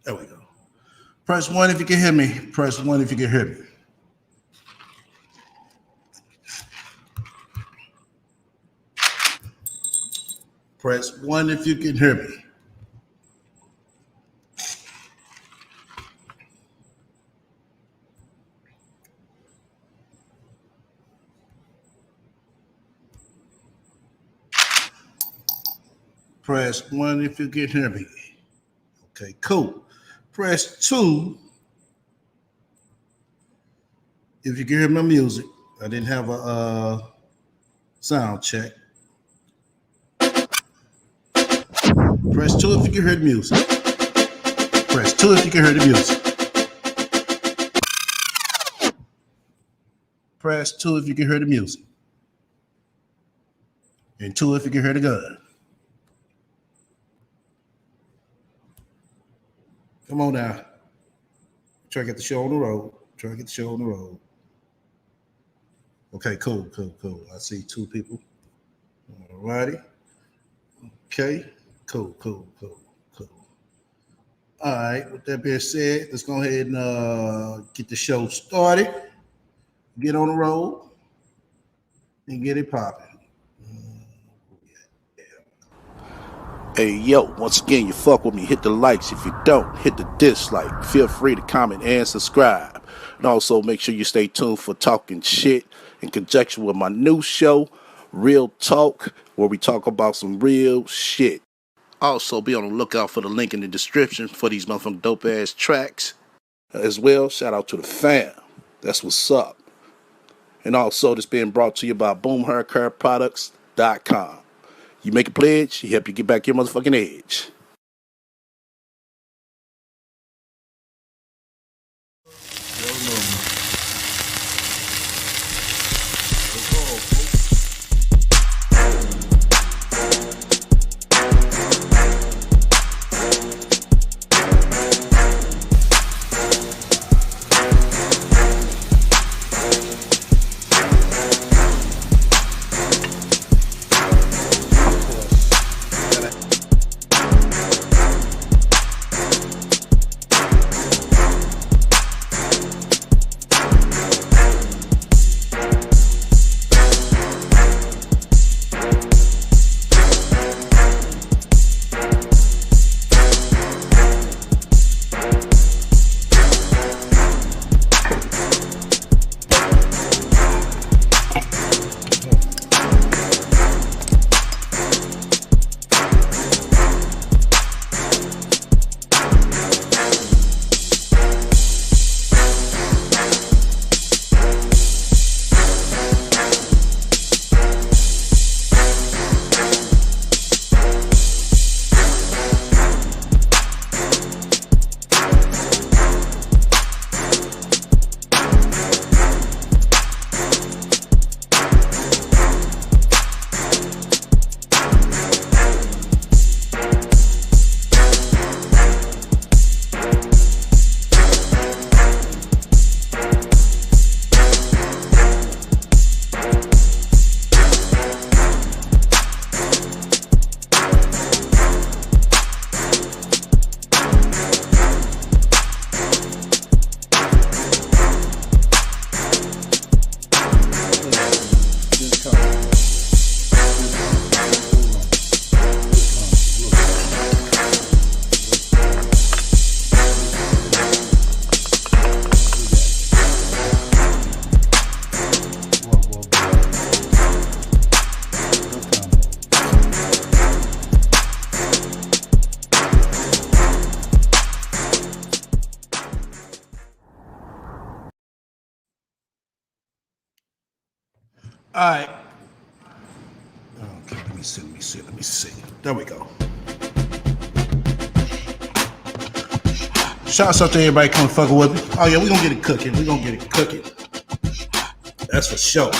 There we go. Press 1 if you can hear me. Press 1 if you can hear me. Press 1 if you can hear me. Press 1 if you can hear me. Okay, cool. Press 2 if you can hear my music. I didn't have a sound check. Press 2 if you can hear the music. Press 2 if you can hear the music. Press 2 if you can hear the music. And 2 if you can hear the gun. Come on now. Try to get the show on the road. Try to get the show on the road. Okay, cool. I see 2 people. All righty. Okay, cool. All right, with that being said, let's go ahead and get the show started. Get on the road and get it popping. Hey, yo, once again, you fuck with me, hit the likes. If you don't, hit the dislike. Feel free to comment and subscribe. And also make sure you stay tuned for Talking Shit in conjunction with my new show, Real Talk, where we talk about some real shit. Also, be on the lookout for the link in the description for these motherfucking dope-ass tracks. As well, shout out to the fam. That's what's up. And also, this being brought to you by BoomHairCareProducts.com. You make a pledge, he help you get back your motherfucking edge. All right. Okay, let me see. There we go. Shout out to everybody coming fucking with me. Oh yeah, we're gonna get it cooking. That's for sure.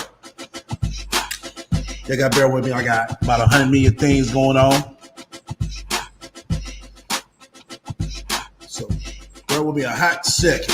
You gotta bear with me. I got about 100 million things going on. So bear with me a hot second.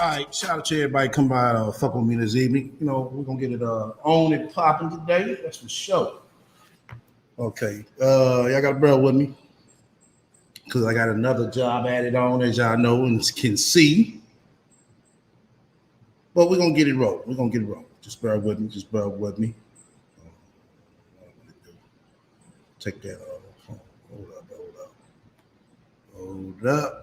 right, shout out to everybody come by fuck with me this evening. You know, we're gonna get it on and popping today. That's for sure. Okay. Y'all gotta bear with me. Cause I got another job added on, as y'all know and can see. But we're gonna get it rolling. We're gonna get it rolling. Just bear with me. Just bear with me. Take that off. Hold up, hold up. Hold up.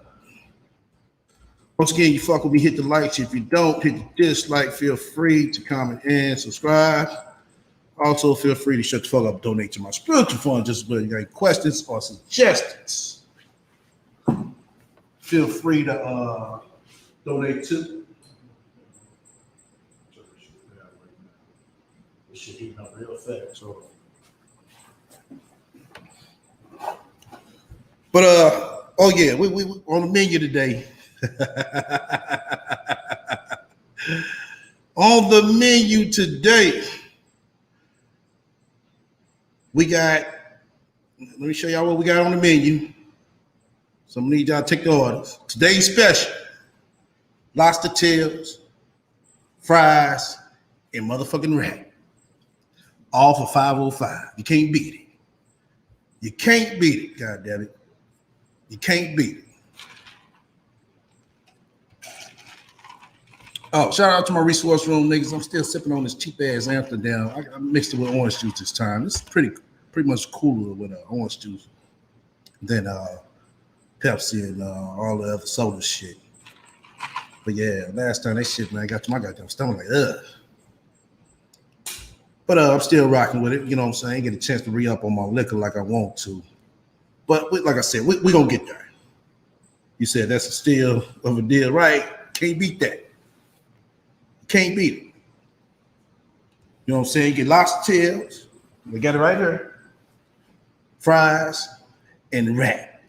Once again, you fuck with me, hit the likes. If you don't, hit the dislike. Feel free to comment and subscribe. Also, feel free to shut the fuck up, donate to my spiritual fund just when you got any questions or suggestions. Feel free to donate to. This shit heating up real fast. So. But oh yeah, we on the menu today. On the menu today, we got. Let me show y'all what we got on the menu. So I'm gonna need y'all to take the orders. Today's special: lobster tails, fries, and motherfucking rat. All for $5.05. You can't beat it. You can't beat it. God damn it. You can't beat it. Oh, shout out to my resource room niggas. I'm still sipping on this cheap ass Amsterdam. I mixed it with orange juice this time. It's pretty much cooler with orange juice than Pepsi and all the other soda shit. But yeah, last time that shit, man, got to my goddamn stomach like, ugh. But I'm still rocking with it. You know what I'm saying? I ain't get a chance to re-up on my liquor like I want to. But like I said, we going to get there. You said that's a steal of a deal, right? Can't beat that. Can't beat it. You know what I'm saying? You get lobster tails. We got it right here. Fries and rat.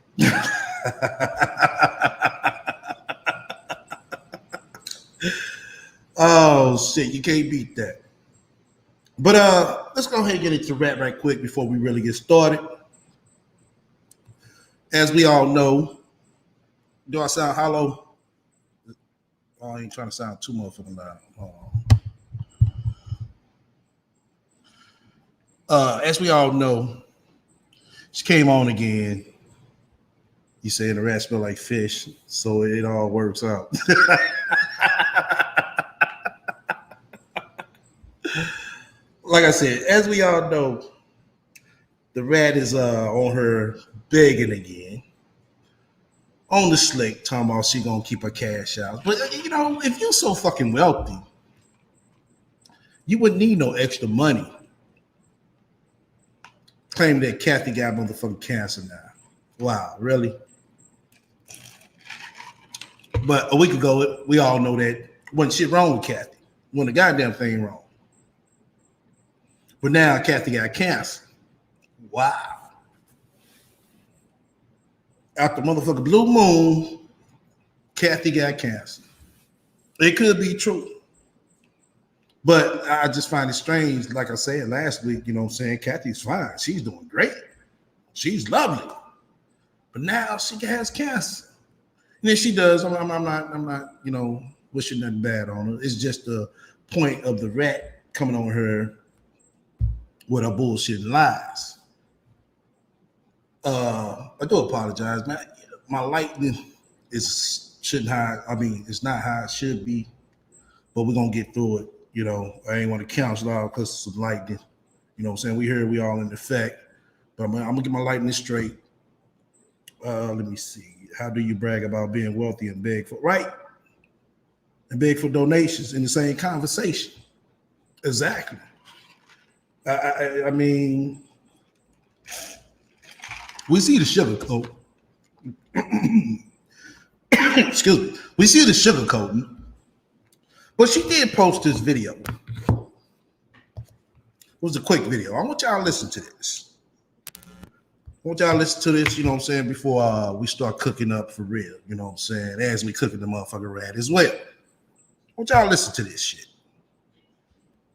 Oh shit, you can't beat that. But let's go ahead and get into rat right quick before we really get started. As we all know, do I sound hollow? Oh, I ain't trying to sound too motherfucking loud. As we all know, she came on again. You said the rat smell like fish, so it all works out. Like I said, as we all know, the rat is on her begging again. On the slick, talking about she gonna keep her cash out. But you know, if you're so fucking wealthy, you wouldn't need no extra money. Claim that Kathy got motherfucking cancer now. Wow, really? But a week ago, we all know that wasn't shit wrong with Kathy. Wasn't a goddamn thing wrong. But now Kathy got cancer. Wow. After motherfucking blue moon, Kathy got cancer. It could be true. But I just find it strange, like I said last week, you know what I'm saying? Kathy's fine. She's doing great. She's lovely. But now she has cancer. And if she does, I'm not, you know, wishing nothing bad on her. It's just the point of the rat coming on her with her bullshit and lies. I do apologize, man. My lightning shouldn't high. I mean, it's not how it should be, but we're gonna get through it. You know, I ain't want to cancel out because of some lightning. You know what I'm saying? We heard we all in effect, but I'm gonna get my lightning straight. Let me see. How do you brag about being wealthy and beg for right? And beg for donations in the same conversation. Exactly. I mean, we see the sugarcoat. Excuse me. We see the sugarcoating. But she did post this video. It was a quick video. I want y'all to listen to this. I want y'all to listen to this, you know what I'm saying, before we start cooking up for real, you know what I'm saying, as we cooking the motherfucking rat as well. I want y'all to listen to this shit.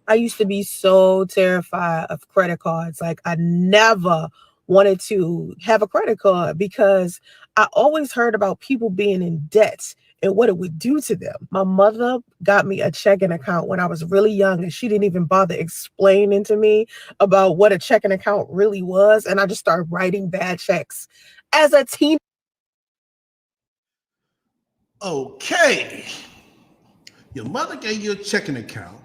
I used to be so terrified of credit cards. Like, I never wanted to have a credit card because I always heard about people being in debt and what it would do to them. My mother got me a checking account when I was really young, and she didn't even bother explaining to me about what a checking account really was. And I just started writing bad checks as a teen. Okay. Your mother gave you a checking account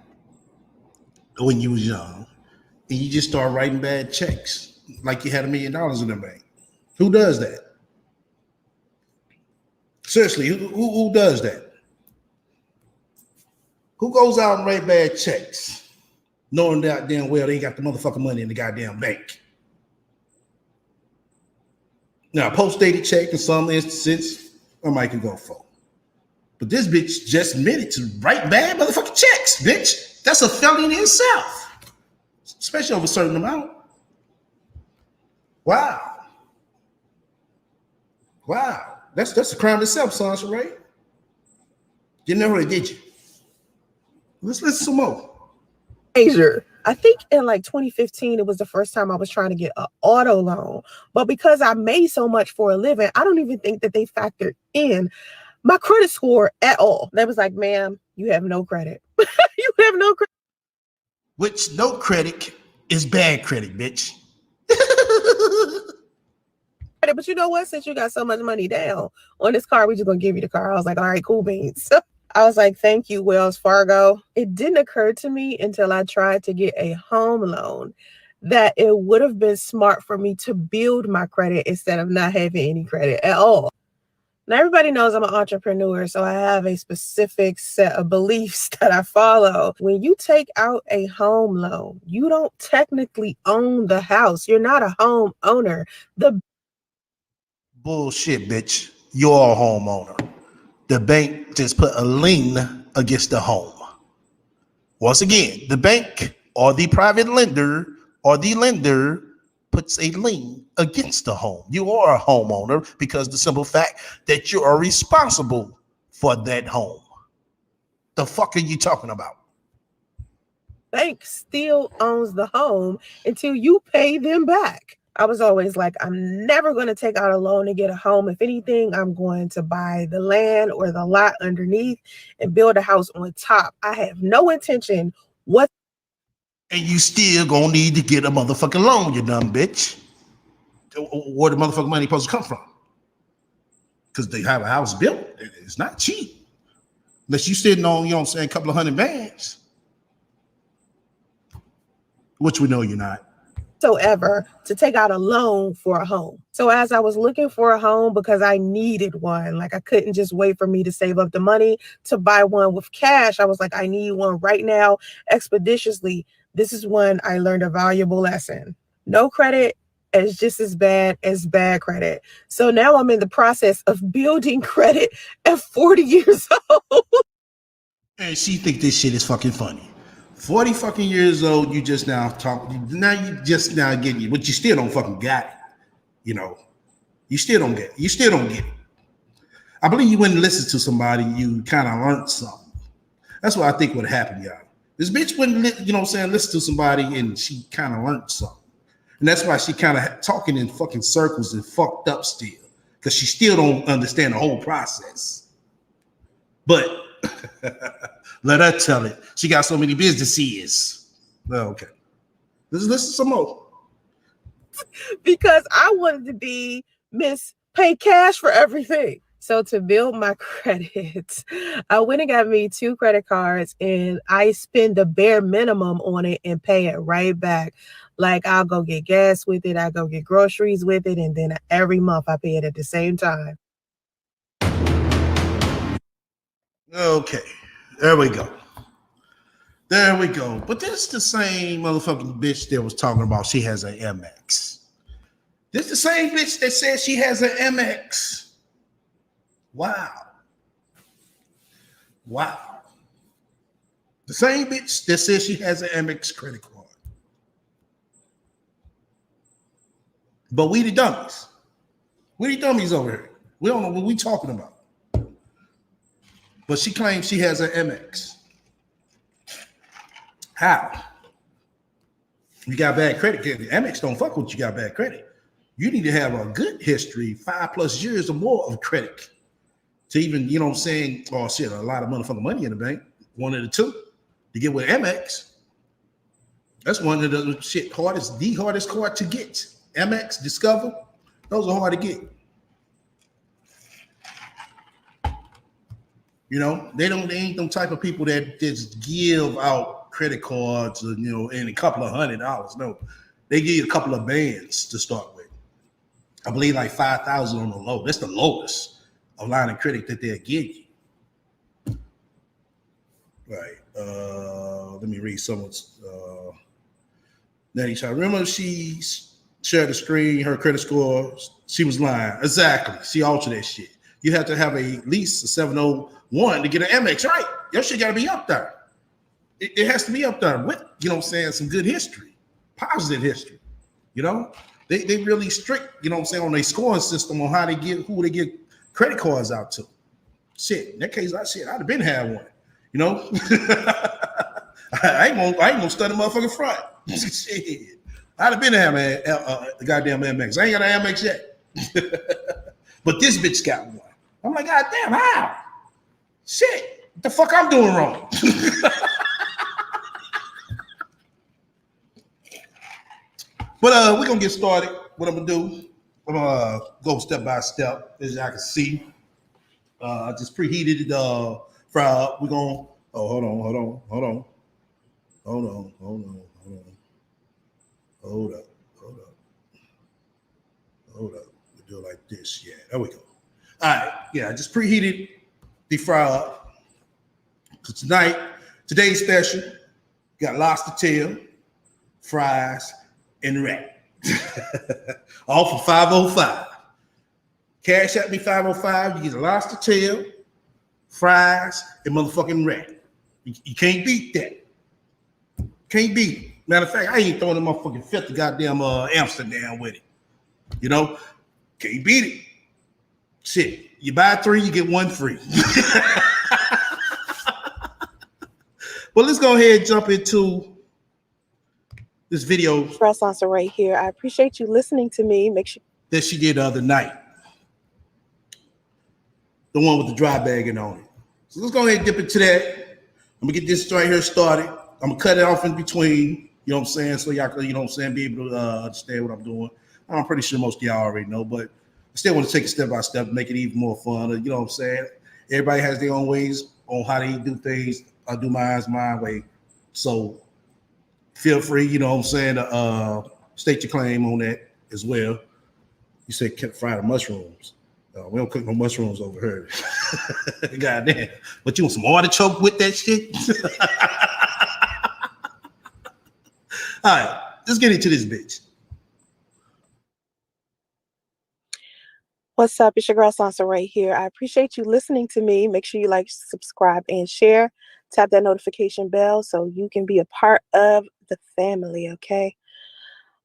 when you was young, and you just start writing bad checks like you had $1 million in the bank. Who does that? Seriously, who does that? Who goes out and write bad checks, knowing that damn well they ain't got the motherfucking money in the goddamn bank? Now, post-dated check in some instances, I might can go for. But this bitch just admitted to write bad motherfucking checks, bitch. That's a felony in itself, especially over a certain amount. Wow. Wow. That's a crime itself, Sasha, right? You never did you? Let's listen some more. Asia. I think in like 2015, it was the first time I was trying to get an auto loan. But because I made so much for a living, I don't even think that they factored in my credit score at all. They was like, ma'am, you have no credit. You have no credit. Which no credit is bad credit, bitch. But you know what? Since you got so much money down on this car, we just gonna give you the car. I was like, all right, cool beans. I was like, thank you, Wells Fargo. It didn't occur to me until I tried to get a home loan that it would have been smart for me to build my credit instead of not having any credit at all. Now, everybody knows I'm an entrepreneur, so I have a specific set of beliefs that I follow. When you take out a home loan, you don't technically own the house. You're not a home owner. The Bullshit, bitch. You're a homeowner. The bank just put a lien against the home. Once again, the bank or the private lender or the lender puts a lien against the home. You are a homeowner because the simple fact that you are responsible for that home. The fuck are you talking about? bank still owns the home until you pay them back. I was always like, I'm never going to take out a loan to get a home. If anything, I'm going to buy the land or the lot underneath and build a house on top. I have no intention what. And you still gonna need to get a motherfucking loan, you dumb bitch. Where the motherfucking money supposed to come from? Because they have a house built. It's not cheap. Unless you sitting on, you know what I'm saying, a couple of hundred bands. Which we know you're not. Whatsoever to take out a loan for a home. So as I was looking for a home because I needed one, like I couldn't just wait for me to save up the money to buy one with cash. I was like, I need one right now, expeditiously. This is when I learned a valuable lesson. No credit is just as bad as bad credit. So now I'm in the process of building credit at 40 years old. And she think this shit is fucking funny. 40 fucking years old, you just now talk. Now you just now getting it, but you still don't fucking got it. You know, you still don't get it. You still don't get it. I believe you wouldn't listen to somebody, you kind of learned something. That's what I think would happen, y'all. This bitch wouldn't, you know what I'm saying, listen to somebody and she kind of learned something. And that's why she kind of talking in fucking circles and fucked up still. Because she still don't understand the whole process. But let her tell it. She got so many businesses. Well, okay. Let's listen to some more. Because I wanted to be Miss Pay Cash for everything. So to build my credit, I went and got me 2 credit cards and I spend the bare minimum on it and pay it right back. Like I'll go get gas with it, I go get groceries with it, and then every month I pay it at the same time. Okay, there we go. There we go. But this is the same motherfucking bitch that was talking about she has an MX. This is the same bitch that says she has an MX. Wow. Wow. The same bitch that says she has an MX credit card. But we the dummies. We the dummies over here. We don't know what we talking about. But she claims she has an MX. How? You got bad credit. The MX don't fuck with you got bad credit. You need to have a good history, 5+ years or more of credit. to even, you know what I'm saying, oh shit, a lot of motherfucking money in the bank. One of the two. To get with Amex, that's one of the the hardest card to get. Amex, Discover, those are hard to get. You know, they ain't them type of people that just give out credit cards, and a couple of $100. No, they give you a couple of bands to start with. I believe like 5,000 on the low. That's the lowest of line of credit that they'll give you. Right. Let me read someone's. Nanny Child. Remember, she shared the screen, her credit score. She was lying. Exactly. She altered that shit. You have to have at least a 701 to get an MX, right? Your shit got to be up there. It has to be up there with, some good history, positive history. They really strict, on their scoring system on how who they get credit cards out to. Shit, in that case, I'd have been had one. I ain't gonna study motherfucking front. Shit, I'd have been to have the goddamn MX. I ain't got an MX yet, but this bitch got one. I'm like, God damn, how? Shit, what the fuck I'm doing wrong? But we're gonna get started. What I'm gonna do, I'm gonna go step by step, as y'all can see. I just preheated the fry. We're gonna. Oh, hold on. Hold up. We do it like this. Yeah, there we go. All right. Yeah, I just preheated the fry up. So today's special, got lobster tail, fries, and rat. All for $5.05. Cash at me $5.05. You get a lobster tail, fries, and motherfucking rat. You can't beat that. Can't beat it. Matter of fact, I ain't throwing the motherfucking 50 goddamn Amsterdam with it. Can't beat it. Shit, you buy 3, you get 1 free. Well, let's go ahead and jump into this video. Sponsor right here. I appreciate you listening to me. Make sure that she did the other night. The one with the dry bagging on it. So let's go ahead and dip into that. I'm gonna get this right here started. I'm gonna cut it off in between, so y'all can, be able to understand what I'm doing. I'm pretty sure most of y'all already know, but I still want to take it step by step, make it even more fun. Everybody has their own ways on how they do things. I do my way. So feel free, to state your claim on that as well. You said fry the mushrooms. We don't cook no mushrooms over here. Goddamn. But you want some artichoke with that shit? All right, let's get into this bitch. What's up? It's your girl Sansa right here. I appreciate you listening to me. Make sure you like, subscribe, and share. Tap that notification bell so you can be a part of the family, okay?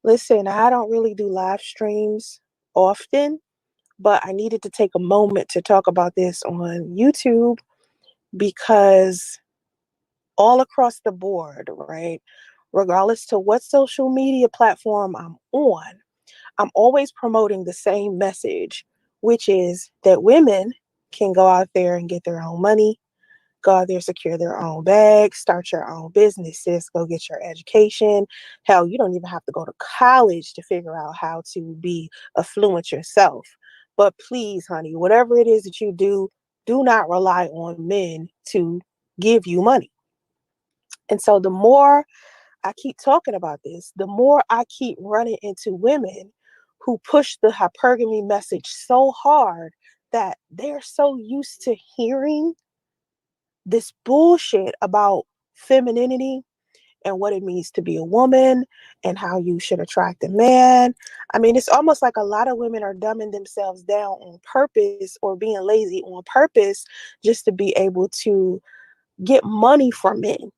Listen, I don't really do live streams often, but I needed to take a moment to talk about this on YouTube because all across the board, right, regardless to what social media platform I'm on, I'm always promoting the same message, which is that women can go out there and get their own money, go out there, secure their own bag, start your own businesses, go get your education. Hell, you don't even have to go to college to figure out how to be affluent yourself. But please, honey, whatever it is that you do not rely on men to give you money. And so the more I keep talking about this, the more I keep running into women who push the hypergamy message so hard that they're so used to hearing this bullshit about femininity and what it means to be a woman and how you should attract a man. I mean, it's almost like a lot of women are dumbing themselves down on purpose or being lazy on purpose just to be able to get money from men.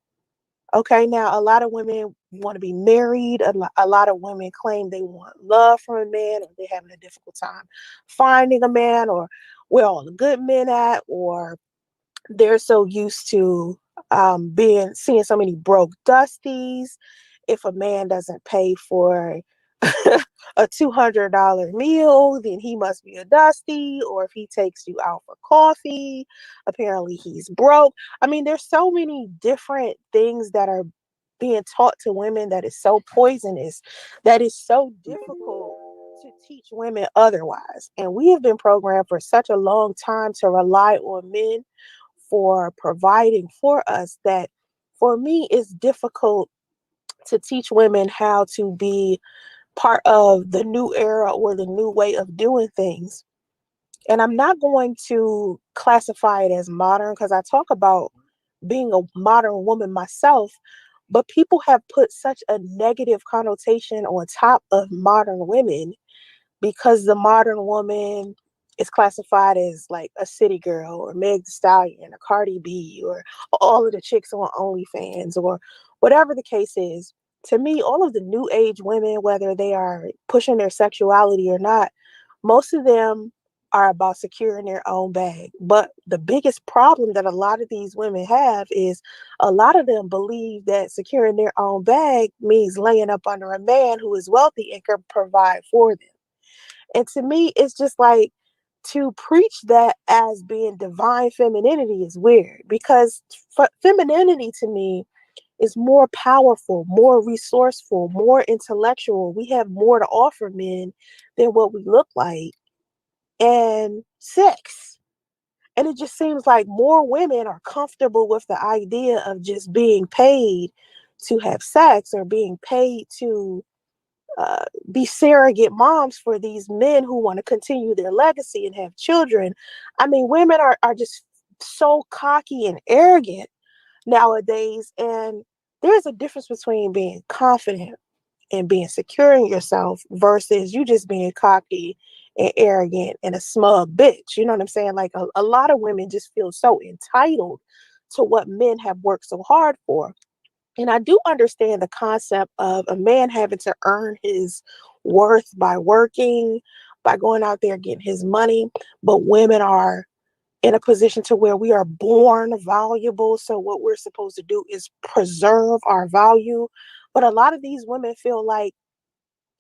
Okay, now a lot of women want to be married. A lot of women claim they want love from a man, or they're having a difficult time finding a man, or where all the good men at, or they're so used to seeing so many broke dusties. If a man doesn't pay for a $200 meal, then he must be a dusty. Or if he takes you out for coffee, apparently he's broke. I mean, there's so many different things that are being taught to women that is so poisonous, that is so difficult to teach women otherwise. And we have been programmed for such a long time to rely on men for providing for us that for me it's difficult to teach women how to be part of the new era or the new way of doing things. And I'm not going to classify it as modern because I talk about being a modern woman myself, but people have put such a negative connotation on top of modern women because the modern woman is classified as like a city girl or Meg Thee Stallion or Cardi B or all of the chicks on OnlyFans or whatever the case is. To me, all of the new age women, whether they are pushing their sexuality or not, most of them are about securing their own bag. But the biggest problem that a lot of these women have is a lot of them believe that securing their own bag means laying up under a man who is wealthy and can provide for them. And to me, it's just like to preach that as being divine femininity is weird because femininity to me is more powerful, more resourceful, more intellectual. We have more to offer men than what we look like, and sex. And it just seems like more women are comfortable with the idea of just being paid to have sex or being paid to be surrogate moms for these men who want to continue their legacy and have children. I mean, women are just so cocky and arrogant nowadays. And there's a difference between being confident and being secure in yourself versus you just being cocky and arrogant and a smug bitch. You know what I'm saying? Like a lot of women just feel so entitled to what men have worked so hard for. And I do understand the concept of a man having to earn his worth by working, by going out there getting his money. But women are in a position to where we are born valuable. So what we're supposed to do is preserve our value. But a lot of these women feel like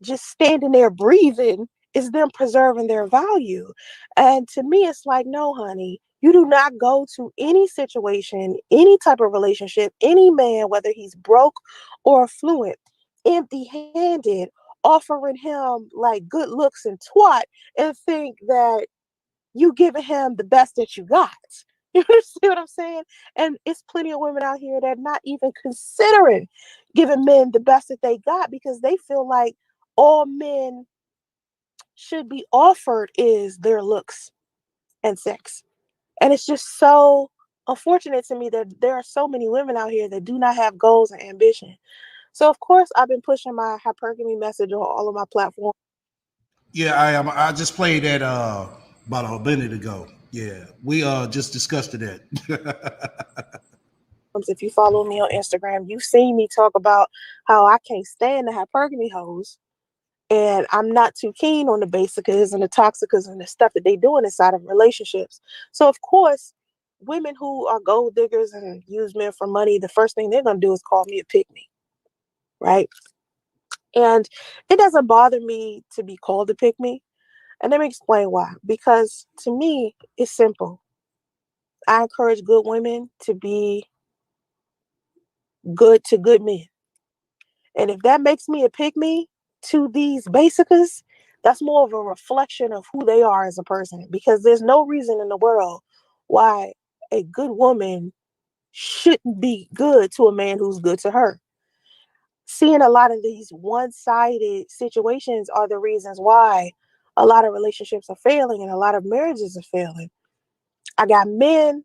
just standing there breathing is them preserving their value. And to me, it's like, no, honey, you do not go to any situation, any type of relationship, any man, whether he's broke or affluent, empty handed, offering him like good looks and twat, and think that you giving him the best that you got. You see what I'm saying? And it's plenty of women out here that are not even considering giving men the best that they got because they feel like all men should be offered is their looks and sex. And it's just so unfortunate to me that there are so many women out here that do not have goals and ambition. So of course I've been pushing my hypergamy message on all of my platforms. Yeah, I am. I just played that about a minute ago. Yeah, we just discussed that. If you follow me on Instagram, you've seen me talk about how I can't stand the hypergamy hoes. And I'm not too keen on the basicas and the toxicas and the stuff that they doing inside of relationships. So of course, women who are gold diggers and use men for money, the first thing they're gonna do is call me a pick me, right? And it doesn't bother me to be called a pick me. And let me explain why. Because to me, it's simple. I encourage good women to be good to good men. And if that makes me a pick me to these basicas, that's more of a reflection of who they are as a person. Because there's no reason in the world why a good woman shouldn't be good to a man who's good to her. Seeing a lot of these one-sided situations are the reasons why a lot of relationships are failing and a lot of marriages are failing. I got men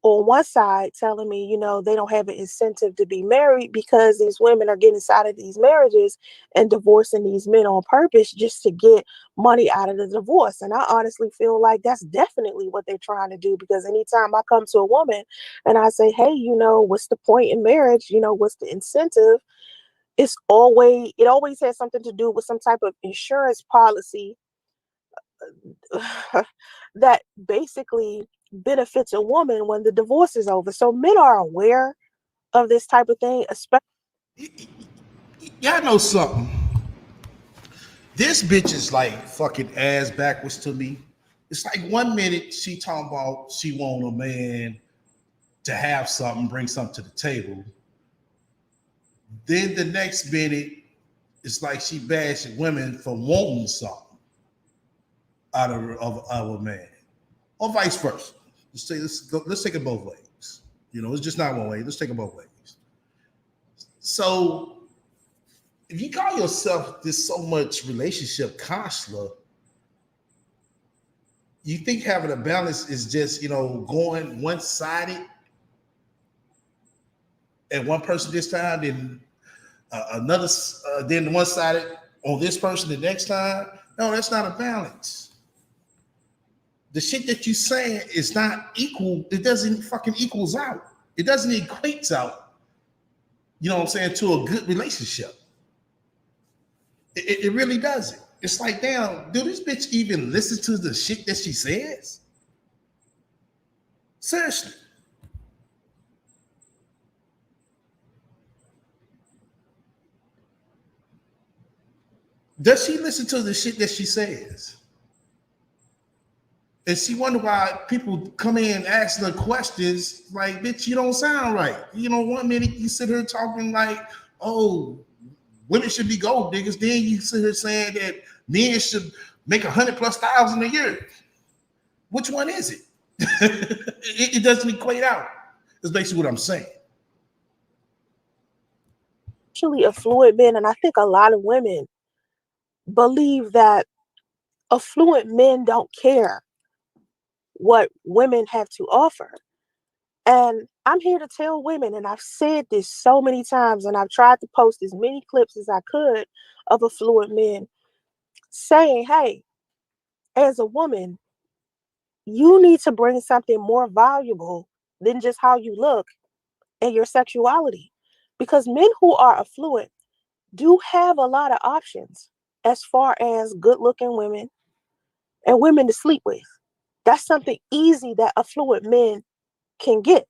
on one side telling me, they don't have an incentive to be married because these women are getting inside of these marriages and divorcing these men on purpose just to get money out of the divorce. And I honestly feel like that's definitely what they're trying to do because anytime I come to a woman and I say, hey, what's the point in marriage? What's the incentive? It always has something to do with some type of insurance policy that basically benefits a woman when the divorce is over. So men are aware of this type of thing, especially. Y'all know something? This bitch is like fucking ass backwards to me. It's like 1 minute she talking about she want a man to have something, bring something to the table. Then the next minute, it's like she bashing women for wanting something out of a man, or vice versa. Let's take it both ways. It's just not one way. Let's take it both ways. So if you call yourself this so much relationship counselor, you think having a balance is just going one sided at one person this time, then another, then one sided on this person the next time? No, that's not a balance. The shit that you saying is not equal. It doesn't fucking equals out. It doesn't equate out. You know what I'm saying, to a good relationship. It really doesn't. It's like, damn, do this bitch even listen to the shit that she says? Seriously. Does she listen to the shit that she says? And she wonder why people come in and ask her questions like, bitch, you don't sound right. 1 minute you sit here talking like, oh, women should be gold diggers. Then you sit here saying that men should make 100,000+ a year. Which one is it? It doesn't equate out. That's basically what I'm saying. Actually, affluent men, and I think a lot of women believe that affluent men don't care what women have to offer. And I'm here to tell women, and I've said this so many times, and I've tried to post as many clips as I could of affluent men saying, hey, as a woman, you need to bring something more valuable than just how you look and your sexuality. Because men who are affluent do have a lot of options as far as good looking women and women to sleep with. That's something easy that affluent men can get.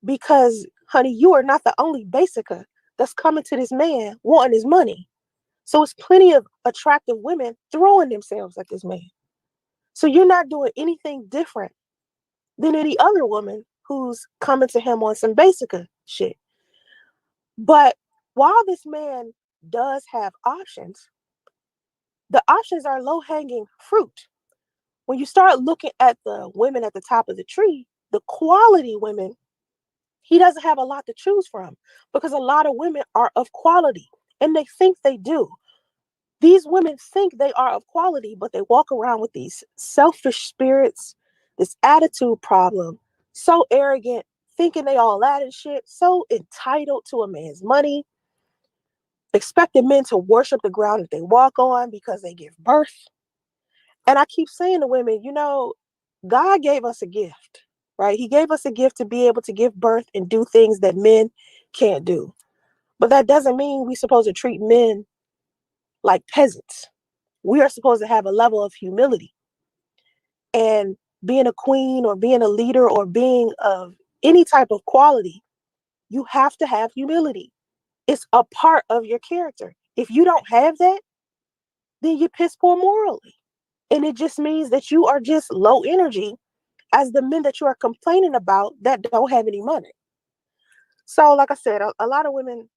Because, honey, you are not the only basica that's coming to this man wanting his money. So it's plenty of attractive women throwing themselves at this man. So you're not doing anything different than any other woman who's coming to him on some basica shit. But while this man does have options, the options are low-hanging fruit. When you start looking at the women at the top of the tree, the quality women, he doesn't have a lot to choose from because a lot of women are of quality and they think they do. These women think they are of quality, but they walk around with these selfish spirits, this attitude problem, so arrogant, thinking they all that and shit, so entitled to a man's money, expecting men to worship the ground that they walk on because they give birth. And I keep saying to women, God gave us a gift, right? He gave us a gift to be able to give birth and do things that men can't do. But that doesn't mean we're supposed to treat men like peasants. We are supposed to have a level of humility. And being a queen or being a leader or being of any type of quality, you have to have humility. It's a part of your character. If you don't have that, then you're piss poor morally. And it just means that you are just low energy as the men that you are complaining about that don't have any money. So, like I said, a lot of women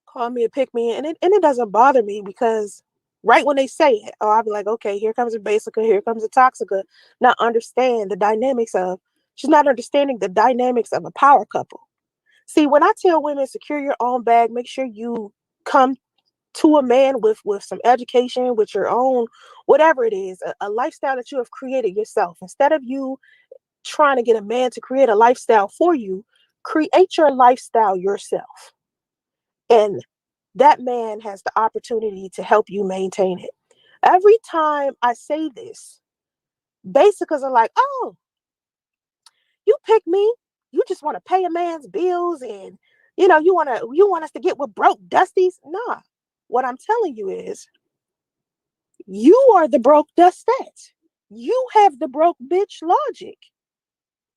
call me a pick me, and it doesn't bother me because right when they say it, I'll be like, okay, here comes a basica, here comes a toxica. Not understand the dynamics of, she's not understanding the dynamics of a power couple. See, when I tell women secure your own bag, make sure you come to a man with some education, with your own, whatever it is, a lifestyle that you have created yourself. Instead of you trying to get a man to create a lifestyle for you, create your lifestyle yourself. And that man has the opportunity to help you maintain it. Every time I say this, basicals are like, oh, you pick me. You just want to pay a man's bills and you want us to get with broke dusties. Nah. What I'm telling you is you are the broke dustette. You have the broke bitch logic.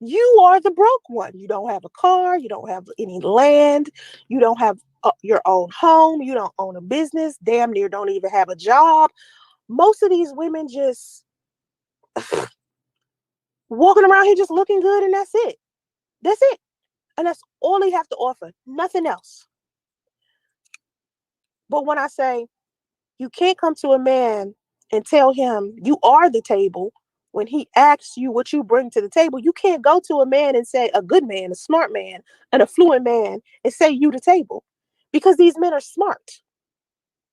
You are the broke one. You don't have a car. You don't have any land. You don't have your own home. You don't own a business. Damn near don't even have a job. Most of these women just walking around here just looking good, and that's it. That's it. And that's all they have to offer. Nothing else. But when I say you can't come to a man and tell him you are the table when he asks you what you bring to the table, you can't go to a man and say, a good man, a smart man, an affluent man, and say you the table. Because these men are smart.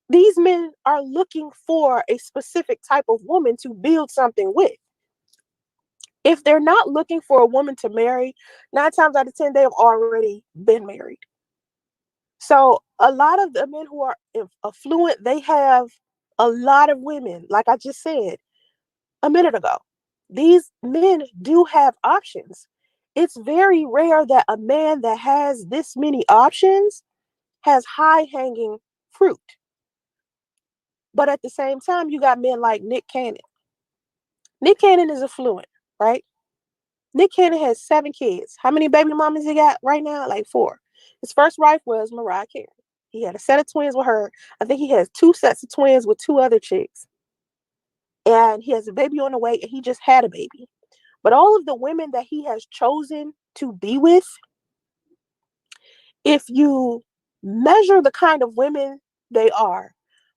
These men are looking for a specific type of woman to build something with. If they're not looking for a woman to marry, 9 times out of 10, they have already been married. So a lot of the men who are affluent, they have a lot of women, like I just said a minute ago. These men do have options. It's very rare that a man that has this many options has high hanging fruit. But at the same time, you got men like Nick Cannon. Nick Cannon is affluent, right? Nick Cannon has 7 kids. How many baby mamas he got right now? Like 4. His first wife was Mariah Carey. He had a set of twins with her. I think he has 2 sets of twins with 2 other chicks. And he has a baby on the way, and he just had a baby. But all of the women that he has chosen to be with, if you measure the kind of women they are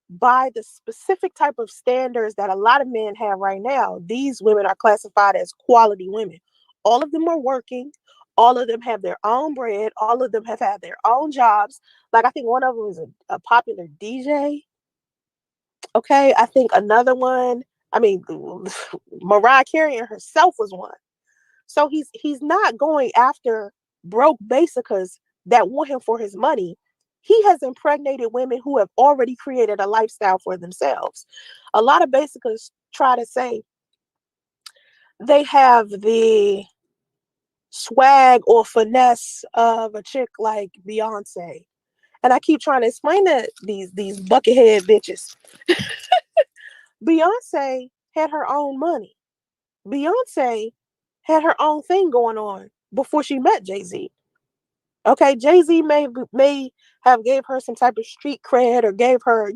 by the specific type of standards that a lot of men have right now, these women are classified as quality women. All of them are working. All of them have their own bread. All of them have had their own jobs. Like I think one of them is a popular DJ. Okay. I think another one, I mean, Mariah Carey herself was one. So he's not going after broke basicas that want him for his money. He has impregnated women who have already created a lifestyle for themselves. A lot of basicas try to say they have the swag or finesse of a chick like Beyonce. And I keep trying to explain to these buckethead bitches. Beyonce had her own money. Beyonce had her own thing going on before she met Jay-Z. Okay, Jay-Z may have gave her some type of street cred or gave her,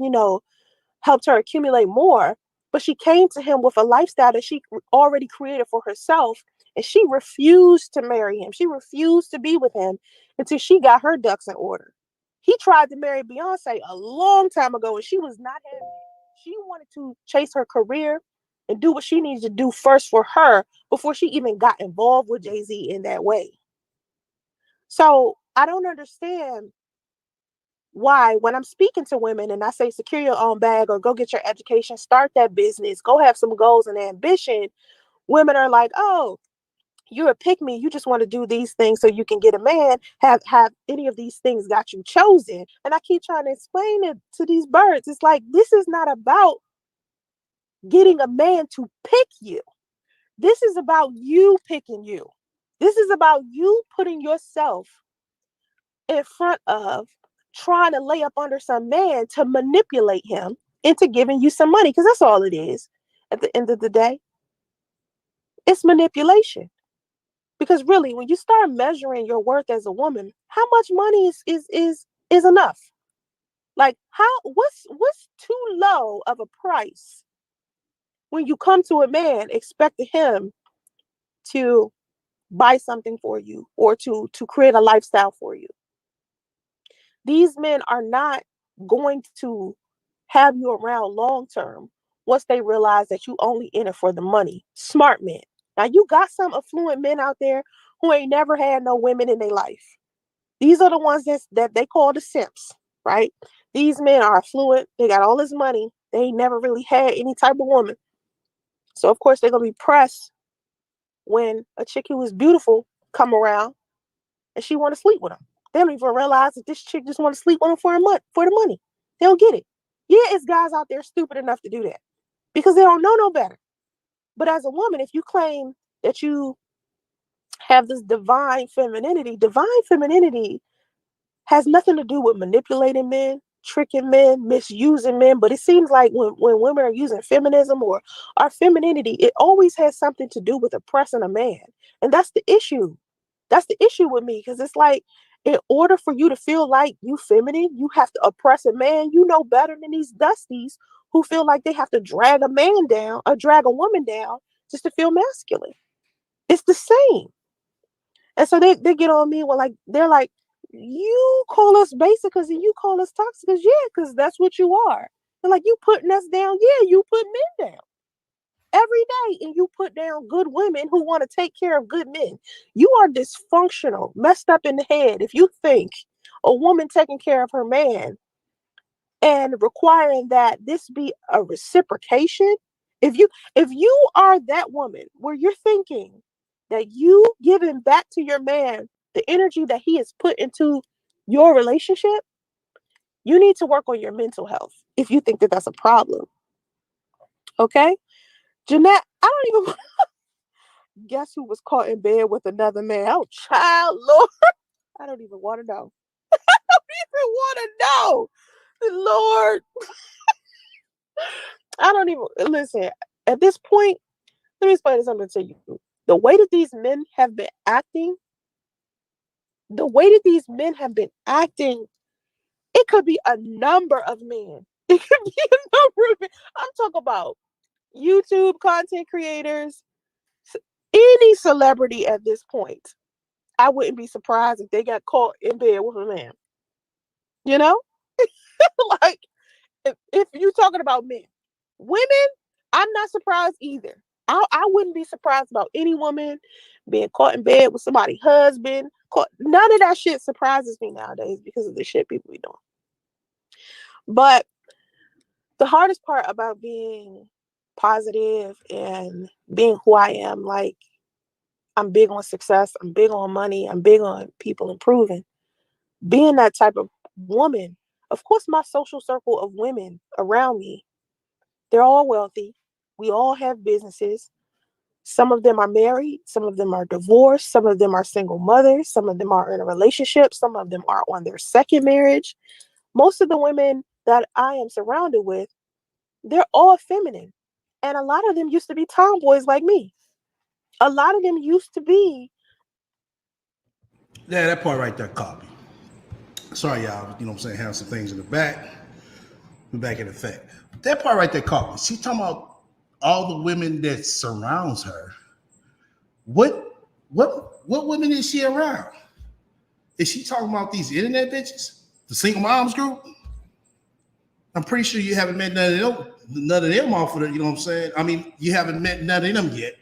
helped her accumulate more, but she came to him with a lifestyle that she already created for herself, and she refused to marry him. She refused to be with him until she got her ducks in order. He tried to marry Beyonce a long time ago, and she was not having it. She wanted to chase her career and do what she needed to do first for her before she even got involved with Jay-Z in that way. So I don't understand why, when I'm speaking to women and I say secure your own bag or go get your education, start that business, go have some goals and ambition, women are like, oh, you're a pick me. You just want to do these things so you can get a man. Have any of these things got you chosen? And I keep trying to explain it to these birds. It's like, this is not about getting a man to pick you. This is about you picking you. This is about you putting yourself in front of trying to lay up under some man to manipulate him into giving you some money, because that's all it is at the end of the day. It's manipulation. Because really, when you start measuring your worth as a woman, how much money is enough? Like, what's too low of a price when you come to a man expecting him to buy something for you or to create a lifestyle for you? These men are not going to have you around long term once they realize that you only in it for the money. Smart men. Now, you got some affluent men out there who ain't never had no women in their life. These are the ones that they call the simps, right? These men are affluent. They got all this money. They ain't never really had any type of woman. So, of course, they're going to be pressed when a chick who is beautiful come around and she want to sleep with them. They don't even realize that this chick just want to sleep with them for a month, for the money. They don't get it. Yeah, it's guys out there stupid enough to do that because they don't know no better. But as a woman, if you claim that you have this divine femininity has nothing to do with manipulating men, tricking men, misusing men. But it seems like when women are using feminism or our femininity, it always has something to do with oppressing a man. And that's the issue. That's the issue with me, because it's like, In order for you to feel like you feminine, you have to oppress a man. You know better than these dusties who feel like they have to drag a man down or drag a woman down just to feel masculine. It's the same. And so they get on me. Well, like they're like, you call us basic because you call us toxic because yeah, because that's what you are. They're like, you putting us down. Yeah, you put men down every day, and you put down good women who want to take care of good men. You are dysfunctional, messed up in the head if you think a woman taking care of her man and requiring that this be a reciprocation. If you are that woman where you're thinking that you giving back to your man the energy that he has put into your relationship, you need to work on your mental health if you think that that's a problem. Okay, Jeanette, I don't even guess who was caught in bed with another man. Oh, child, Lord, I don't even want to know. I don't even want to know. Lord, I don't even listen. At this point, let me explain something to you. The way that these men have been acting, the way that these men have been acting, it could be a number of men. It could be a number of men. I'm talking about YouTube content creators, any celebrity at this point. I wouldn't be surprised if they got caught in bed with a man. You know? Like, if you're talking about men, women, I'm not surprised either. I wouldn't be surprised about any woman being caught in bed with somebody's husband. None of that shit surprises me nowadays because of the shit people be doing. But the hardest part about being positive and being who I am, like, I'm big on success, I'm big on money, I'm big on people improving. Being that type of woman, of course, my social circle of women around me, they're all wealthy. We all have businesses. Some of them are married, some of them are divorced, some of them are single mothers, some of them are in a relationship, some of them are on their second marriage. Most of the women that I am surrounded with, they're all feminine. And a lot of them used to be tomboys like me. A lot of them used to be. Yeah, that part right there caught me. Sorry, y'all. You know what I'm saying? Have some things in the back. We're back in effect. That part right there caught me. She talking about all the women that surrounds her. What women is she around? Is she talking about these internet bitches? The single moms group? I'm pretty sure you haven't met none of them off of it, you know what I'm saying? I mean, you haven't met none of them yet.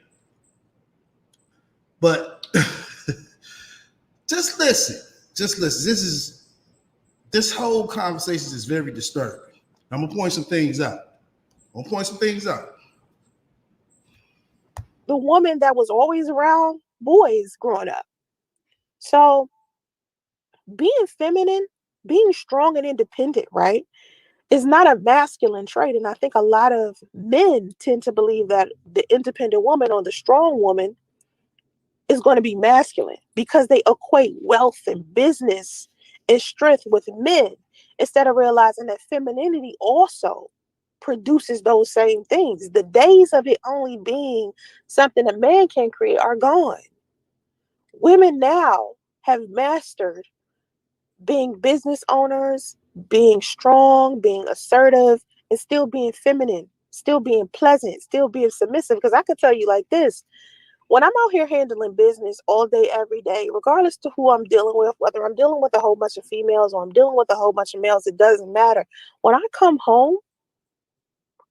But just listen. Just listen. This whole conversation is very disturbing. I'm gonna point some things out. The woman that was always around boys growing up. So being feminine, being strong and independent, right, is not a masculine trait. And I think a lot of men tend to believe that the independent woman or the strong woman is going to be masculine because they equate wealth and business and strength with men instead of realizing that femininity also produces those same things. The days of it only being something a man can create are gone. Women now have mastered being business owners, being strong, being assertive, and still being feminine, still being pleasant, still being submissive. Because I could tell you like this, when I'm out here handling business all day, every day, regardless to who I'm dealing with, whether I'm dealing with a whole bunch of females or I'm dealing with a whole bunch of males, it doesn't matter. When I come home,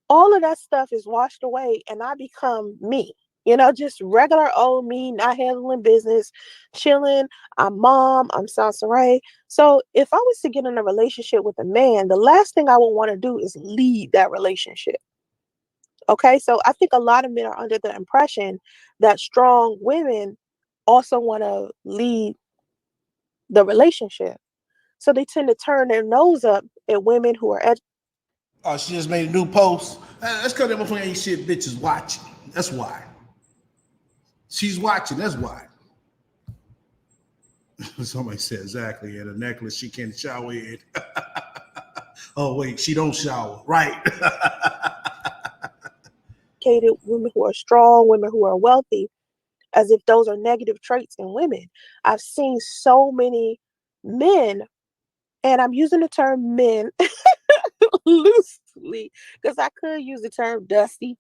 all of that stuff is washed away and I become me. Just regular old me, not handling business, chilling. I'm mom, I'm Sansaray. So if I was to get in a relationship with a man, the last thing I would want to do is lead that relationship. Okay, so I think a lot of men are under the impression that strong women also want to lead the relationship. So they tend to turn their nose up at women who are Oh, she just made a new post. That's because that motherfucker ain't shit bitches watching. That's why. She's watching, that's why. Somebody said exactly. And a necklace she can't shower in. Oh wait, she don't shower. Right. educated, women who are strong, women who are wealthy, as if those are negative traits in women. I've seen so many Men, and I'm using the term men loosely because I could use the term dusty.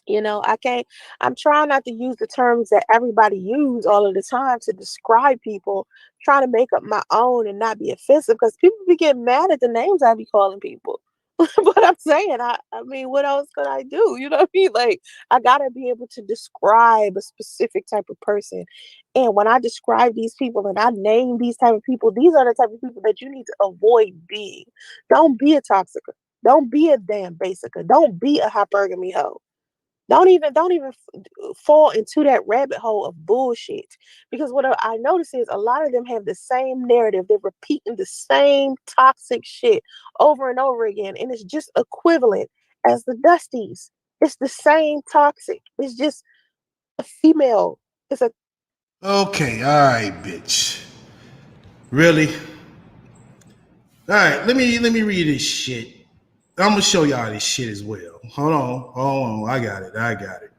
I can't, I'm trying not to use the terms that everybody use all of the time to describe people, trying to make up my own and not be offensive because people be getting mad at the names I be calling people. But I'm saying, I mean, what else could I do? You know what I mean? Like, I gotta be able to describe a specific type of person. And when I describe these people and I name these type of people, these are the type of people that you need to avoid being. Don't be a toxica. Don't be a damn basica. Don't be a hypergamy hoe. Don't even fall into that rabbit hole of bullshit. Because what I notice is a lot of them have the same narrative. They're repeating the same toxic shit over and over again. And it's just equivalent as the Dusties. It's the same toxic. It's just a female. It's a Okay, all right, bitch. Really? All right, let me read this shit. I'm gonna show y'all this shit as well. Hold on. I got it.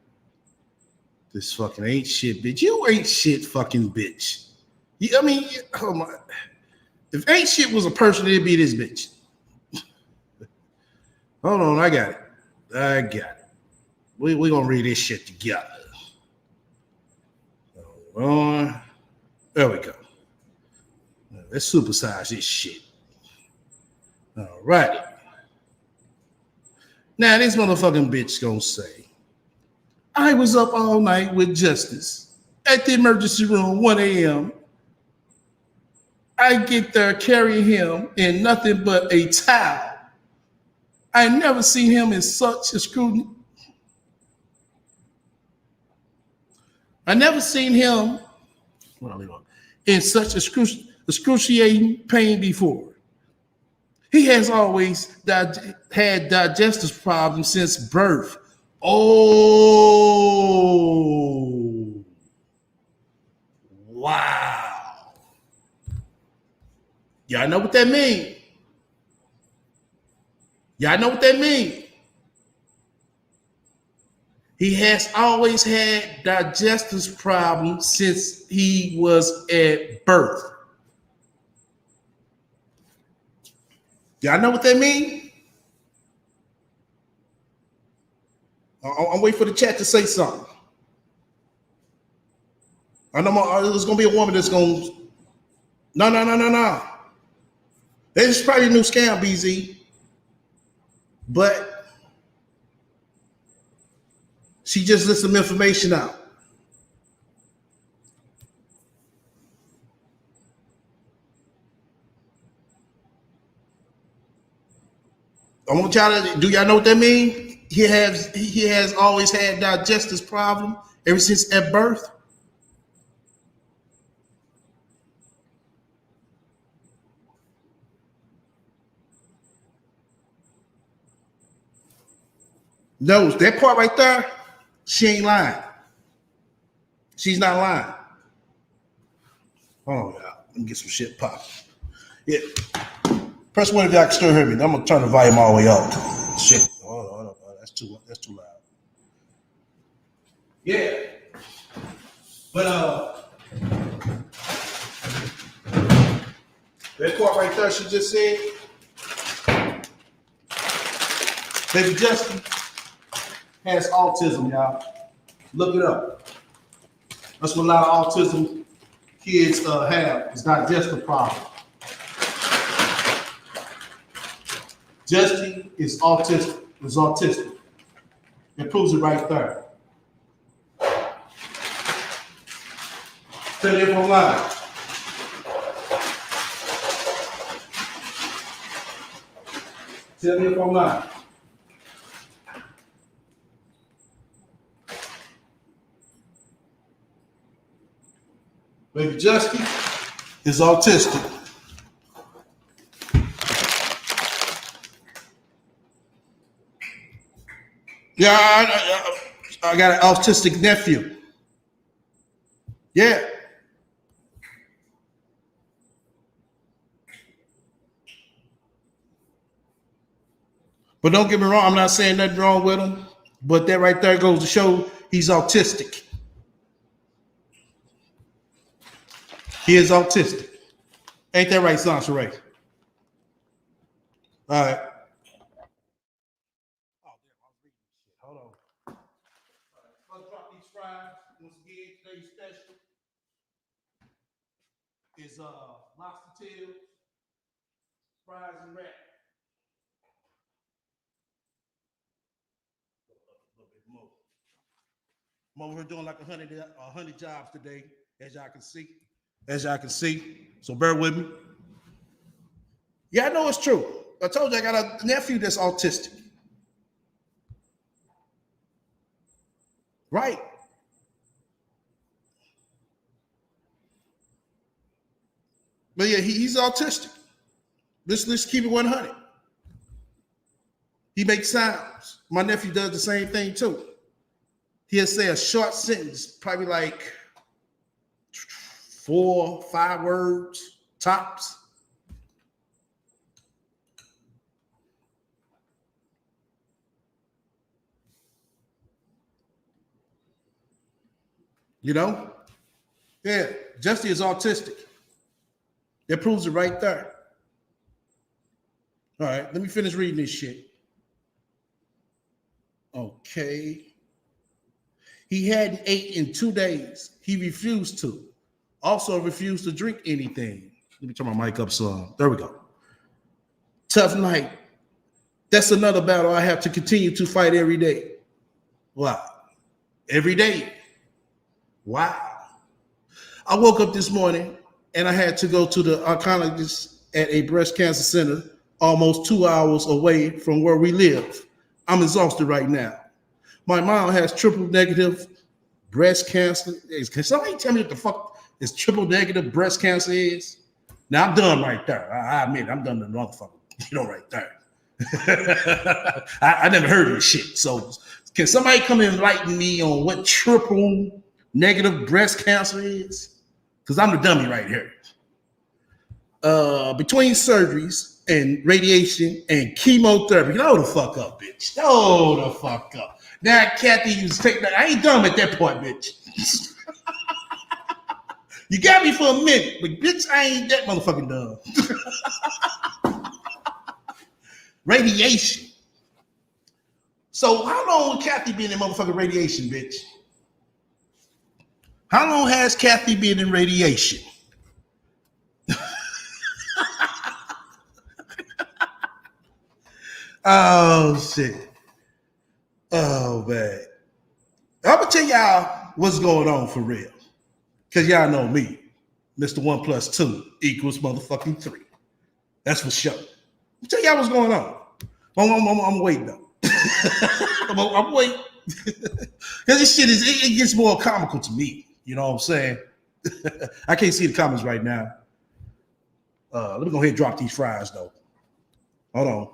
This fucking ain't shit, bitch. You ain't shit, fucking bitch. I mean, oh my. If ain't shit was a person, it'd be this bitch. Hold on, I got it. We gonna read this shit together. Hold on. There we go. Let's supersize this shit. All right. Now this motherfucking bitch gonna say, I was up all night with Justice at the emergency room, 1 a.m. I get there carrying him in nothing but a towel. I never seen him in such a scrutiny. I never seen him in such excruciating pain before. He has always had digestive problems since birth. Oh, wow. Y'all know what that means? Y'all know what that means? He has always had digestive problems since he was at birth. Y'all know what that means? I'm waiting for the chat to say something. I know there's gonna be a woman that's gonna. No. This is probably a new scam, BZ, but she just let some information out. I want y'all to do y'all know what that means? He has always had digestive problem ever since at birth. No, that part right there, she ain't lying. She's not lying. Hold on, y'all. Let me get some shit popping. Yeah. Press one if y'all can still hear me. I'm gonna turn the volume all the way up. Shit. Hold on. That's too loud. Yeah. But that part right there, she just said, baby Justin has autism, y'all. Look it up. That's what a lot of autism kids have. It's digestive problem. Justin is autistic. It proves it right there. Tell you if I'm lying. Tell me if I'm lying. Baby Justin is autistic. Yeah, I got an autistic nephew. Yeah. But don't get me wrong, I'm not saying nothing wrong with him. But that right there goes to show he's autistic. He is autistic. Ain't that right, Sansa Ray? All right. Hold on. Let's drop these fries. Once again, today's special is lobster tails, fries, and wrap. A little bit more. We're doing like 100 jobs today, as y'all can see. So bear with me. Yeah, I know it's true. I told you I got a nephew that's autistic. Right. But yeah, he's autistic. Let's keep it 100. He makes sounds. My nephew does the same thing too. He'll say a short sentence, probably like 4, 5 words tops. You know? Yeah, Justy is autistic. That proves it right there. All right, let me finish reading this shit. Okay. He hadn't ate in 2 days. He refused to. Also refused to drink anything. Let me turn my mic up some. There we go. Tough night. That's another battle I have to continue to fight every day. Wow. Every day. Wow. I woke up this morning and I had to go to the oncologist at a breast cancer center almost 2 hours away from where we live. I'm exhausted right now. My mom has triple negative breast cancer. Can somebody tell me what the fuck this triple negative breast cancer is? Now I'm done right there. I admit I'm done the motherfucker. Right there. I never heard of this shit. So can somebody come and enlighten me on what triple negative breast cancer is? Because I'm the dummy right here. Between surgeries and radiation and chemotherapy, hold the fuck up, bitch. Hold the fuck up. Now, Kathy, you take that. I ain't dumb at that point, bitch. You got me for a minute, but bitch, I ain't that motherfucking dumb. Radiation. So how long Kathy been in motherfucking radiation, bitch? How long has Kathy been in radiation? Oh shit. Oh man. I'm gonna tell y'all what's going on for real. Cause y'all know me. Mr. 1 + 2 = motherfucking 3. That's for sure. I'll tell y'all what's going on. I'm waiting though. I'm waiting. Cause this shit it gets more comical to me. You know what I'm saying? I can't see the comments right now. Let me go ahead and drop these fries though. Hold on.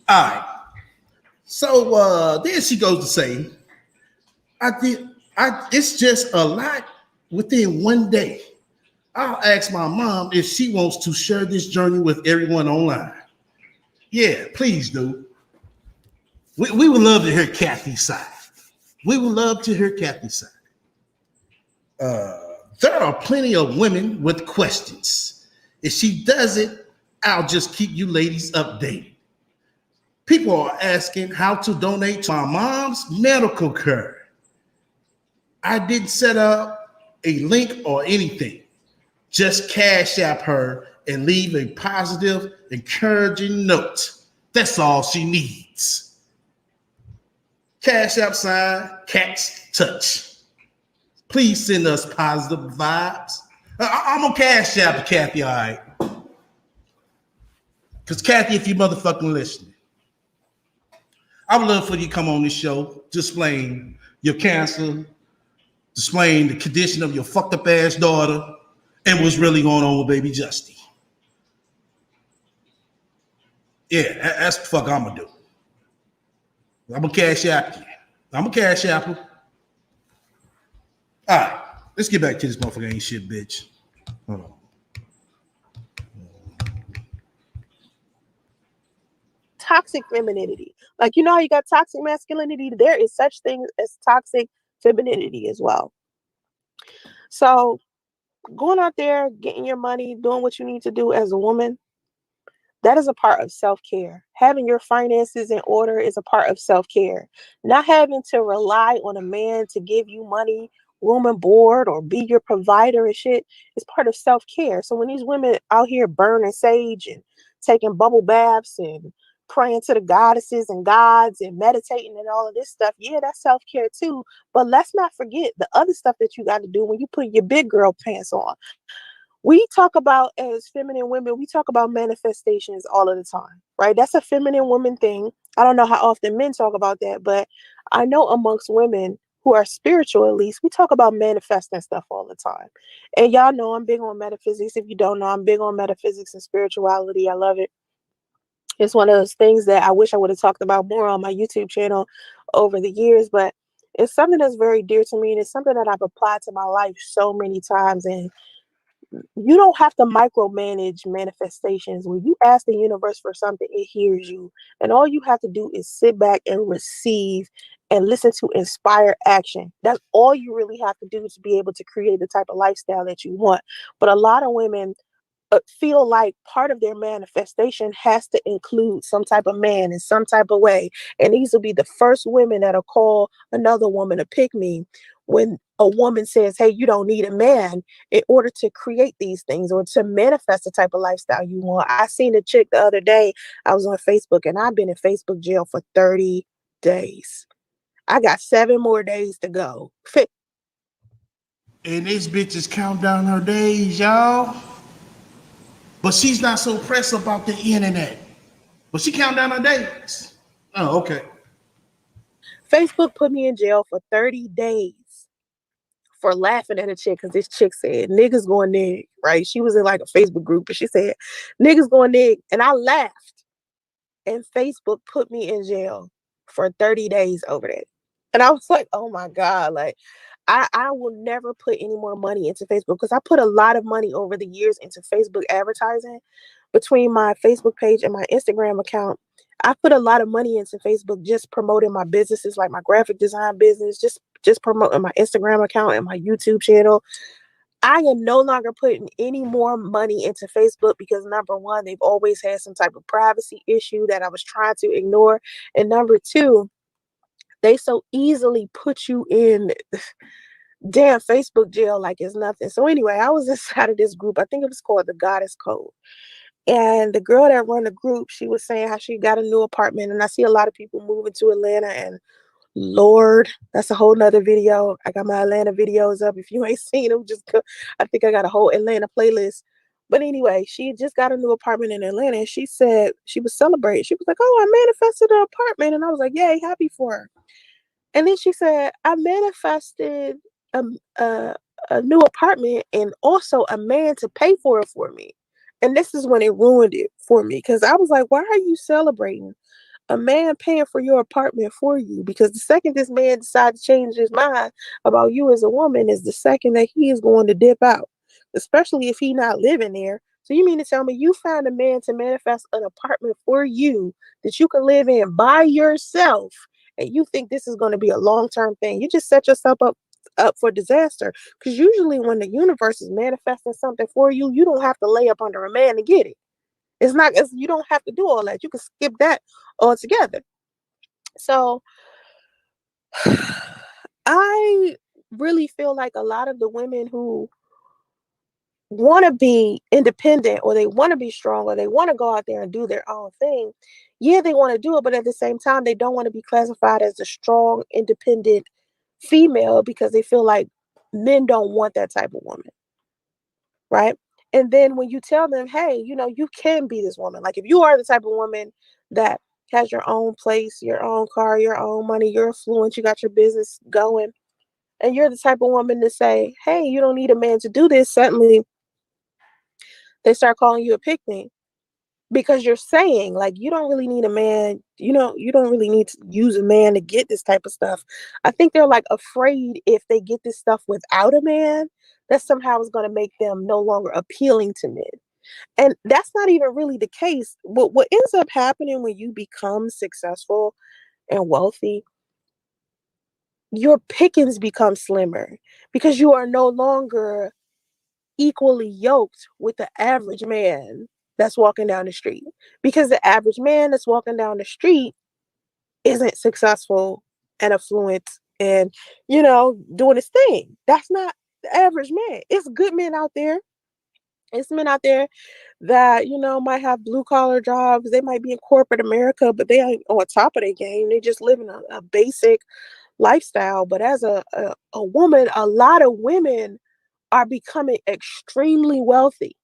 All right. So then she goes to say, it's just a lot within 1 day. I'll ask my mom if she wants to share this journey with everyone online. Yeah, please do. We would love to hear Kathy's side. We would love to hear Kathy's side. There are plenty of women with questions. If she does it, I'll just keep you ladies updated. People are asking how to donate to my mom's medical care. I didn't set up a link or anything. Just cash app her and leave a positive, encouraging note. That's all she needs. Cash app sign, Cat's Touch. Please send us positive vibes. I'm on cash app to Kathy, all right? Because Kathy, if you motherfucking listening, I would love for you to come on this show, explain your cancer, explain the condition of your fucked up ass daughter, and what's really going on with baby Justy. Yeah, that's the fuck I'm gonna do. I'm gonna cash app you. I'm gonna cash app her. All right, let's get back to this motherfucker ain't shit, bitch. Hold on. toxic femininity. Like, you know how you got toxic masculinity? There is such thing as toxic femininity as well. So going out there, getting your money, doing what you need to do as a woman, that is a part of self care. Having your finances in order is a part of self care. Not having to rely on a man to give you money, room and board, or be your provider and shit is part of self care. So when these women out here burning sage and taking bubble baths and praying to the goddesses and gods and meditating and all of this stuff, yeah, that's self care too. But let's not forget the other stuff that you got to do when you put your big girl pants on. We talk about, as feminine women, we talk about manifestations all of the time, right? That's a feminine woman thing. I don't know how often men talk about that, but I know amongst women who are spiritual, at least, we talk about manifesting stuff all the time. And y'all know I'm big on metaphysics. If you don't know, I'm big on metaphysics and spirituality. I love it. It's one of those things that I wish I would have talked about more on my YouTube channel over the years, but it's something that's very dear to me, and it's something that I've applied to my life so many times. And you don't have to micromanage manifestations. When you ask the universe for something, it hears you. And all you have to do is sit back and receive and listen to inspire action. That's all you really have to do to be able to create the type of lifestyle that you want. But a lot of women feel like part of their manifestation has to include some type of man in some type of way. And these will be the first women that'll call another woman a pick me when a woman says, hey, you don't need a man in order to create these things or to manifest the type of lifestyle you want. I seen a chick the other day. I was on Facebook, and I've been in Facebook jail for 30 days. I got 7 more days to go. And this bitch is counting down her days, y'all. But she's not so pressed about the internet. But she counting down her days. Oh, okay. Facebook put me in jail for 30 days for laughing at a chick because this chick said niggas going nig, right? She was in like a Facebook group and she said niggas going nig, and I laughed. And Facebook put me in jail for 30 days over that. And I was like, oh my God, like I will never put any more money into Facebook because I put a lot of money over the years into Facebook advertising between my Facebook page and my Instagram account. I put a lot of money into Facebook just promoting my businesses, like my graphic design business, just promoting my Instagram account and my YouTube channel. I am no longer putting any more money into Facebook because number one, they've always had some type of privacy issue that I was trying to ignore. And number two, they so easily put you in damn Facebook jail like it's nothing. So anyway, I was inside of this group. I think it was called the Goddess Code. And the girl that run the group, she was saying how she got a new apartment. And I see a lot of people moving to Atlanta, and Lord, that's a whole nother video. I got my Atlanta videos up. If you ain't seen them, just go. I think I got a whole Atlanta playlist. But anyway, she just got a new apartment in Atlanta, and she said she was celebrating. She was like, "Oh, I manifested an apartment," and I was like, "Yay, happy for her." And then she said, "I manifested a, a, a new apartment and also a man to pay for it for me." And this is when it ruined it for me because I was like, "Why are you celebrating a man paying for your apartment for you?" Because the second this man decides to change his mind about you as a woman is the second that he is going to dip out, especially if he not living there. So you mean to tell me you found a man to manifest an apartment for you that you can live in by yourself, and you think this is going to be a long-term thing? You just set yourself up for disaster, because usually when the universe is manifesting something for you, you don't have to lay up under a man to get it. You don't have to do all that. You can skip that altogether. So I really feel like a lot of the women who want to be independent or they want to be strong or they want to go out there and do their own thing, yeah, they want to do it, but at the same time, they don't want to be classified as a strong, independent female because they feel like men don't want that type of woman, right? And then when you tell them, hey, you can be this woman. Like if you are the type of woman that has your own place, your own car, your own money, you're affluent, you got your business going, and you're the type of woman to say, hey, you don't need a man to do this, suddenly they start calling you a pick me because you're saying like you don't really need a man, you don't really need to use a man to get this type of stuff. I think they're like afraid if they get this stuff without a man, that somehow is going to make them no longer appealing to men. And that's not even really the case. What ends up happening when you become successful and wealthy, your pickings become slimmer because you are no longer equally yoked with the average man that's walking down the street. Because the average man that's walking down the street isn't successful and affluent and, doing his thing. That's not the average man. It's good men out there. It's men out there that, might have blue collar jobs. They might be in corporate America, but they ain't on top of their game. They just living a basic lifestyle. But as a woman, a lot of women are becoming extremely wealthy.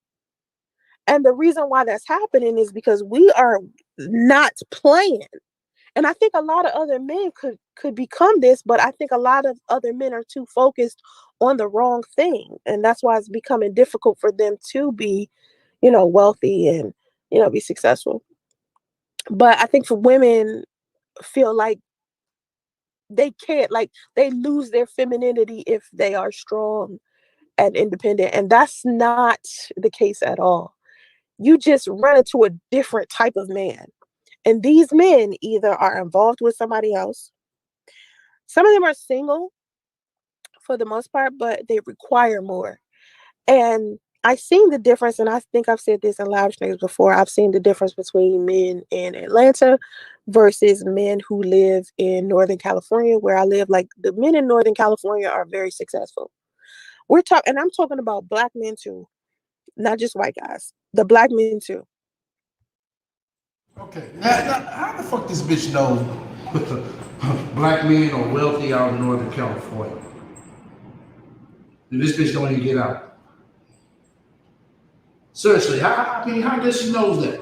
And the reason why that's happening is because we are not playing. And I think a lot of other men could become this, but I think a lot of other men are too focused on the wrong thing. And that's why it's becoming difficult for them to be, wealthy and, be successful. But I think for women feel like they can't, like they lose their femininity if they are strong and independent. And that's not the case at all. You just run into a different type of man. And these men either are involved with somebody else. Some of them are single for the most part, but they require more. And I've seen the difference, and I think I've said this in live streams before. I've seen the difference between men in Atlanta versus men who live in Northern California, where I live. Like the men in Northern California are very successful. And I'm talking about black men too, not just white guys. The black men too. Okay, now how the fuck this bitch know black men are wealthy out in Northern California? And this bitch don't even get out. Seriously, how does she know that?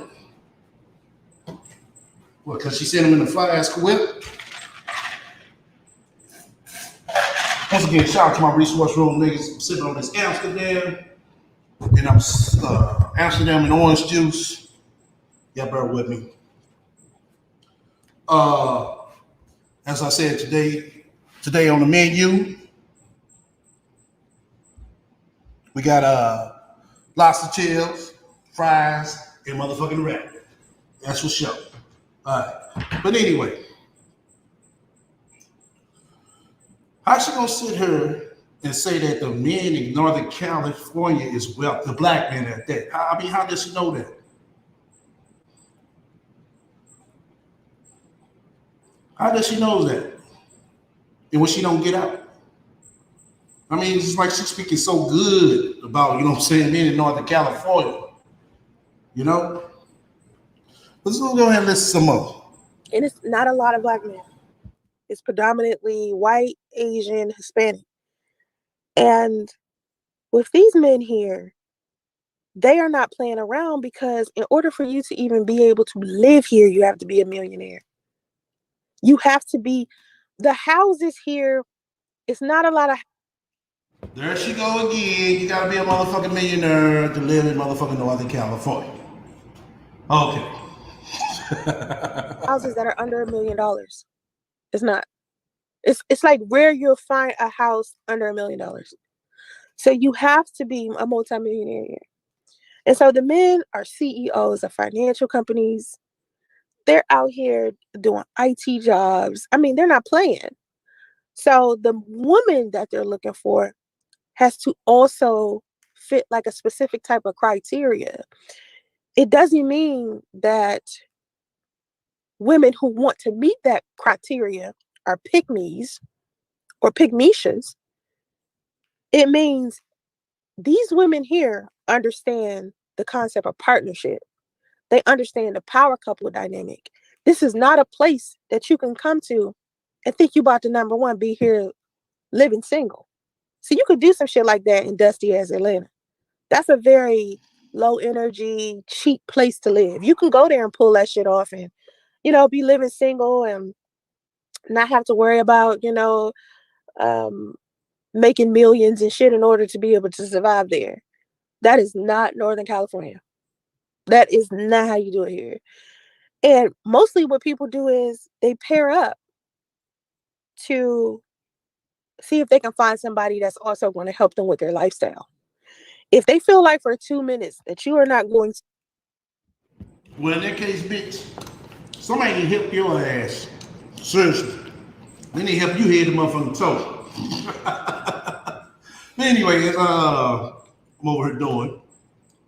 What, because she sent him in the fly ass whip? Once again, shout out to my resource room niggas. I'm sipping on this Amsterdam. And I'm Amsterdam and orange juice. Y'all bear with me. Uh, as I said today on the menu, we got lobster chills, fries, and motherfucking wrap. That's for sure. Alright. But anyway, how she gonna sit here and say that the men in Northern California is wealthy, the black men at that? How does she know that? How does she know that? And when she don't get out? I mean, it's like she's speaking so good about, you know what I'm saying, men in Northern California. You know? Let's go ahead and listen some more. And it's not a lot of black men. It's predominantly white, Asian, Hispanic. And with these men here, they are not playing around because in order for you to even be able to live here, you have to be a millionaire. You have to be, the houses here, it's not a lot of. There she go again. You gotta be a motherfucking millionaire to live in motherfucking Northern California. Okay. Houses that are under $1 million. It's not. It's like rare you'll find a house under $1 million. So you have to be a multimillionaire. And so the men are CEOs of financial companies. They're out here doing IT jobs. I mean, they're not playing. So the woman that they're looking for has to also fit like a specific type of criteria. It doesn't mean that women who want to meet that criteria are pygmies or pygmishas. It means these women here understand the concept of partnership. They understand the power couple dynamic. This is not a place that you can come to and think you about to number one be here living single. So you could do some shit like that in dusty as Atlanta. That's a very low energy, cheap place to live. You can go there and pull that shit off and, be living single and not have to worry about, um, making millions and shit in order to be able to survive there. That is not Northern California. That is not how you do it here. And mostly what people do is they pair up to see if they can find somebody that's also going to help them with their lifestyle. If they feel like for 2 minutes that you are not going to. Well, in that case, bitch, somebody need to help your ass. Seriously. They need to help you hit the motherfucking toe. But anyway, I'm over here doing.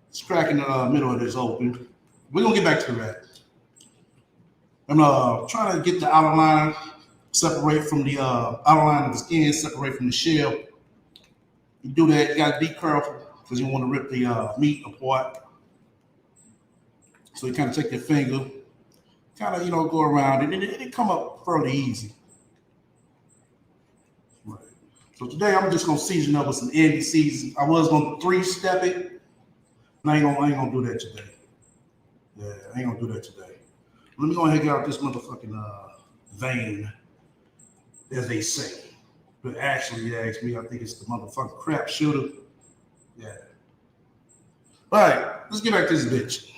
It's cracking the middle of this open. We're gonna get back to the rap. I'm trying to get the outer line separate from the outer line of the skin, separate from the shell. You do that, you gotta be careful because you want to rip the meat apart. So you kind of take your finger, kind of go around it, and it come up fairly easy. Right. So today I'm just gonna season up with some Andy season. I was gonna 3-step it, and I ain't gonna do that today. Yeah, I ain't gonna do that today. Let me go ahead and get out this motherfucking vein, as they say. But actually, you ask me, I think it's the motherfucking crap shooter. Yeah. All right, let's get back to this bitch.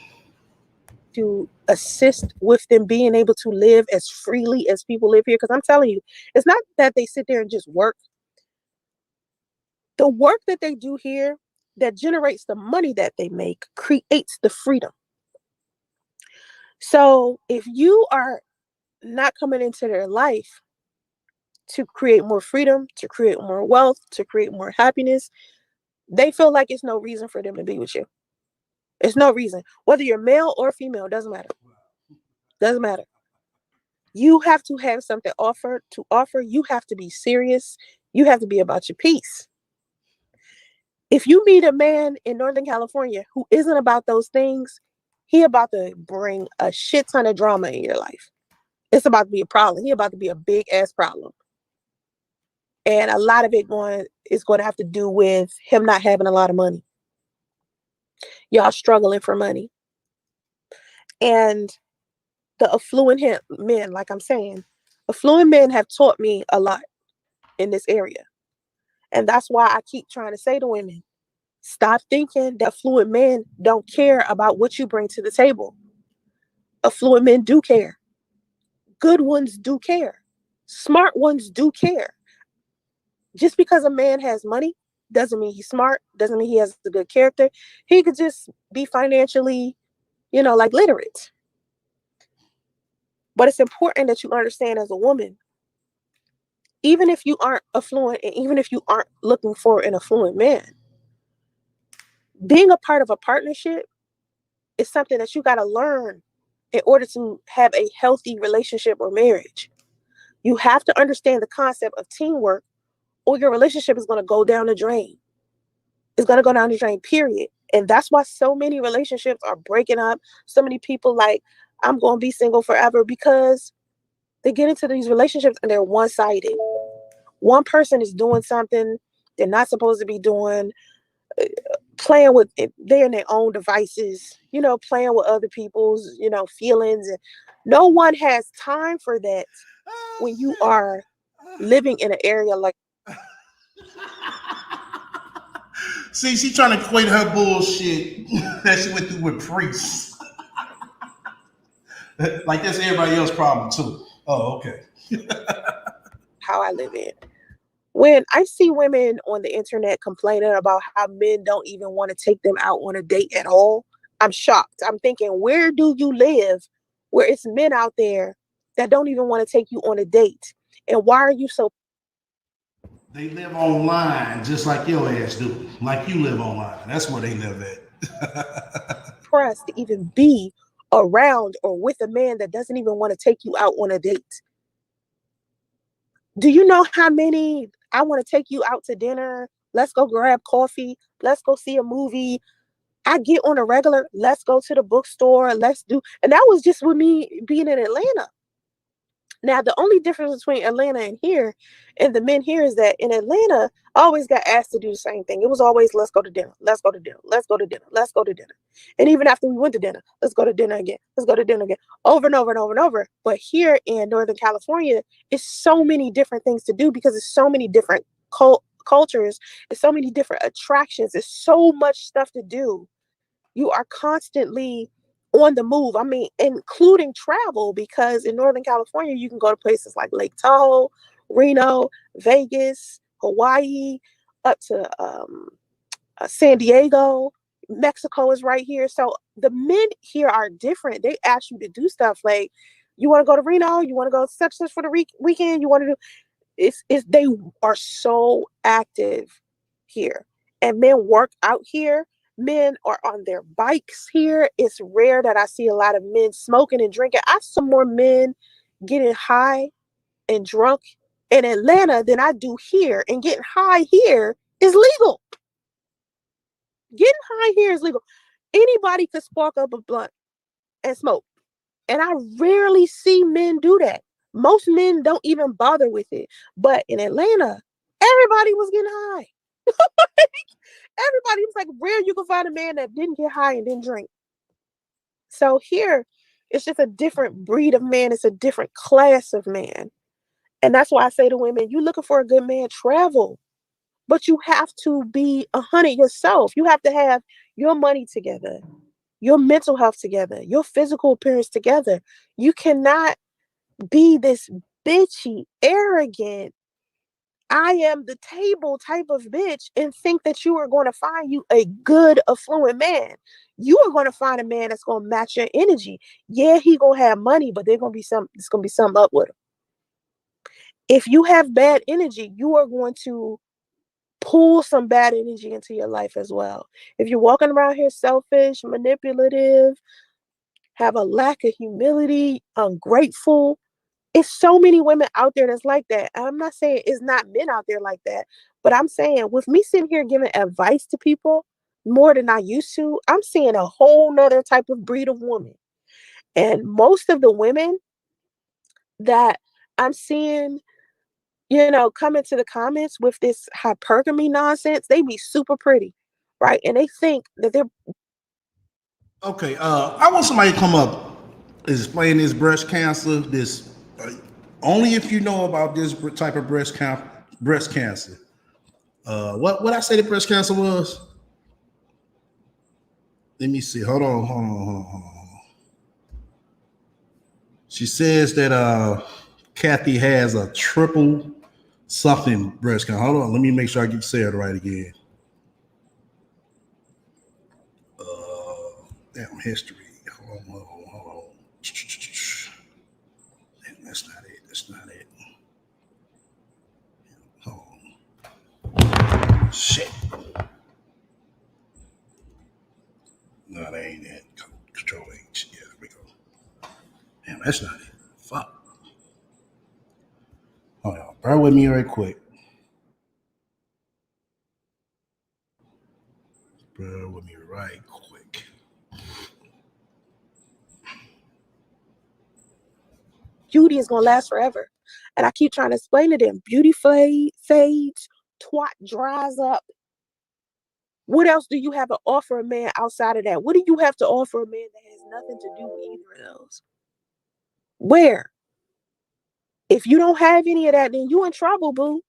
To assist with them being able to live as freely as people live here. Because I'm telling you, it's not that they sit there and just work. The work that they do here that generates the money that they make creates the freedom. So if you are not coming into their life to create more freedom, to create more wealth, to create more happiness, they feel like it's no reason for them to be with you. It's no reason. Whether you're male or female, doesn't matter. Doesn't matter. You have to have something to offer. You have to be serious. You have to be about your peace. If you meet a man in Northern California who isn't about those things, he about to bring a shit ton of drama in your life. It's about to be a problem. He about to be a big ass problem. And a lot of it is going to have to do with him not having a lot of money. Y'all struggling for money. And the affluent men, like I'm saying, affluent men have taught me a lot in this area. And that's why I keep trying to say to women, stop thinking that affluent men don't care about what you bring to the table. Affluent men do care. Good ones do care. Smart ones do care. Just because a man has money doesn't mean he's smart, doesn't mean he has a good character. He could just be financially, like literate. But it's important that you understand as a woman, even if you aren't affluent and even if you aren't looking for an affluent man, being a part of a partnership is something that you got to learn in order to have a healthy relationship or marriage. You have to understand the concept of teamwork, or your relationship is going to go down the drain. It's going to go down the drain, period. And that's why so many relationships are breaking up. So many people like, I'm going to be single forever, because they get into these relationships and they're one-sided. One person is doing something they're not supposed to be doing, playing with it. They're in their own devices, playing with other people's, feelings. And no one has time for that when you are living in an area like. See, she trying to equate her bullshit that she went through with priests. Like that's everybody else's problem too. Oh, okay. How I live in. When I see women on the internet complaining about how men don't even want to take them out on a date at all, I'm shocked. I'm thinking, where do you live where it's men out there that don't even want to take you on a date? And why are you so. They live online just like your ass do. Like you live online. That's where they live at. Pressed to even be around or with a man that doesn't even want to take you out on a date? Do you know how many I want to take you out to dinner? Let's go grab coffee. Let's go see a movie. I get on a regular, let's go to the bookstore. And that was just with me being in Atlanta. Now, the only difference between Atlanta and here and the men here is that in Atlanta, I always got asked to do the same thing. It was always, let's go to dinner. Let's go to dinner. Let's go to dinner. Let's go to dinner. And even after we went to dinner, let's go to dinner again. Let's go to dinner again. Over and over and over and over. But here in Northern California, it's so many different things to do because it's so many different cultures. It's so many different attractions. It's so much stuff to do. You are constantly on the move. I mean, including travel, because in Northern California, you can go to places like Lake Tahoe, Reno, Vegas, Hawaii, up to San Diego, Mexico is right here. So the men here are different. They ask you to do stuff like, you want to go to Reno? You want to go such for the weekend? You want to do it's they are so active here. And men work out here. Men are on their bikes here. It's rare that I see a lot of men smoking and drinking. I saw more men getting high and drunk in Atlanta than I do here. And getting high here is legal. Getting high here is legal. Anybody could spark up a blunt and smoke. And I rarely see men do that. Most men don't even bother with it. But in Atlanta, everybody was getting high. Everybody was like, rare you can find a man that didn't get high and didn't drink. So here, it's just a different breed of man. It's a different class of man. And that's why I say to women, you looking for a good man, travel. But you have to be 100 yourself. You have to have your money together, your mental health together, your physical appearance together. You cannot be this bitchy, arrogant, I am the table type of bitch and think that you are going to find you a good, affluent man. You are going to find a man that's going to match your energy. Yeah, he going to have money, but there's going to be something up with him. If you have bad energy, you are going to pull some bad energy into your life as well. If you're walking around here selfish, manipulative, have a lack of humility, ungrateful, it's so many women out there that's like that. And I'm not saying it's not men out there like that, but I'm saying with me sitting here giving advice to people more than I used to, I'm seeing a whole nother type of breed of woman. And most of the women that I'm seeing, come into the comments with this hypergamy nonsense, they be super pretty, right? And they think that they're Okay, I want somebody to come up explain this breast cancer. This only if you know about this type of breast cancer. What I say the breast cancer was? Let me see. Hold on. She says that Kathy has a triple something breast cancer. Hold on, let me make sure I get say it right again. Damn history. Hold on. Damn, that's not it. That's not it. Hold on. Shit. No, that ain't it. Control H. Yeah, there we go. Damn, that's not it. Fuck. Hold on. Bear with me right quick. Bear with me right quick. beauty is gonna last forever. And I keep trying to explain to them, beauty fades, twat dries up. What else do you have to offer a man outside of that? What do you have to offer a man that has nothing to do with either of those? Where? If you don't have any of that, then you in trouble, boo.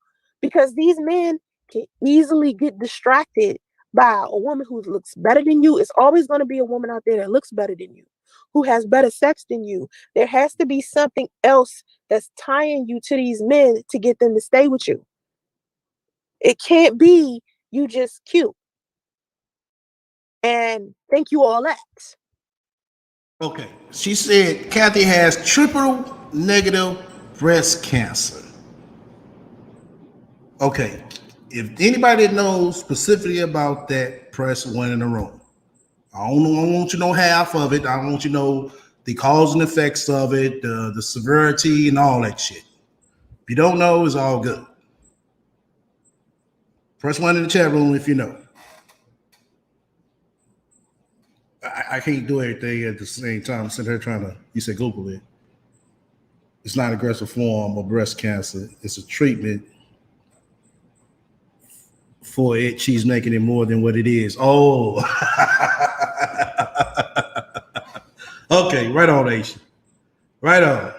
Because these men can easily get distracted by a woman who looks better than you. It's always going to be a woman out there that looks better than you, who has better sex than you. There has to be something else that's tying you to these men to get them to stay with you. It can't be you just cute and think you all that. Okay. She said Kathy has triple negative breast cancer. Okay. If anybody knows specifically about that, press one in the room. I don't want you to know half of it. I don't want you to know the cause and effects of it, the severity, and all that shit. If you don't know, it's all good. Press one in the chat room if you know. I can't do everything at the same time. I'm sitting here trying to, you said Google it. It's not an aggressive form of breast cancer. It's a treatment for it. She's making it more than what it is. Oh. Okay, right on, Asian. Right on.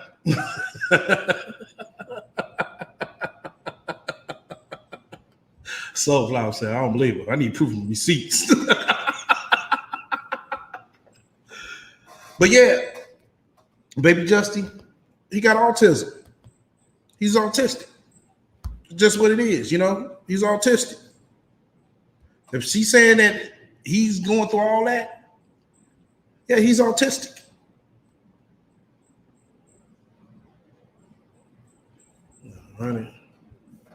Soulflower said, I don't believe it. I need proof of receipts. But yeah, baby Justin, he got autism. He's autistic. Just what it is, He's autistic. If she's saying that he's going through all that, yeah, he's autistic. Honey.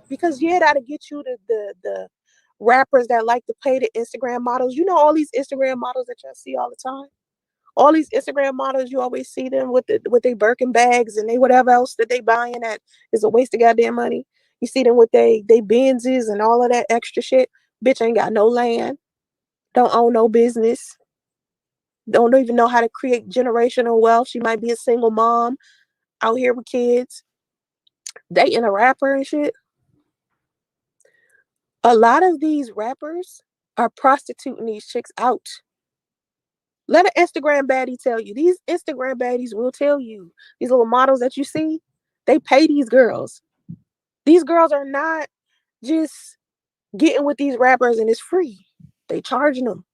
Because yeah, that'll get you the rappers that like to pay the Instagram models. You know all these Instagram models that y'all see all the time. All these Instagram models, you always see them with their Birkin bags and they whatever else that they buying that is a waste of goddamn money. You see them with they Benzes and all of that extra shit. Bitch ain't got no land, don't own no business, don't even know how to create generational wealth. She might be a single mom out here with kids, dating a rapper and shit. A lot of these rappers are prostituting these chicks out. Let an Instagram baddie tell you. These Instagram baddies will tell you. These little models that you see, they pay these girls. These girls are not just getting with these rappers and it's free. They charging them.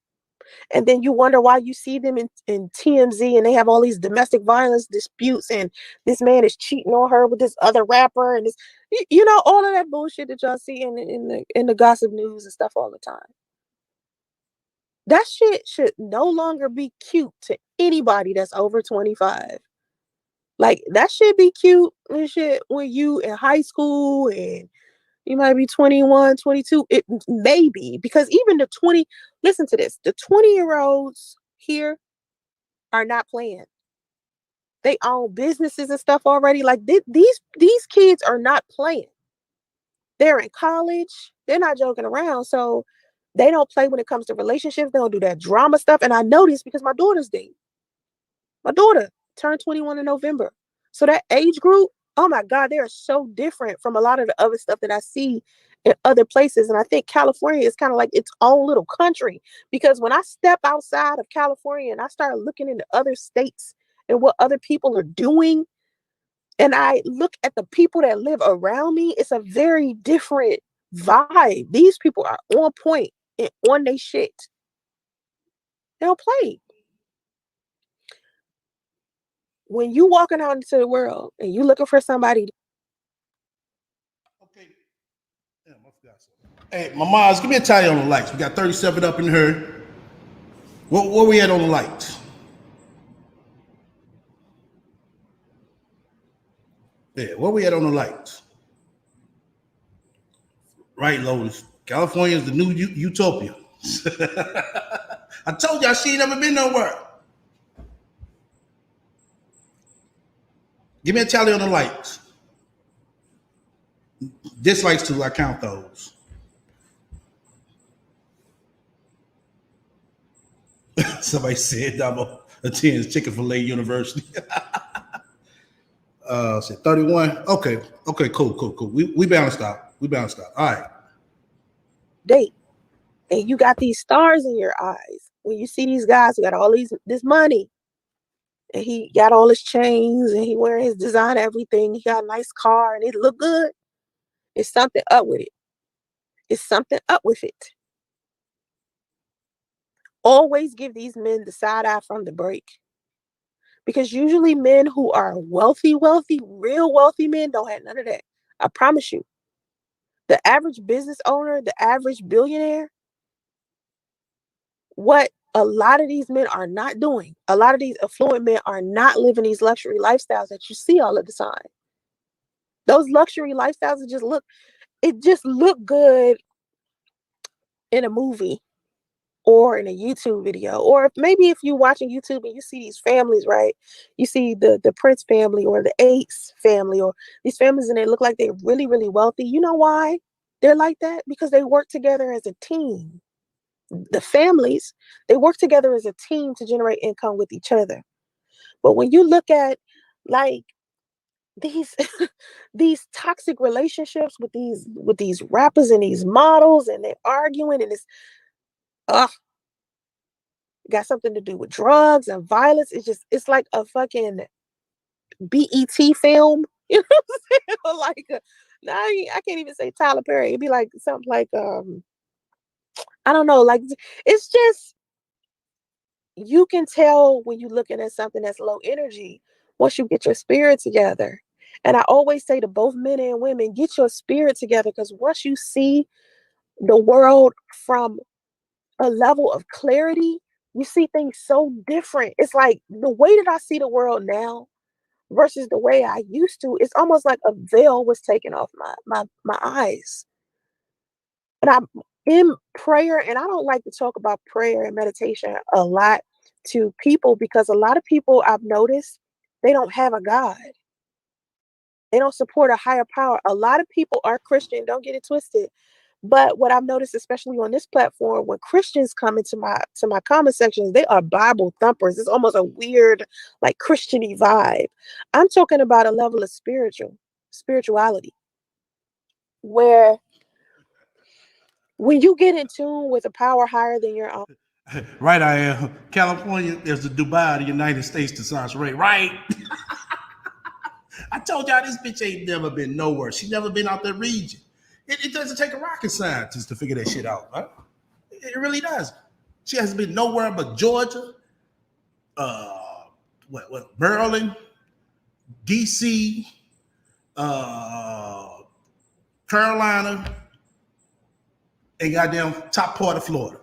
And then you wonder why you see them in TMZ and they have all these domestic violence disputes and this man is cheating on her with this other rapper and this, you know, all of that bullshit that y'all see in the gossip news and stuff all the time. That shit should no longer be cute to anybody that's over 25. Like that should be cute and shit when you in high school and you might be 21, 22. It maybe because even the 20, listen to this, the 20-year-olds here are not playing. They own businesses and stuff already. Like these kids are not playing. They're in college. They're not joking around. So they don't play when it comes to relationships. They don't do that drama stuff. And I know this because my daughter's dating. My daughter turned 21 in November. So that age group, oh my God, they are so different from a lot of the other stuff that I see in other places. And I think California is kind of like its own little country because when I step outside of California and I start looking into other states and what other people are doing, and I look at the people that live around me, it's a very different vibe. These people are on point and on their shit. They don't play. When you walking out into the world and you looking for somebody. Okay. Damn, I forgot something. Hey, my moms, give me a tally on the lights. We got 37 up in here. Where we at on the lights? Yeah, where we at on the lights? Right, Lotus. California is the new utopia. I told y'all she ain't never been nowhere. Give me a tally on the lights. Dislikes too, I count those. Somebody said Damo attends Chick-fil-A University. Said 31. Okay. Okay, cool. We balanced out. All right. Date. And you got these stars in your eyes. When you see these guys who got all this money and he got all his chains and he wearing his design everything, he got a nice car and it look good. It's something up with it. It's something up with it. Always give these men the side eye from the break. Because usually men who are wealthy, real wealthy men don't have none of that. I promise you. The average business owner, the average billionaire, what a lot of these men are not doing, a lot of these affluent men are not living these luxury lifestyles that you see all of the time. Those luxury lifestyles just look good in a movie or in a YouTube video. Or maybe if you're watching YouTube and you see these families, right? You see the Prince family or the Ace family or these families and they look like they're really, really wealthy. You know why they're like that? Because they work together as a team. The families, they work together as a team to generate income with each other. But when you look at like these these toxic relationships with these rappers and these models and they're arguing and it's uh got something to do with drugs and violence. It's like a fucking BET film. You know what I'm saying? Like nah, I can't even say Tyler Perry. It'd be like something like I don't know, like it's just you can tell when you're looking at something that's low energy once you get your spirit together. And I always say to both men and women, get your spirit together because once you see the world from a level of clarity. You see things so different. It's like the way that I see the world now versus the way I used to, it's almost like a veil was taken off my eyes. And I'm in prayer, and I don't like to talk about prayer and meditation a lot to people because a lot of people I've noticed they don't have a God. They don't support a higher power. A lot of people are Christian, don't get it twisted. But what I've noticed, especially on this platform, when Christians come into my comment sections, they are Bible thumpers. It's almost a weird, like Christian-y vibe. I'm talking about a level of spirituality, where when you get in tune with a power higher than your own. Right, I am. California is the Dubai of the United States to Sasha Ray. Right. I told y'all this bitch ain't never been nowhere. She never been out that region. It doesn't take a rocket scientist to figure that shit out, right? It really does. She hasn't been nowhere but Georgia, Maryland, DC, uh, Carolina, and goddamn top part of Florida.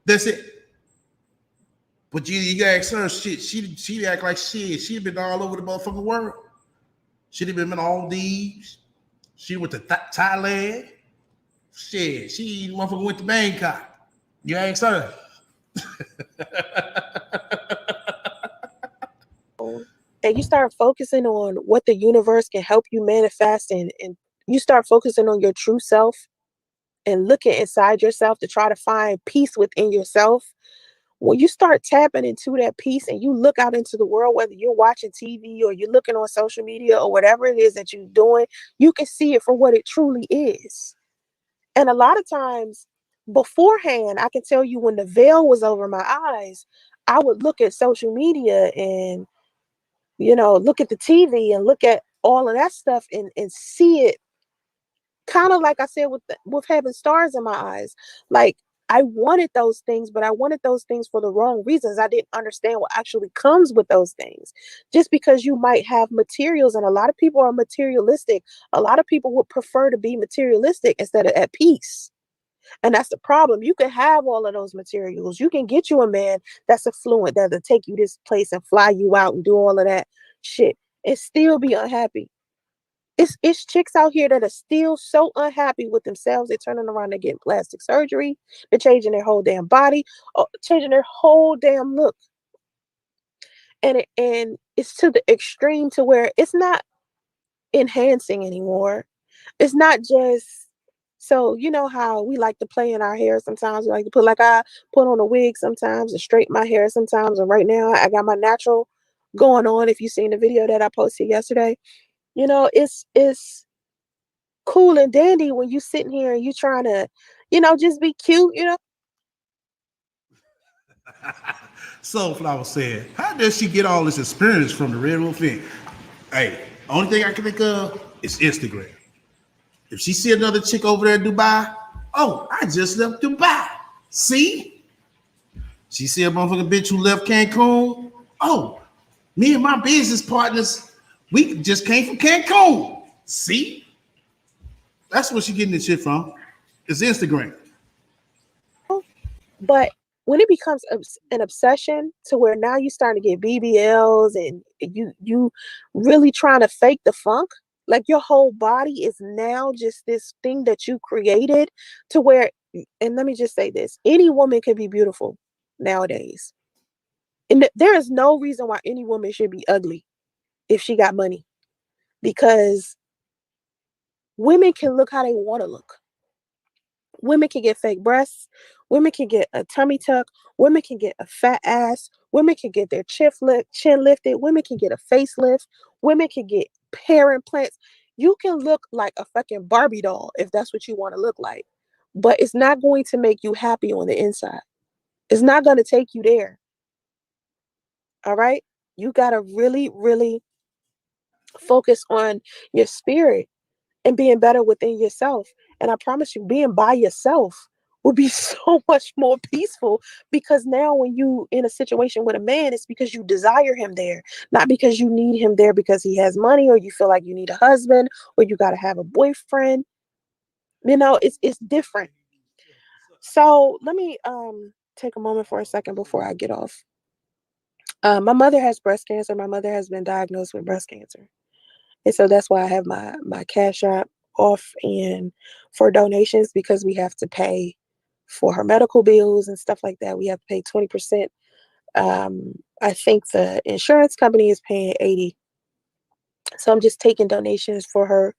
That's it. But you gotta ask her shit. She act like shit. She been all over the motherfucking world. She done been on these. She went to Thailand. Shit, she motherfucker went to Bangkok. You ask her. And you start focusing on what the universe can help you manifest, and you start focusing on your true self and looking inside yourself to try to find peace within yourself. When you start tapping into that peace and you look out into the world, whether you're watching TV or you're looking on social media or whatever it is that you're doing, you can see it for what it truly is. And a lot of times beforehand, I can tell you when the veil was over my eyes, I would look at social media and, look at the TV and look at all of that stuff and see it kind of like I said with having stars in my eyes. Like I wanted those things, but I wanted those things for the wrong reasons. I didn't understand what actually comes with those things. Just because you might have materials, and a lot of people are materialistic, a lot of people would prefer to be materialistic instead of at peace. And that's the problem. You can have all of those materials. You can get you a man that's affluent, that'll take you this place and fly you out and do all of that shit and still be unhappy. It's chicks out here that are still so unhappy with themselves. They're turning around, they're getting plastic surgery, they're changing their whole damn body, changing their whole damn look. And it's to the extreme to where it's not enhancing anymore. It's not just, so you know how we like to play in our hair sometimes. We like to I put on a wig sometimes and straighten my hair sometimes. And right now I got my natural going on. If you seen the video that I posted yesterday, it's cool and dandy when you sitting here and you trying to, just be cute. Soulflower said, how does she get all this experience from the Red Wolf Inn? Hey, only thing I can think of is Instagram. If she see another chick over there in Dubai, oh, I just left Dubai. See? She see a motherfucking bitch who left Cancun. Oh, me and my business partners, we just came from Cancun. See? That's where she getting this shit from. It's Instagram. But when it becomes an obsession to where now you starting to get BBLs and you really trying to fake the funk, like your whole body is now just this thing that you created to where, and let me just say this, any woman can be beautiful nowadays. And there is no reason why any woman should be ugly if she got money, because women can look how they want to look. Women can get fake breasts. Women can get a tummy tuck. Women can get a fat ass. Women can get their chin lifted. Women can get a facelift. Women can get hair implants. You can look like a fucking Barbie doll if that's what you want to look like. But it's not going to make you happy on the inside. It's not going to take you there. All right? You got to really, really focus on your spirit and being better within yourself. And I promise you, being by yourself will be so much more peaceful, because now when you in a situation with a man, it's because you desire him there, not because you need him there because he has money, or you feel like you need a husband, or you got to have a boyfriend. It's different. So let me take a moment for a second before I get off. My mother has breast cancer. My mother has been diagnosed with breast cancer. And so that's why I have my cash app off and for donations, because we have to pay for her medical bills and stuff like that. We have to pay 20%. I think the insurance company is paying 80. So I'm just taking donations for her.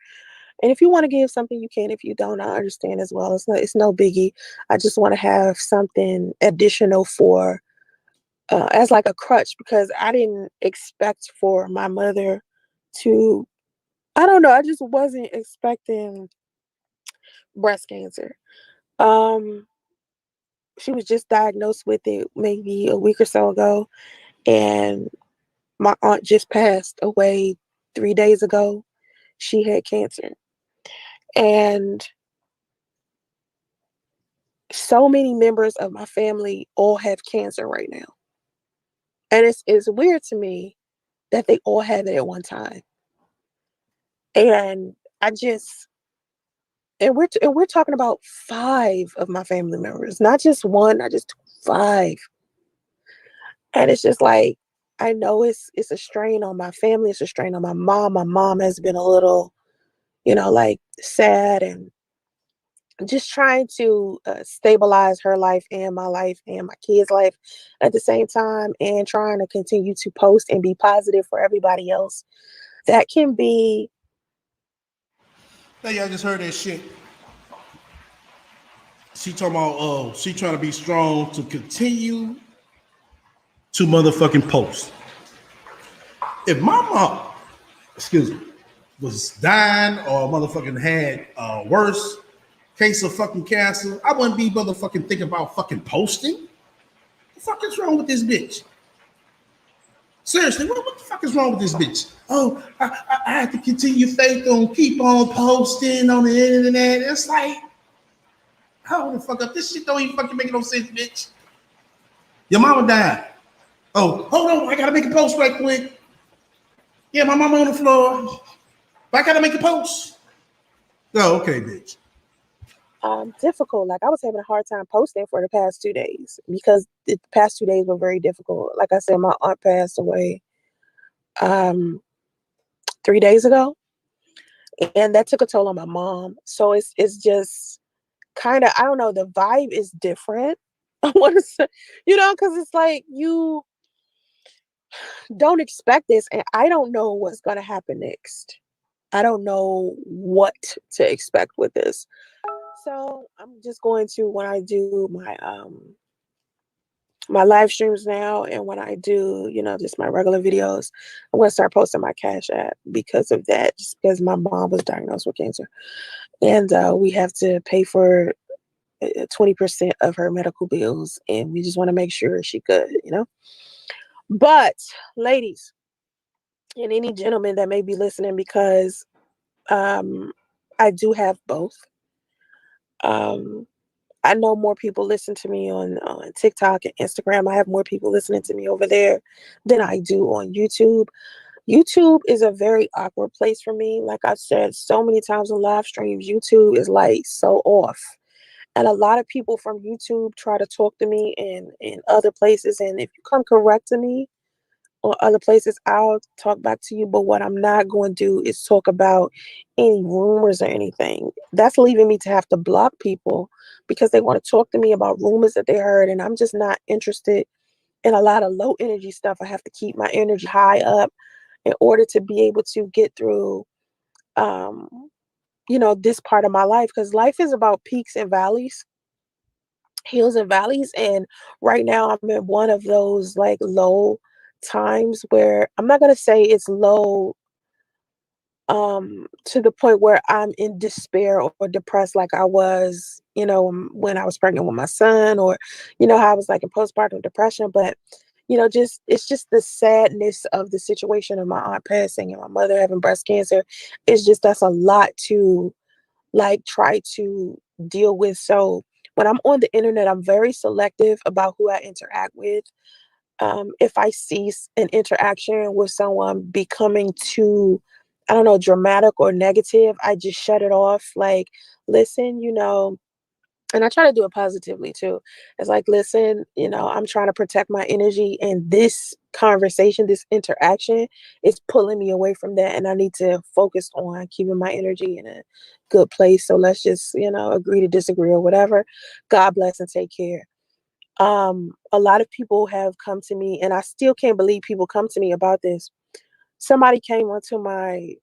And if you want to give something, you can. If you don't, I understand as well. It's no biggie. I just want to have something additional for as like a crutch, because I didn't expect for my mother to, I don't know, I just wasn't expecting breast cancer. Um, she was just diagnosed with it maybe a week or so ago, and my aunt just passed away 3 days ago. She had cancer, and so many members of my family all have cancer right now, and it's weird to me that they all have it at one time, and I just and we're talking about five of my family members, not just one, not just five. And it's just like, I know it's a strain on my family, it's a strain on my mom. My mom has been a little, like sad, and just trying to stabilize her life and my life and my kids' life at the same time, and trying to continue to post and be positive for everybody else. That can be. Hey, y'all just heard that shit. She talking about, she trying to be strong to continue to motherfucking post. If my mom, excuse me, was dying or motherfucking had a worse case of fucking cancer, I wouldn't be motherfucking thinking about fucking posting. What the fuck is wrong with this bitch? Seriously, what the fuck is wrong with this bitch? Oh, I have to continue faith on keep on posting on the internet. It's like, hold the fuck up. This shit don't even fucking make no sense, bitch. Your mama died. Oh, hold on. I gotta make a post right quick. Yeah, my mama on the floor. But I gotta make a post. Oh, okay, bitch. Difficult. Like, I was having a hard time posting for the past 2 days, because the past 2 days were very difficult. Like I said, my aunt passed away um 3 days ago, and that took a toll on my mom. So it's just kind of, I don't know, the vibe is different. I want to say, because it's like you don't expect this, and I don't know what's gonna happen next. I don't know what to expect with this. So I'm just going to, when I do my live streams now, and when I do, just my regular videos, I'm gonna start posting my cash app because of that, just because my mom was diagnosed with cancer, and we have to pay for 20% of her medical bills, and we just want to make sure she good. But ladies, and any gentleman that may be listening, because um, I do have both. Um, I know more people listen to me on TikTok and Instagram. I have more people listening to me over there than I do on YouTube. YouTube is a very awkward place for me. Like I've said so many times on live streams, YouTube is like so off. And a lot of people from YouTube try to talk to me in other places. And if you come correct to me or other places, I'll talk back to you. But what I'm not going to do is talk about any rumors or anything. That's leaving me to have to block people because they want to talk to me about rumors that they heard. And I'm just not interested in a lot of low energy stuff. I have to keep my energy high up in order to be able to get through, um, this part of my life. Because life is about peaks and valleys, hills and valleys. And right now I'm in one of those like low times where I'm not going to say it's low to the point where I'm in despair or depressed like I was, when I was pregnant with my son, or how I was like in postpartum depression. But just it's just the sadness of the situation of my aunt passing and my mother having breast cancer. It's just, that's a lot to like try to deal with. So when I'm on the internet, I'm very selective about who I interact with. If I see an interaction with someone becoming too, I don't know, dramatic or negative, I just shut it off. Like, listen, And I try to do it positively too. It's like, listen, I'm trying to protect my energy, and this conversation, this interaction is pulling me away from that. And I need to focus on keeping my energy in a good place. So let's just, agree to disagree or whatever. God bless and take care. A lot of people have come to me, and I still can't believe people come to me about this. Somebody came onto my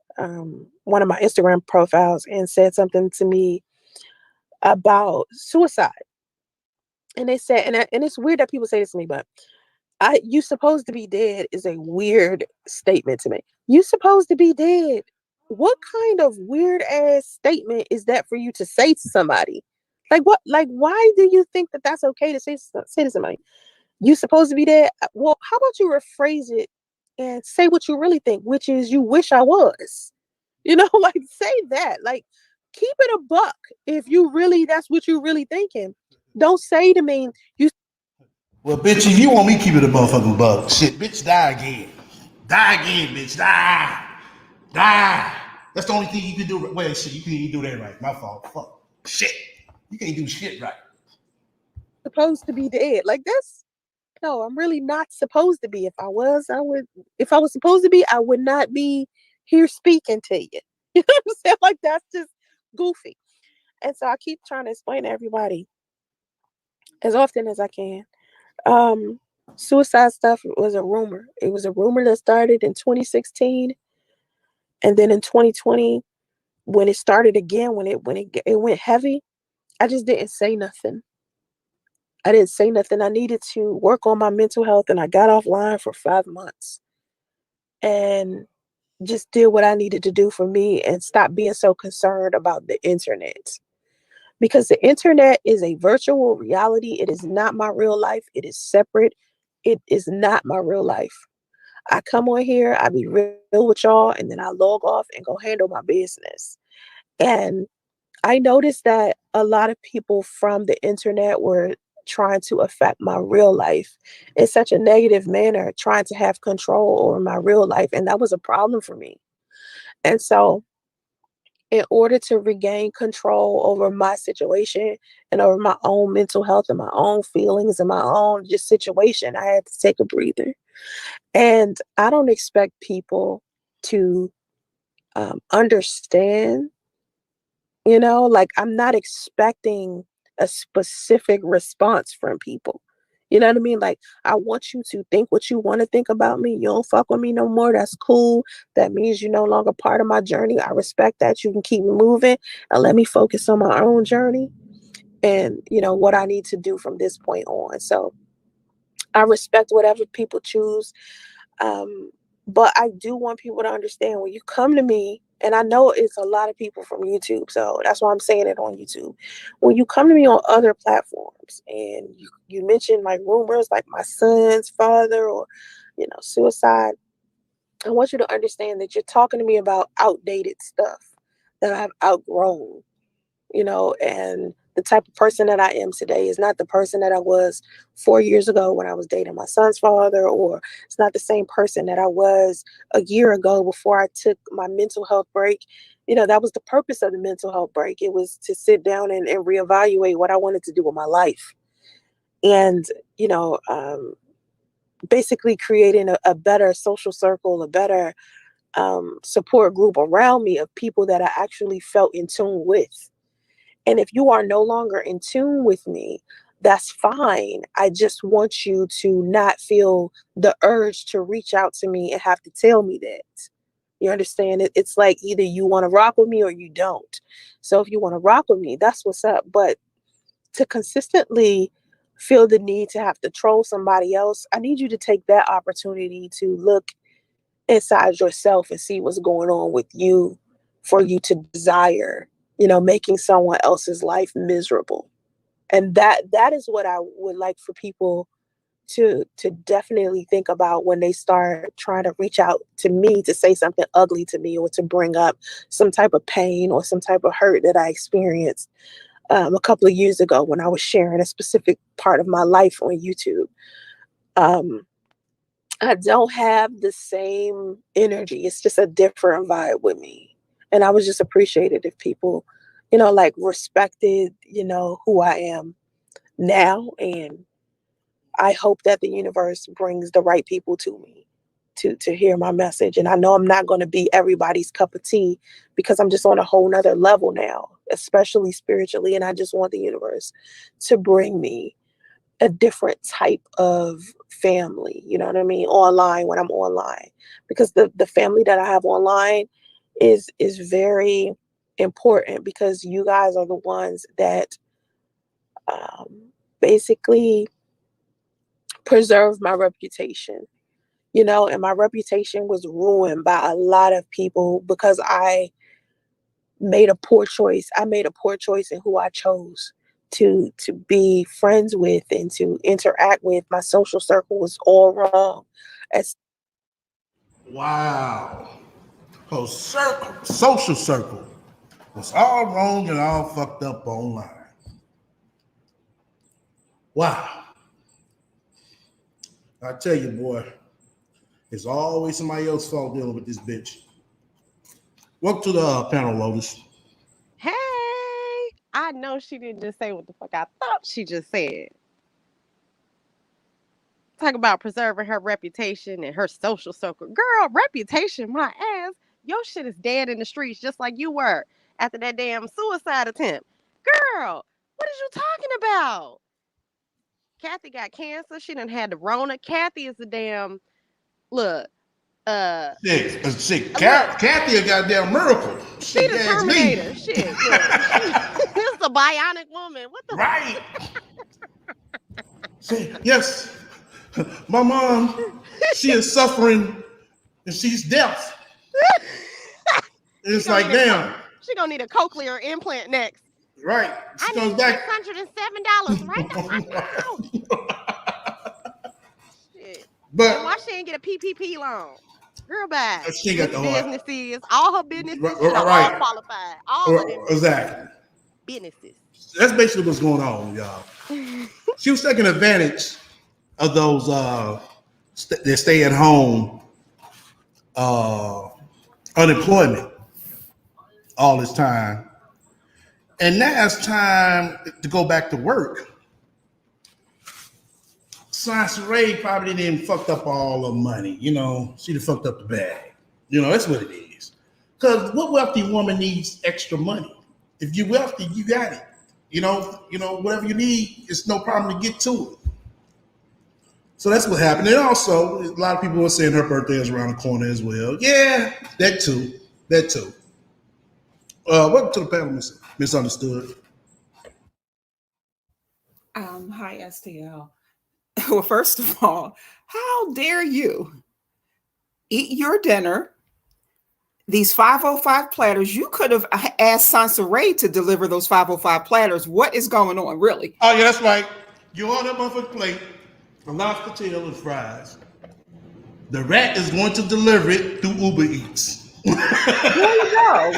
one of my Instagram profiles and said something to me about suicide. And they said, and it's weird that people say this to me, but you supposed to be dead is a weird statement to me. You supposed to be dead. What kind of weird ass statement is that for you to say to somebody? Like what? Like why do you think that that's okay to say to somebody? You supposed to be dead. Well, how about you rephrase it and say what you really think, which is you wish I was. Like say that. Like keep it a buck if you really that's what you really thinking. Don't say to me you Well, bitch, if you want me to keep it a motherfucking bug, shit, bitch, die again. Die again, bitch. Die. Die. That's the only thing you can do. Wait, shit, you can't even do that right. My fault. Fuck. Shit. You can't do shit right. supposed to be dead. Like that's no, I'm really not supposed to be. If I was, I would. If I was supposed to be, I would not be here speaking to you. You know what I'm saying? Like that's just goofy. And so I keep trying to explain to everybody as often as I can. Um, Suicide stuff was a rumor. It was a rumor that started in 2016, and then in 2020, when it started again, when it went heavy, I just didn't say nothing. I didn't say nothing. I needed to work on my mental health, and I got offline for 5 months and just did what I needed to do for me and stop being so concerned about the internet. Because the internet is a virtual reality. It is not my real life. It is separate. It is not my real life. I come on here, I be real with y'all, and then I log off and go handle my business. And I noticed that a lot of people from the internet were trying to affect my real life in such a negative manner, trying to have control over my real life. And that was a problem for me. And so, in order to regain control over my situation and over my own mental health and my own feelings and my own just situation, I had to take a breather. And I don't expect people to understand. Like I'm not expecting a specific response from people. You know what I mean? Like I want you to think what you want to think about me. You don't fuck with me no more. That's cool. That means you're no longer part of my journey. I respect that. You can keep moving and let me focus on my own journey and what I need to do from this point on. So I respect whatever people choose. um, but I do want people to understand when you come to me, and I know it's a lot of people from YouTube, so that's why I'm saying it on YouTube. When you come to me on other platforms and you mention like rumors like my son's father or, suicide, I want you to understand that you're talking to me about outdated stuff that I've outgrown. And the type of person that I am today is not the person that I was 4 years ago when I was dating my son's father, or it's not the same person that I was a year ago before I took my mental health break. That was the purpose of the mental health break. It was to sit down and reevaluate what I wanted to do with my life. And, you know, um, basically creating a better social circle, a better support group around me of people that I actually felt in tune with. And if you are no longer in tune with me, that's fine. I just want you to not feel the urge to reach out to me and have to tell me that. You understand? It's like either you want to rock with me or you don't. So if you want to rock with me, that's what's up. But to consistently feel the need to have to troll somebody else, I need you to take that opportunity to look inside yourself and see what's going on with you for you to desire, making someone else's life miserable. And that is what I would like for people to definitely think about when they start trying to reach out to me to say something ugly to me or to bring up some type of pain or some type of hurt that I experienced a couple of years ago when I was sharing a specific part of my life on YouTube. Um, I don't have the same energy. It's just a different vibe with me. And I was just appreciated if people, like respected, who I am now. And I hope that the universe brings the right people to me to hear my message. And I know I'm not going to be everybody's cup of tea because I'm just on a whole nother level now, especially spiritually. And I just want the universe to bring me a different type of family, you know what I mean, online when I'm online. Because the family that I have online is very important because you guys are the ones that basically preserve my reputation, and my reputation was ruined by a lot of people because I made a poor choice. I made a poor choice in who I chose to be friends with and to interact with. My social circle was all wrong. As Wow. Her social circle was all wrong and all fucked up online. Wow. I tell you, boy, it's always somebody else's fault dealing with this bitch. Welcome to the panel, Lotus. Hey, I know she didn't just say what the fuck I thought she just said. Talk about preserving her reputation and her social circle. Girl, reputation, my ass. Your shit is dead in the streets just like you were after that damn suicide attempt. Girl, what is you talking about? Kathy got cancer. She done had the Rona. Kathy is a damn, look, uh, Shit, look, Kathy a goddamn miracle. she Shit, the ask me. Terminator. Shit, look, she, this a bionic woman. What the Right. Say, yes, my mom, she is suffering and she's deaf. And She it's gonna like, need a damn, she gonna need a cochlear implant next. right. She I comes need back. $607 right the fuck now. Shit. And But why she ain't get a PPP loan? Girl, bye. she got Them the heart. businesses, all her businesses should have all Right. qualified. All of them Exactly. businesses. That's basically what's going on, y'all. She was taking advantage of those that stay at home uh, unemployment all this time. And now it's time to go back to work. Science Ray probably didn't fucked up all the money. She done fucked up the bag. That's what it is. Because what wealthy woman needs extra money? If you're wealthy, you got it. Whatever you need, it's no problem to get to it. So that's what happened. And also, a lot of people were saying her birthday is around the corner as well. Yeah, that too. That too. Welcome to the panel, Misunderstood. Hi, STL. Well, first of all, how dare you eat your dinner? These 505 platters, you could have asked Sansa Ray to deliver those 505 platters. What is going on, really? Oh, yeah, that's right. You order a motherfucking plate, a lobster tail and fries. The rat is going to deliver it through Uber Eats. There you go.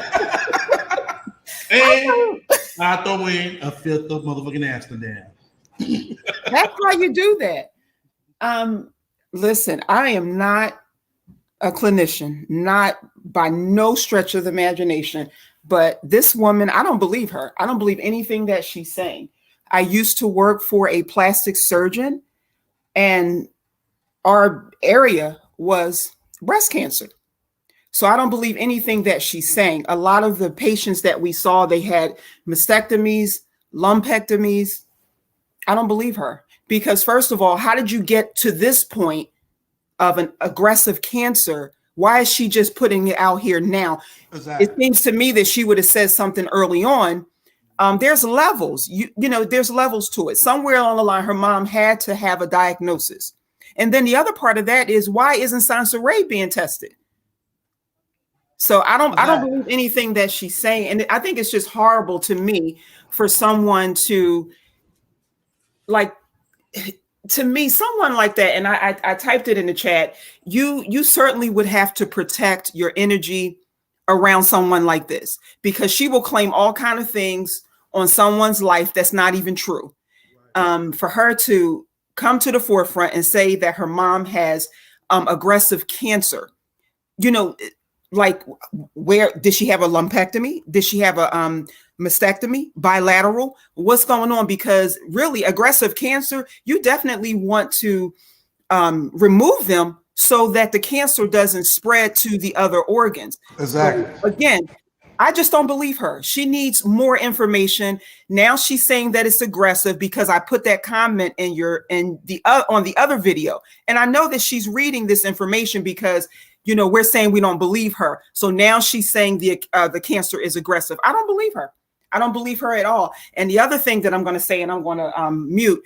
And I throw in a fifth of motherfucking Amsterdam. That's how you do that. Listen, I am not a clinician, not by no stretch of the imagination, but this woman, I don't believe her. I don't believe anything that she's saying. I used to work for a plastic surgeon, and our area was breast cancer. So I don't believe anything that she's saying. A lot of the patients that we saw, they had mastectomies, lumpectomies. I don't believe her because, first of all, how did you get to this point of an aggressive cancer? Why is she just putting it out here now? Exactly. It seems to me that she would have said something early on. There's levels, there's levels to it. Somewhere along the line, her mom had to have a diagnosis. And then the other part of that is, why isn't Sansa Ray being tested? So I don't believe anything that she's saying. And I think it's just horrible to me for someone to, like, to me, someone like that, and I typed it in the chat, you certainly would have to protect your energy around someone like this, because she will claim all kind of things on someone's life that's not even true. For her to come to the forefront and say that her mom has aggressive cancer, like, where did she have a lumpectomy? Did she have a mastectomy, bilateral? What's going on? Because really, aggressive cancer, you definitely want to remove them so that the cancer doesn't spread to the other organs. Exactly. So again, I just don't believe her. She needs more information. Now she's saying that it's aggressive because I put that comment on the other video, and I know that she's reading this information because we're saying we don't believe her. So now she's saying the cancer is aggressive. I don't believe her. I don't believe her at all. And the other thing that I'm going to say, and I'm going to mute,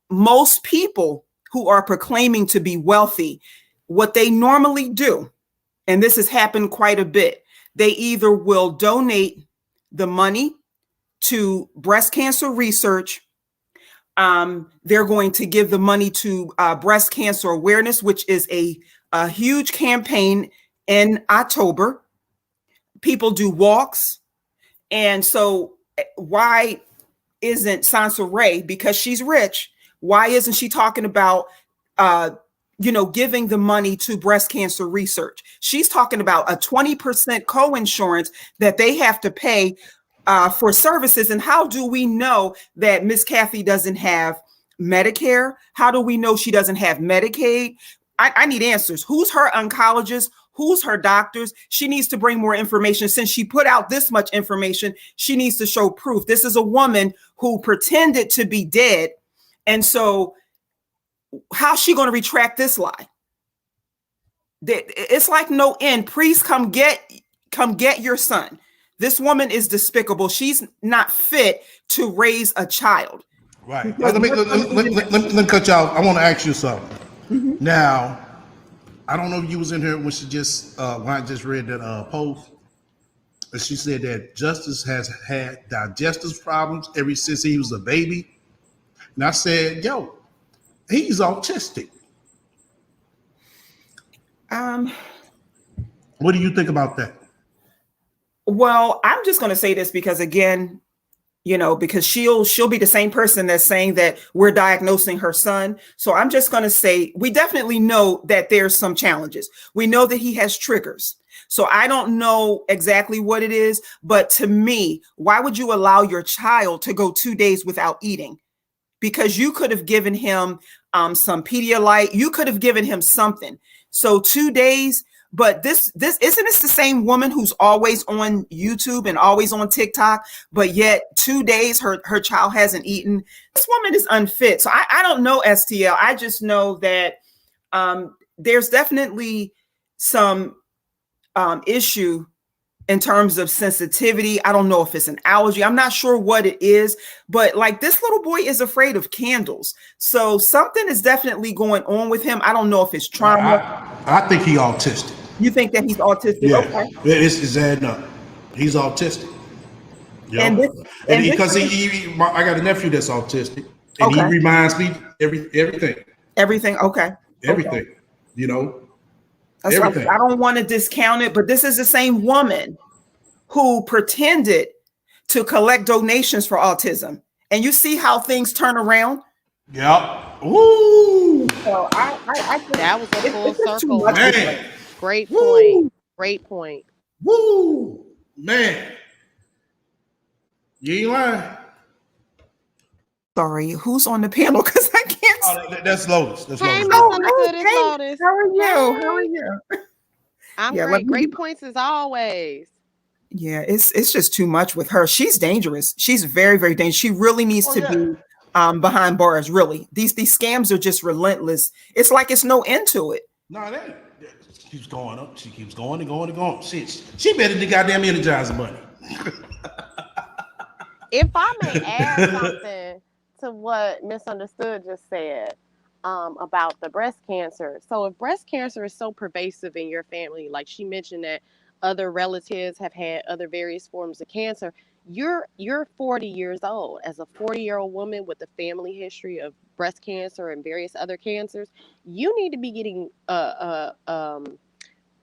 most people who are proclaiming to be wealthy, what they normally do, and this has happened quite a bit, they either will donate the money to breast cancer research. They're going to give the money to breast cancer awareness, which is a huge campaign in October. People do walks. And so why isn't Sansa Ray, because she's rich, why isn't she talking about giving the money to breast cancer research? She's talking about a 20% co-insurance that they have to pay for services. And how do we know that Miss Kathy doesn't have Medicare? How do we know she doesn't have Medicaid? I need answers. Who's her oncologist? Who's her doctors? She needs to bring more information. Since she put out this much information, she needs to show proof. This is a woman who pretended to be dead. And so how's she going to retract this lie? It's like no end. Priest, come get your son. This woman is despicable. She's not fit to raise a child. Right. Let me cut you off. I want to ask you something. Mm-hmm. Now, I don't know if you was in here when she just when I just read that post, and she said that Justice has had digestive problems ever since he was a baby. And I said, yo, he's autistic. What do you think about that? Well, I'm just going to say this because, again, because she'll be the same person that's saying that we're diagnosing her son. So I'm just going to say we definitely know that there's some challenges. We know that he has triggers. So I don't know exactly what it is, but to me, why would you allow your child to go 2 days without eating? Because you could have given him some Pedialyte. You could have given him something. So 2 days. But this isn't this the same woman who's always on YouTube and always on TikTok, but yet 2 days her child hasn't eaten. This woman is unfit. So I don't know, STL. I just know that there's definitely some issue in terms of sensitivity. I don't know if it's an allergy. I'm not sure what it is, but like this little boy is afraid of candles. So something is definitely going on with him. I don't know if it's trauma. I think he's autistic. You think that he's autistic? Yeah, okay. It's adding up. He's autistic. Yeah, and because I got a nephew that's autistic, and he reminds me everything. Everything, okay. Everything, That's everything. I don't want to discount it, but this is the same woman who pretended to collect donations for autism, and you see how things turn around. Yep. Woo! So that was a full circle. Man. Great point. Woo! Great point. Woo! Man. You ain't lying. Sorry, who's on the panel? Because I can't. Oh, that's Lotus. That's hey, Lotus. Hey, Lotus. How are you? How are you? I'm great. Great points as always. Yeah, it's just too much with her. She's dangerous. She's very, very dangerous. She really needs to be behind bars. Really, these scams are just relentless. It's like it's no end to it. No, that keeps going up. She keeps going and going and going. She better the goddamn Energizer Bunny. If I may add something to what Misunderstood just said about the breast cancer. So if breast cancer is so pervasive in your family, like she mentioned that other relatives have had other various forms of cancer, you're 40 years old. As a 40-year-old woman with a family history of breast cancer and various other cancers, you need to be getting oh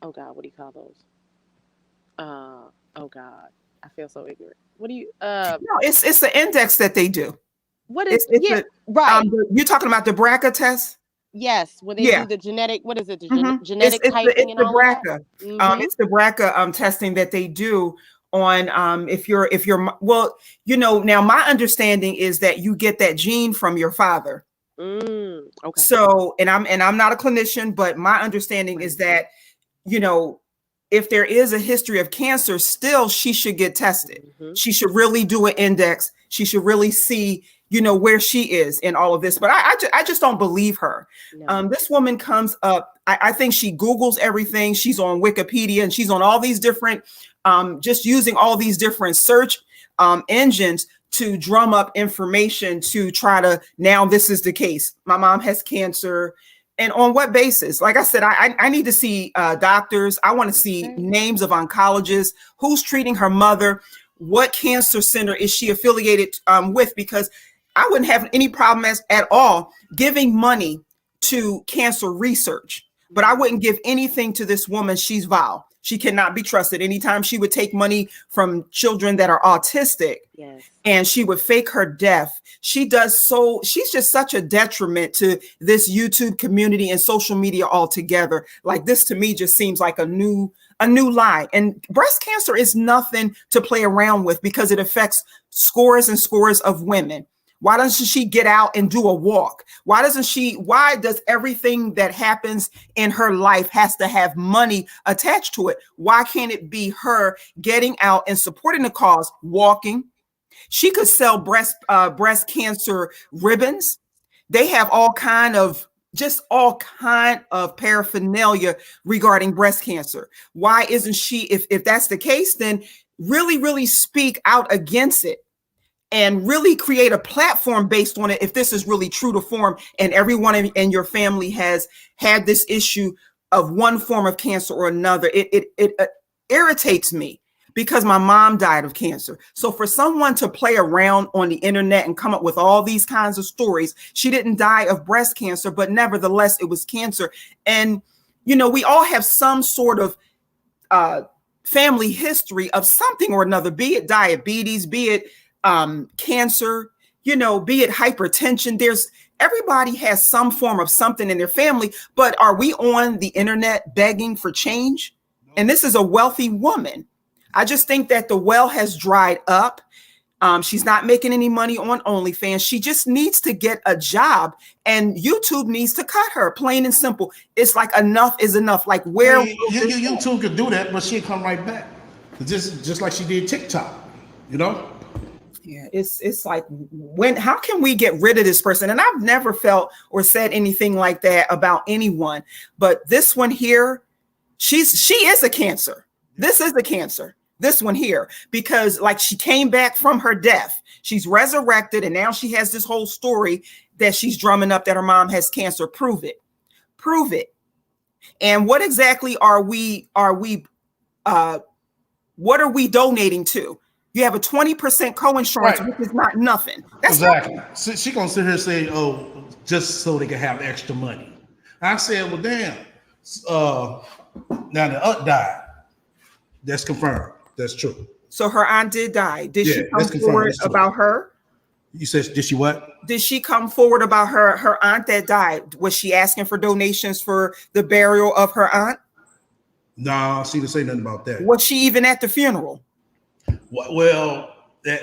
God, what do you call those? Oh God, I feel so ignorant. What do you No, it's the index that they do. What is right? You're talking about the BRCA test? Yes, when they Yeah. do the genetic, what is it? The Mhm. genetic typing It's and the all of that. BRCA. Mm-hmm. It's the BRCA testing that they do on if you're well, now my understanding is that you get that gene from your father. Okay. So, and I'm not a clinician, but my understanding is that, if there is a history of cancer, still she should get tested. Mm-hmm. She should really do an index. She should really see, where she is in all of this. But I just don't believe her. No. This woman comes up. I think she Googles everything. She's on Wikipedia and she's on all these different, just using all these different search engines to drum up information to try to, now this is the case. My mom has cancer. And on what basis? Like I said, I need to see doctors. I want to see names of oncologists, who's treating her mother, what cancer center is she affiliated with, because I wouldn't have any problem at all giving money to cancer research, but I wouldn't give anything to this woman. She's vile. She cannot be trusted. Anytime she would take money from children that are autistic, Yes. and she would fake her death. She's just such a detriment to this YouTube community and social media altogether. Like, this to me just seems like a new lie. And breast cancer is nothing to play around with because it affects scores and scores of women. Why doesn't she get out and do a walk? Why does everything that happens in her life has to have money attached to it? Why can't it be her getting out and supporting the cause, walking? She could sell breast cancer ribbons. They have all kind of paraphernalia regarding breast cancer. Why isn't she, if that's the case, then really, really speak out against it and really create a platform based on it if this is really true to form and everyone in your family has had this issue of one form of cancer or another. It irritates me because my mom died of cancer. So for someone to play around on the internet and come up with all these kinds of stories, she didn't die of breast cancer, but nevertheless, it was cancer. And, we all have some sort of family history of something or another, be it diabetes, be it cancer, be it hypertension. Everybody has some form of something in their family, but are we on the internet begging for change? And this is a wealthy woman. I just think that the well has dried up. She's not making any money on OnlyFans. She just needs to get a job, and YouTube needs to cut her, plain and simple. It's like enough is enough. Like, where YouTube could do that, but she'll come right back. Just like she did TikTok, Yeah, it's like, how can we get rid of this person? And I've never felt or said anything like that about anyone, but this one here, she is a cancer. This is a cancer. This one here, because like she came back from her death, she's resurrected, and now she has this whole story that she's drumming up that her mom has cancer. Prove it. And what exactly are we what are we donating to? You have a 20% co-insurance, Right. which is not nothing. That's exactly. nothing. She gonna sit here and say, "Oh, just so they can have extra money." I said, "Well, damn." Now the aunt died. That's confirmed. That's true. So her aunt did die. Did she come that's confirmed. forward That's true. about her? You said, did she what? Did she come forward about her aunt that died? Was she asking for donations for the burial of her aunt? No, she didn't say nothing about that. Was she even at the funeral? Well, that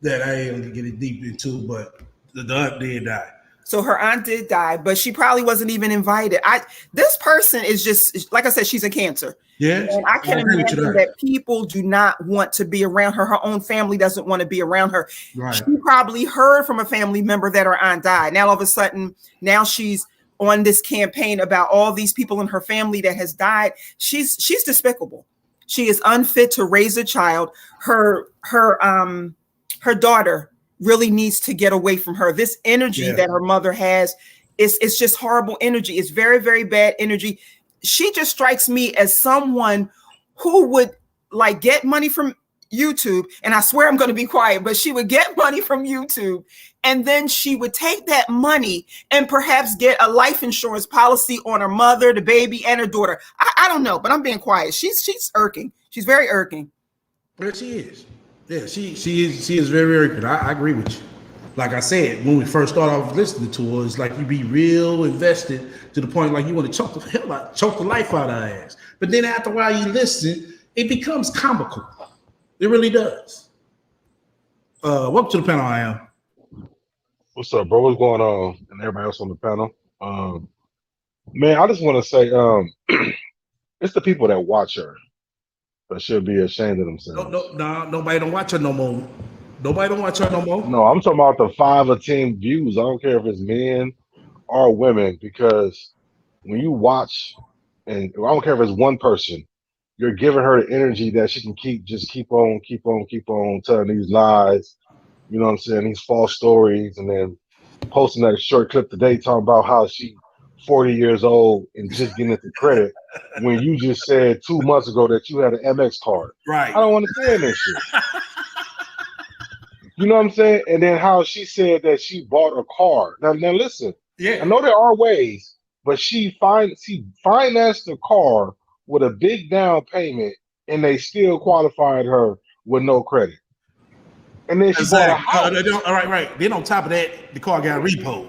I ain't gonna get it deep into, but the aunt did die. So her aunt did die, but she probably wasn't even invited. This person is just, like I said, she's a cancer. Yeah, and I can imagine that people do not want to be around her. Her own family doesn't want to be around her. Right. She probably heard from a family member that her aunt died. Now all of a sudden, now she's on this campaign about all these people in her family that has died. She's despicable. She is unfit to raise a child. Her daughter really needs to get away from her. This energy that her mother has, it's just horrible energy. It's very, very bad energy. She just strikes me as someone who would like get money from YouTube. And I swear I'm going to be quiet, but she would get money from YouTube. And then she would take that money and perhaps get a life insurance policy on her mother, the baby, and her daughter. I don't know, but I'm being quiet. She's irking. She's very irking. But she is. Yeah, she is very, very good. I agree with you. like I said, when we first started off listening to her, it's like you be real invested to the point like you want to choke the life out of her ass. But then after a while you listen, it becomes comical. It really does. Welcome to the panel, I am. What's up, bro? What's going on? And everybody else on the panel. Um, man, I just want to say, it's the people that watch her that should be ashamed of No, no, themselves. no, nobody don't watch her no more. Nobody don't watch her no more. No, I'm talking about the 5 or 10 views. I don't care if it's men or women, because when you watch, and I don't care if it's one person, you're giving her the energy that she can keep on telling these lies. You know what I'm saying? These false stories, and then posting that short clip today talking about how she 40 years old and just getting into credit when you just said 2 months ago that you had an MX card. Right. I don't understand that shit. You know what I'm saying? And then how she said that she bought a car. Now listen, I Yeah. know there are ways, but she financed the car with a big down payment, and they still qualified her with no credit. And then she bought a Exactly. house. All right, right. Then on top of that, the car got repoed.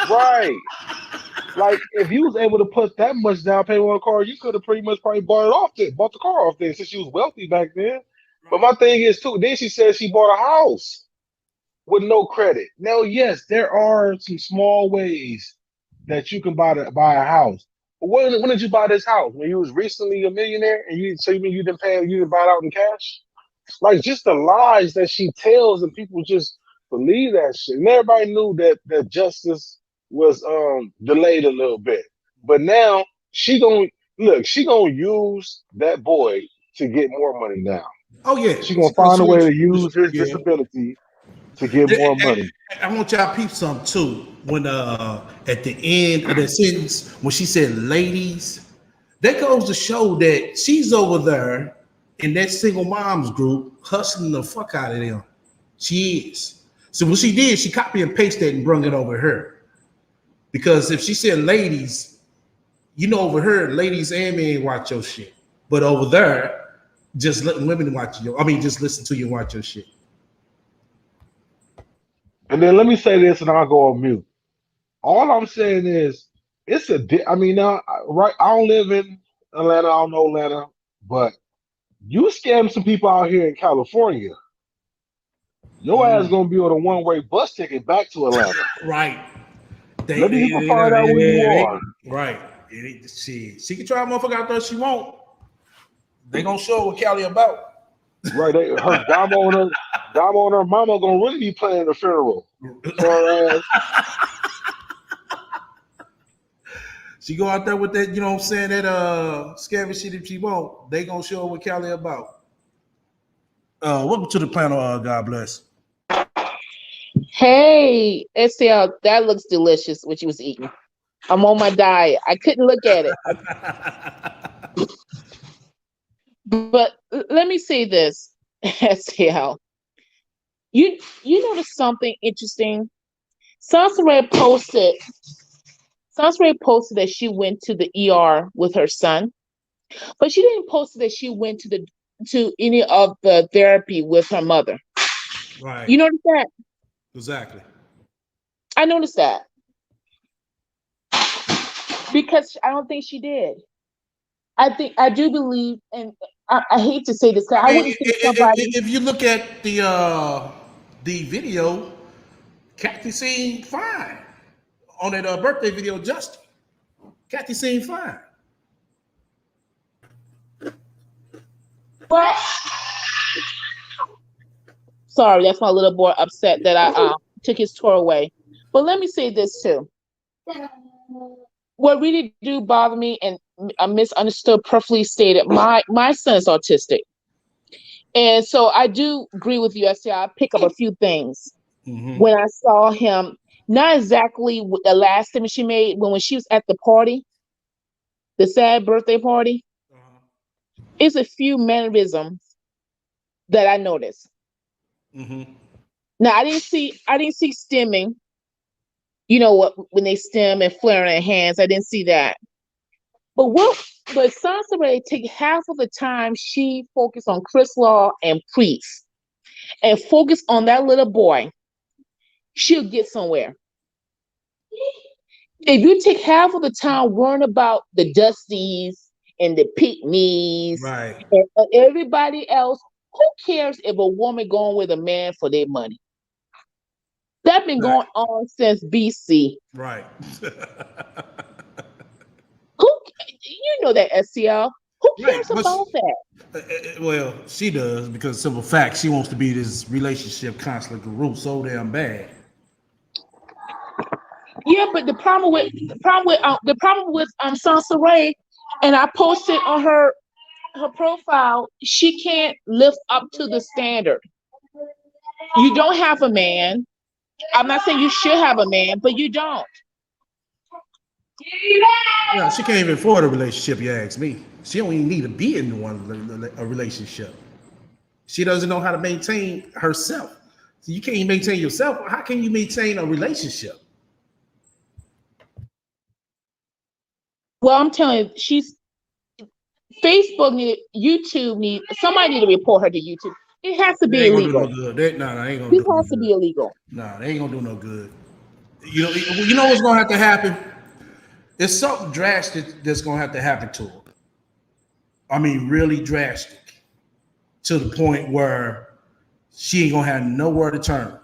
Right. Like if you was able to put that much down payment on a car, you could have pretty much probably bought the car off there since she was wealthy back then. But my thing is too, then she said she bought a house with no credit. Now, yes, there are some small ways that you can buy a house. But when did you buy this house? When you was recently a millionaire and you mean you didn't buy it out in cash? Like just the lies that she tells, and people just believe that shit. And everybody knew that justice was delayed a little bit. But now she gonna use that boy to get more money now. Oh yeah. She gonna find a way to use his Yeah. disability to get And- more and- money. I want y'all to peep something too. When at the end of that sentence, when she said ladies, that goes to show that she's over there in that single moms group hustling the fuck out of them. She is. So what she did, she copy and pasted that and brung it over her. Because if she said ladies, you know, over here, ladies and men watch your shit. But over there, just letting women watch your. I mean, just listen to you watch your shit. And then let me say this, and I'll go on mute. All I'm saying is, I mean, now, right? I don't live in Atlanta. I don't know Atlanta, but you scam some people out here in California, your ass gonna be on a one-way bus ticket back to Atlanta. Right. Let these people find out who you are. Right. She can try a motherfucker out there she won't. They gonna show what Cali about. Right? Her Damo and her mama gonna really be planning the funeral for her ass. She go out there with that, you know what I'm saying, that scary shit if she won't. They gonna show what Cali about. Welcome to the panel, God bless. Hey, SL, that looks delicious, what you was eating. I'm on my diet. I couldn't look at it. But let me say this, SL. You noticed something interesting? Sansaray posted that she went to the ER with her son, but she didn't post that she went to any of the therapy with her mother. Right. You notice that? Exactly. I noticed that. Because I don't think she did. I do believe, and I hate to say this, because I mean, wouldn't think somebody. if you look at the video, Kathy seemed fine on that birthday video. Justin, Kathy seemed fine. Well, sorry, that's my little boy upset that I took his toy away. But let me say this too. What really do bother me, and I misunderstood, perfectly stated, my son is autistic. And so I do agree with you. I pick up a few things when I saw him, not exactly the last statement she made, when she was at the party, the sad birthday party. It's a few mannerisms that I noticed. Now I didn't see stimming. You know what, when they stem and flare their hands, I didn't see that. But Sansa take half of the time she focused on Chris Law and Priest, and focus on that little boy. she'll get somewhere. If you take half of the time worrying about the Dusties and the Pick-me's Right. and everybody else, who cares if a woman going with a man for their money? That's been going on since BC. Right. Who, you know that, STL? Who cares Right, about that? Well, she does because simple fact, she wants to be this relationship counselor guru so damn bad. Yeah, but the problem with Sansa Ray, and I posted on her profile, she can't live up to the standard. You don't have a man. I'm not saying you should have a man, but you don't. Yeah, she can't even afford a relationship. You ask me. She don't even need to be in a relationship. She doesn't know how to maintain herself. So you can't even maintain yourself. How can you maintain a relationship? Well, I'm telling you, Facebook somebody need to report her to YouTube. It has to They be ain't gonna do illegal. no good. They ain't gonna This do no has to good. be illegal. No, they ain't gonna do no good. You know what's gonna have to happen? There's something drastic that's gonna have to happen to her. I mean, really drastic, to the point where she ain't gonna have nowhere to turn.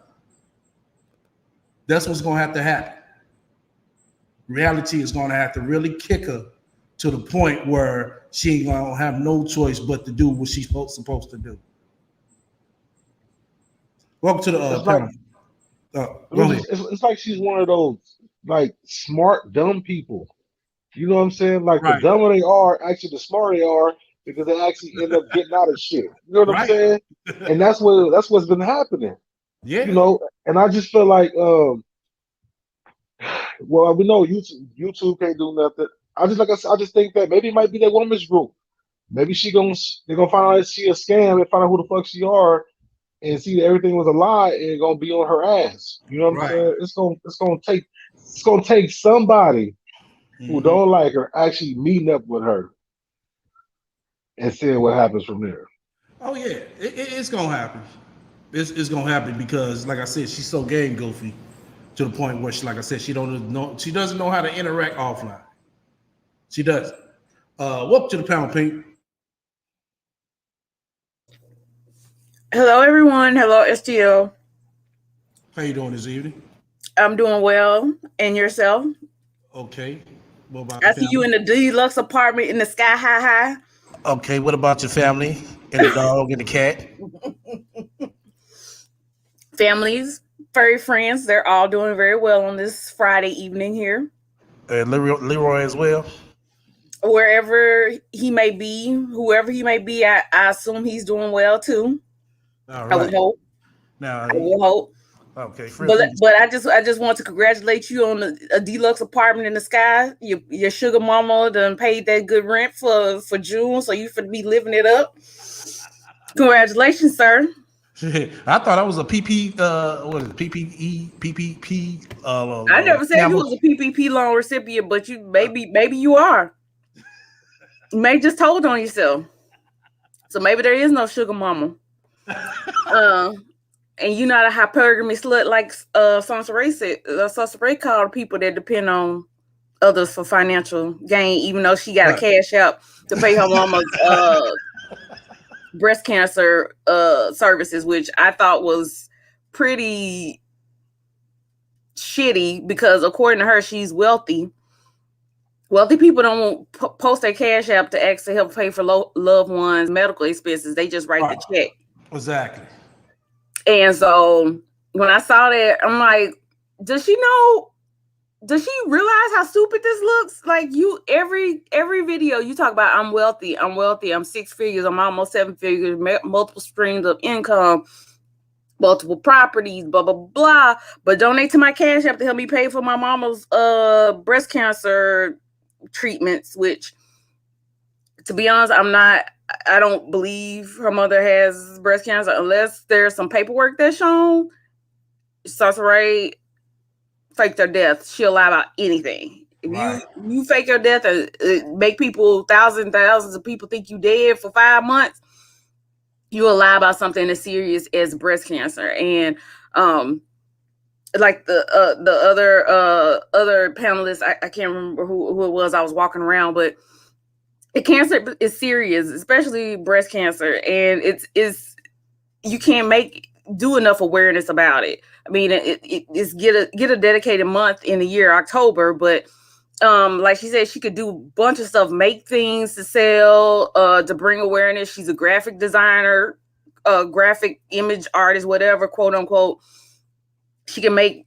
That's what's gonna have to happen. Reality is gonna have to really kick her to the point where she ain't gonna have no choice but to do what she's supposed to do. Welcome to the It's like panel. Go ahead. it's like she's one of those like smart dumb people. You know what I'm saying? Like the Right, dumber they are, actually the smarter they are because they actually end up getting out of shit. You know what I'm right. saying? And that's what's been happening. You Yeah, know, and I just feel like well, we know YouTube can't do nothing. I just think that maybe it might be that woman's group. Maybe they're gonna find out that she a scam and find out who the fuck she are and see that everything was a lie and gonna be on her ass. You know what I'm right. saying? It's gonna take somebody who Mhm. don't like her actually meeting up with her and seeing what happens from there. Oh yeah, it's gonna happen. It's gonna happen because, like I said, she's so game goofy to the point where she, like I said, she doesn't know how to interact offline. She doesn't. Welcome to the panel, Pink. Hello, everyone. Hello, STL. How you doing this evening? I'm doing well. And yourself? Okay. What about I the see you family? in the deluxe apartment in the sky high. Okay. What about your family and the dog and the cat? Families, furry friends, they're all doing very well on this Friday evening here. Leroy as well. Wherever he may be, whoever he may be, I assume he's doing well too. All I would right. hope. Now, I would hope. okay. Feel But free. I just want to congratulate you on a deluxe apartment in the sky. Your sugar mama done paid that good rent for June, so you finna be living it up. Congratulations, sir. I thought I was a PP. What is it? PPE? PPP? I never said you Campbell. was a PPP loan recipient, but you maybe you are. You may just told on yourself. So maybe there is no sugar mama. And you're not a hypergamy slut like Sansa Ray said. Sansa Ray called people that depend on others for financial gain, even though she got a Right. cash out to pay her mama's breast cancer services, which I thought was pretty shitty because according to her, she's wealthy. Wealthy people don't post their cash app to ask to help pay for loved ones' medical expenses. They just write Right. the check. Exactly. And so when I saw that, I'm like, does she know? Does she realize how stupid this looks? Like every video you talk about, I'm wealthy, I'm 6 figures, I'm almost 7 figures, multiple streams of income, multiple properties, blah blah blah. But donate to my cash app to help me pay for my mama's breast cancer treatments. Which, to be honest, I don't believe her mother has breast cancer unless there's some paperwork that's shown. Sansa Ray faked her death. She'll lie about anything. If Right. you fake your death and make people thousands of people think you dead for 5 months, you will lie about something as serious as breast cancer. And like the other panelists, I can't remember who it was. I was walking around, but the cancer is serious, especially breast cancer, and it's you can't do enough awareness about it. I mean, it's get a dedicated month in the year, October, but like she said, she could do a bunch of stuff, make things to sell, to bring awareness. She's a graphic designer, graphic image artist, whatever, quote unquote. She can make,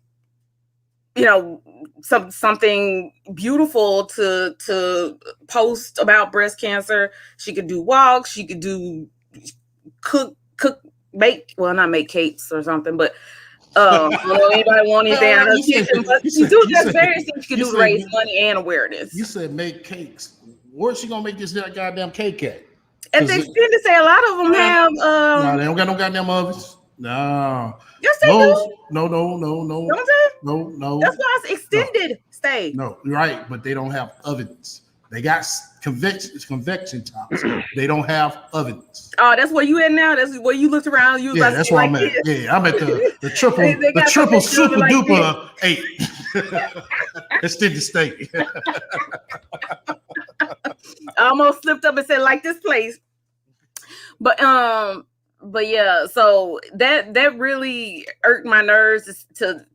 something beautiful to post about breast cancer. She could do walks. She could do cook, not make cakes or something, but I don't know anybody want anything out of her kitchen, but she do just various things she can do to raise money and awareness. You said make cakes. Where's she gonna make this goddamn cake at? And they seem to say a lot of them have. No, they don't got no goddamn ovens. No. Yes, they do. No. Don't they? No. That's why it's extended stay. No, you're right, but they don't have ovens. They got convection tops. They don't have ovens. Oh, that's where you at now? That's where you looked around. You was yeah, that's where I'm at. Yeah, I'm at the triple super like duper 8. Extended stay. I almost slipped up and said like this place. But yeah, so that really irked my nerves to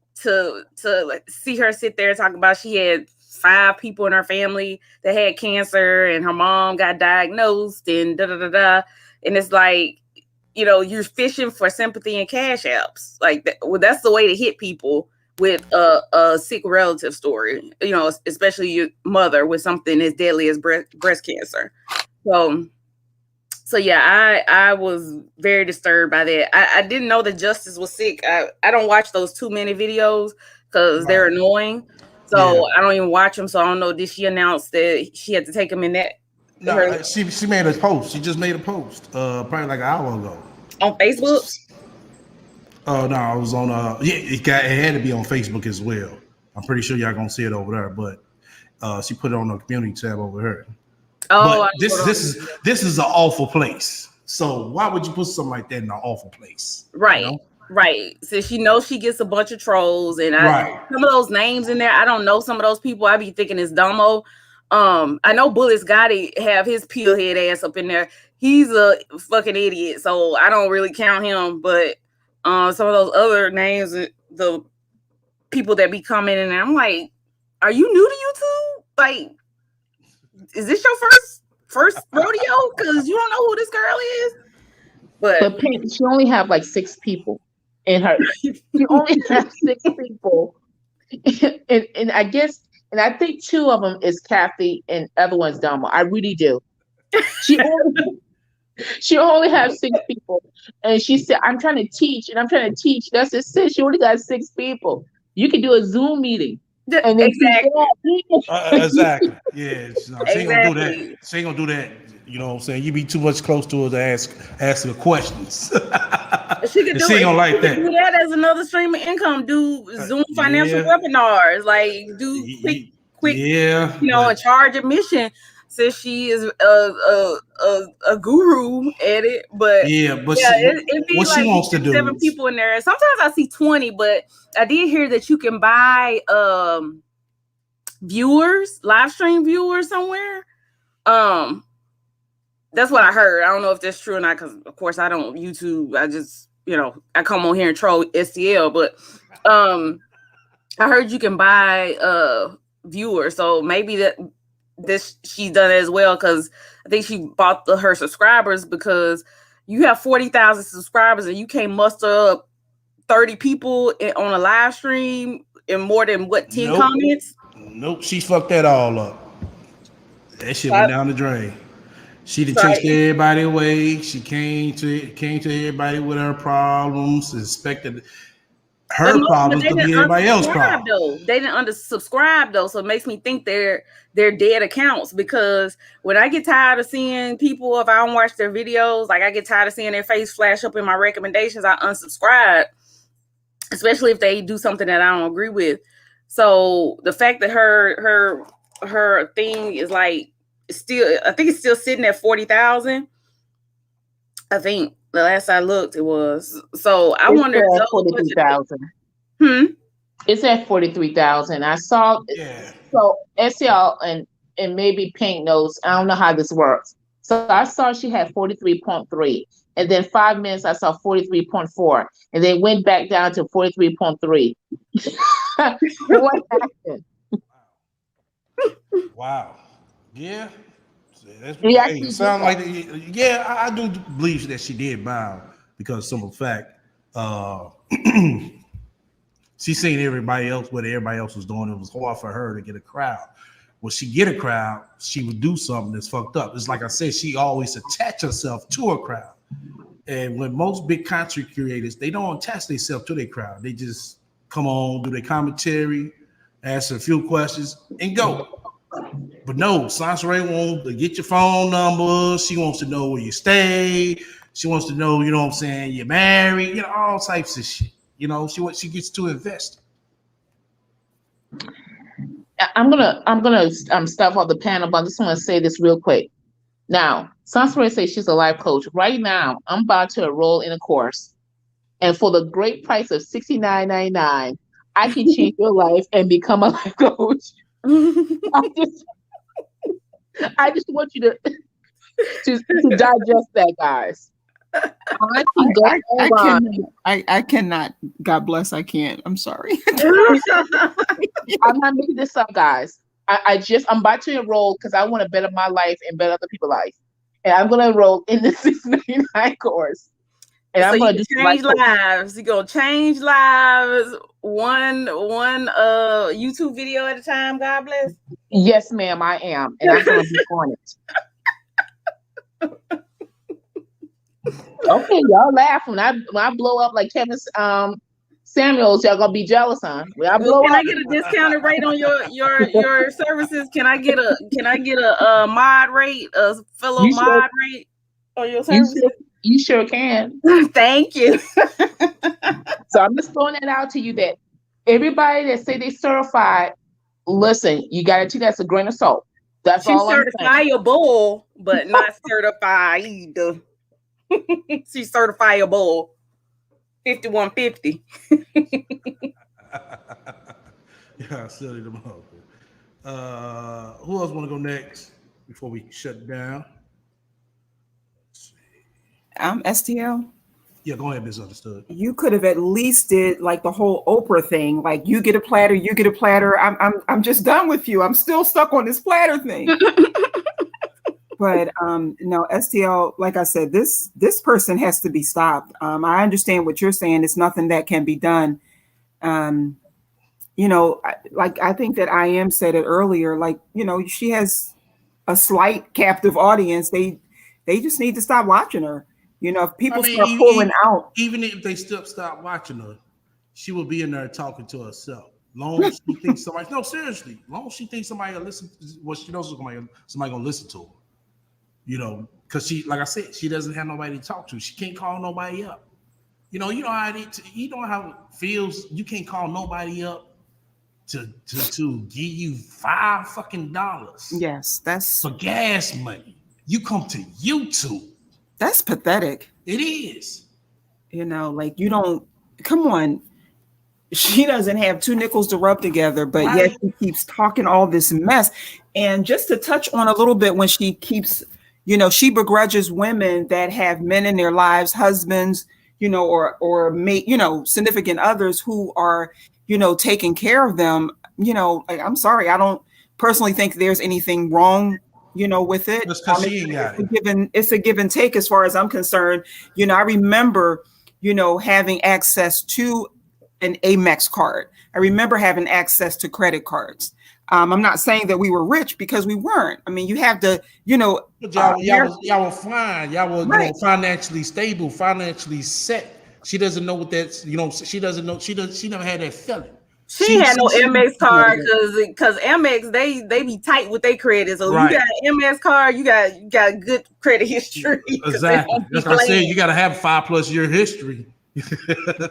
like see her sit there and talk about she had 5 people in her family that had cancer and her mom got diagnosed and da-da-da-da. And it's like, you're fishing for sympathy and cash apps. Like, that's the way to hit people with a sick relative story, especially your mother with something as deadly as breast cancer. So yeah, I was very disturbed by that. I didn't know that Justice was sick. I don't watch those too many videos because they're annoying. So I don't even watch them. So I don't know. Did she announce that she had to take them in that? No, she made a post. She just made a post probably like an hour ago. On Facebook? Oh, no, it was on it had to be on Facebook as well. I'm pretty sure y'all gonna see it over there, but she put it on the community tab over here. Oh, but this is an awful place. So why would you put something like that in an awful place? Right. Right. So she knows she gets a bunch of trolls, and some of those names in there, I don't know some of those people. I be thinking it's Domo. I know Bullet's got to have his peelhead ass up in there. He's a fucking idiot, so I don't really count him. But some of those other names, the people that be commenting, I'm like, are you new to YouTube? Like, is this your first rodeo? Because you don't know who this girl is. But she only have like 6 people in her. She only has 6 people, and I guess, and I think 2 of them is Kathy, and other one's Domo. I really do. She only has 6 people, and she said, "I'm trying to teach, and I'm trying to teach." That's just it. She only got 6 people. You can do a Zoom meeting. And exactly. Exactly. Yeah. No, she ain't gonna do that. She ain't gonna do that. You know what I'm saying? You be too much close to her to ask her questions. She could do she ain't gonna like that. Do that as another stream of income. Do Zoom financial webinars. Like do quick. Yeah. And charge admission. Since she is a guru at it, but it'd be what like she wants to do. 7 people in there. Sometimes I see 20, but I did hear that you can buy live stream viewers somewhere. That's what I heard. I don't know if that's true or not, because of course I don't YouTube. I just I come on here and troll STL, but I heard you can buy viewers, so maybe she's done it as well, because I think she bought her subscribers, because you have 40,000 subscribers and you can't muster up 30 people on a live stream in more than 10 comments. Nope, she fucked that all up. That shit went down the drain. She done chased everybody away. She came to everybody with her problems, expected her problems to be everybody else's problems. They didn't unsubscribe though, so it makes me think they're dead accounts, because when I get tired of seeing people, if I don't watch their videos, like I get tired of seeing their face flash up in my recommendations, I unsubscribe, especially if they do something that I don't agree with. So the fact that her thing is like I think it's still sitting at 40,000. I think the last I looked, it was. So I wonder if 42,000. It's at 43,000. I saw. Yeah. So SCL and maybe Pink knows. I don't know how this works. So I saw she had 43.3, and then 5 minutes I saw 43.4, and then went back down to 43.3. What happened? Wow. Yeah. Yeah, Hey, it sounds like yeah. I do believe that she did bow because simple fact. She seen everybody else what everybody else was doing. It was hard for her to get a crowd. When she get a crowd, she would do something that's fucked up. It's like I said, she always attach herself to a crowd. And when most big content creators, they don't attach themselves to their crowd. They just come on, do their commentary, ask a few questions, and go. But no, Sansaray wants to get your phone number. She wants to know where you stay. She wants to know, you know what I'm saying, you're married, you know, all types of shit. You know, she gets to invest. I'm gonna stop off the panel, but I just want to say this real quick. Now, Sansaray says she's a life coach. Right now, I'm about to enroll in a course, and for the great price of $69.99, I can change your life and become a life coach. I just want you to digest that, guys. I cannot. God bless. I can't. I'm sorry. I'm not making this up, guys. I'm about to enroll because I want to better my life and better other people's life, and I'm going to enroll in the 699 course. And so I'm going to change lives. You're gonna change lives one YouTube video at a time. God bless. Yes, ma'am, I am, and I'm going to be on it. Okay, y'all laugh when I blow up like Kevin Samuels. Y'all gonna be jealous, huh? When I blow can up, I get a discounted rate on your services? Can I get a mod rate, a fellow mod rate on your services? You sure can. Thank you. So I'm just throwing that out to you that everybody that say they certified, listen, you got to take that as a grain of salt. That's She's all I'm saying. certifiable, but not certified. She's certifiable. 5150. Yeah, silly them up. Who else want to go next before we shut down? STL. Yeah, go ahead, misunderstood. You could have at least did like the whole Oprah thing, like you get a platter, you get a platter. I'm just done with you. I'm still stuck on this platter thing. But no, STL, like I said, this person has to be stopped. I understand what you're saying. It's nothing that can be done. You know, like I think that I am said it earlier. Like, you know, she has a slight captive audience. They just need to stop watching her. You know, if people start pulling out, even if they still stop watching her, she will be in there talking to herself. Long as she thinks somebody, no, seriously, long as she thinks somebody will listen, well, she knows somebody gonna listen to her. You know, because she, like I said, she doesn't have nobody to talk to. She can't call nobody up. You know how it feels. You can't call nobody up to give you $5 yes, that's for gas money. You come to YouTube. That's pathetic. It is. You know, like you don't, come on. She doesn't have two nickels to rub together, but yet she keeps talking all this mess. And just to touch on a little bit when she keeps, you know, she begrudges women that have men in their lives, husbands, you know, or mate, you know, significant others who are, you know, taking care of them. You know, like, I'm sorry, I don't personally think there's anything wrong, you know, with it. It's a give and take as far as I'm concerned. You know, I remember, you know, having access to an Amex card. I remember having access to credit cards. I'm not saying that we were rich because we weren't. I mean, you have to, you know, y'all were fine. Y'all were, you know, financially stable, financially set. She doesn't know what that's, you know, she doesn't know. She never had that feeling. She had no Amex card because Amex they be tight with their credit. So you got an Amex card, you got good credit history. Exactly. That's what I said. You got to have 5+ year history.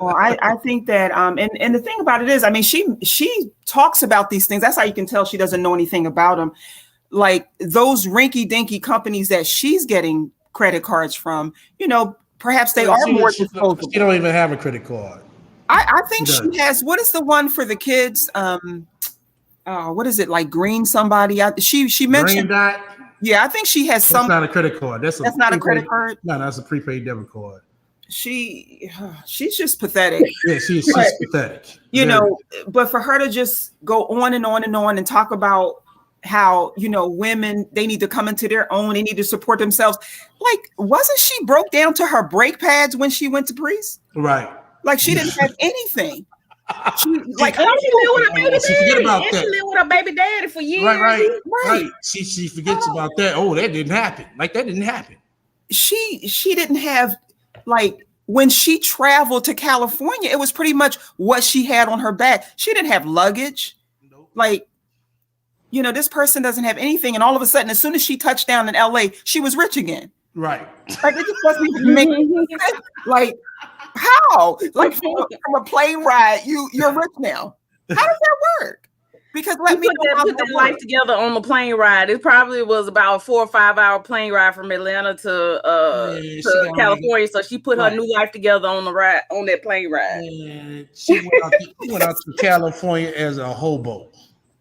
Well, I think that and the thing about it is, I mean, she talks about these things. That's how you can tell she doesn't know anything about them. Like those rinky-dinky companies that she's getting credit cards from, you know, perhaps they are more disposable. She don't even have a credit card. I think she has. What is the one for the kids? What is it, like green somebody? She mentioned. Green dot. Yeah, I think she has some. That's not a credit card. That's not a credit card. No, that's a prepaid debit card. She's just pathetic. Yeah, she's pathetic. You know, but for her to just go on and on and on and talk about how, you know, women, they need to come into their own, they need to support themselves. Like, wasn't she broke down to her brake pads when she went to Priest? Right. Like, she didn't have anything. She lived with her baby daddy. She lived with her baby daddy for years. Right. She forgets about that. Oh, that didn't happen. Like, that didn't happen. She didn't have, like, when she traveled to California, it was pretty much what she had on her back. She didn't have luggage. Nope. Like, you know, this person doesn't have anything. And all of a sudden, as soon as she touched down in LA, she was rich again. Right. Like, it just wasn't even making sense. Like, how? Like, from a plane ride, you're rich now. How does that work? Because let me put that life together on the plane ride. It probably was about a 4 or 5 hour plane ride from Atlanta to California. So she put her new life together on that plane ride. And she went out to California as a hobo.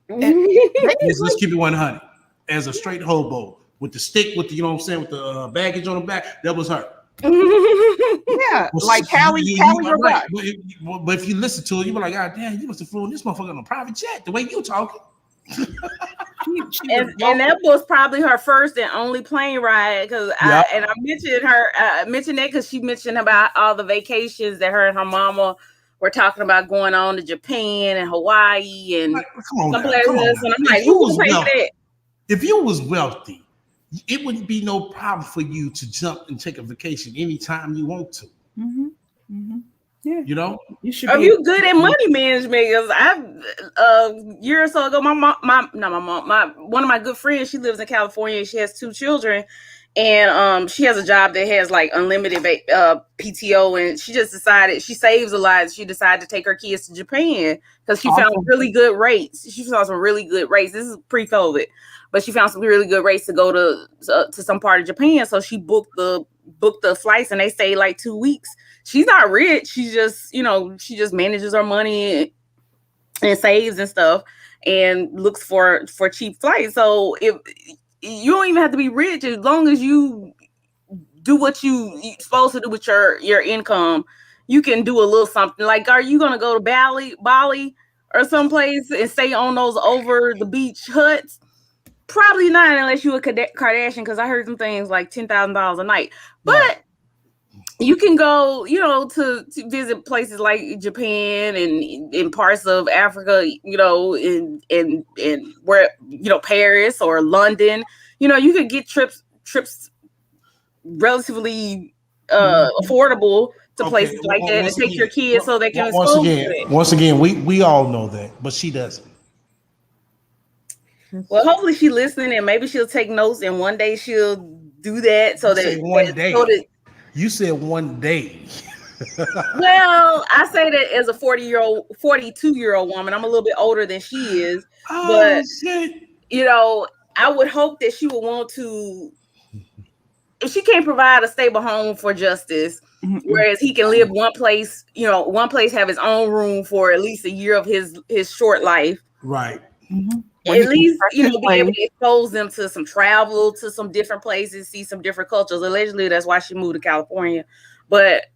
Let's keep it 100. As a straight hobo with the stick, with the, you know what I'm saying, with the baggage on the back. That was her. Yeah, like Callie. Right. But if you listen to it, you be like, God damn, you must have flown this motherfucker on a private jet. The way you talking. and that was probably her first and only plane ride, because I mentioned that because she mentioned about all the vacations that her and her mama were talking about going on to Japan and Hawaii and some places. And I'm like, who was that? If you was wealthy, it wouldn't be no problem for you to jump and take a vacation anytime you want to. Mm-hmm. Mm-hmm. Yeah, you know, are you good at money management? Because a year or so ago, one of my good friends, she lives in California. She has 2 children, and she has a job that has like unlimited PTO, and she just decided, she saves a lot. She decided to take her kids to Japan because she found really good rates. She found some really good rates. This is pre-COVID, but she found some really good rates to go to some part of Japan. So she booked the flights, and they stayed like 2 weeks. She's not rich. She just, she just manages her money and saves and stuff and looks for cheap flights. So if you don't even have to be rich, as long as you do what you're supposed to do with your income, you can do a little something. Like, are you going to go to Bali or someplace and stay on those over the beach huts? Probably not, unless you a Kardashian, because I heard some things like $10,000 a night. But you can go, to visit places like Japan and in parts of Africa, in where, Paris or London. You could get trips relatively affordable to places like that, and take your kids so they can expose it. Once again, we all know that, but she doesn't. Well, hopefully she's listening, and maybe she'll take notes, and one day she'll do that. So that one day. You said one day. Well, I say that as a 42-year-old woman. I'm a little bit older than she is, but shit. I would hope that she would want to. If she can't provide a stable home for Justice, whereas he can live one place, have his own room for at least a year of his short life, right? Mm-hmm. At least, be able to expose them to some travel, to some different places, see some different cultures. Allegedly, that's why she moved to California. But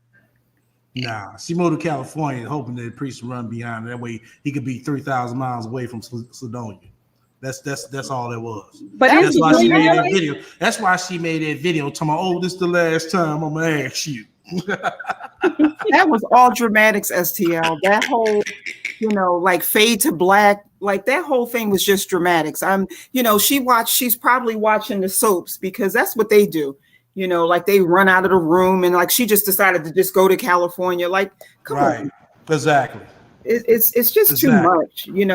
nah, she moved to California hoping that the priest would run behind her. That way he could be 3,000 miles away from Sledonia. That's all that was. But that's why she made that video. That's why she made that video talking about, oh, this is the last time I'm gonna ask you. That was all dramatics, STL. That whole, like fade to black, like that whole thing was just dramatics. She's probably watching the soaps, because that's what they do. Like they run out of the room, and like she just decided to just go to California. Like, come on. Exactly. It's just too much. You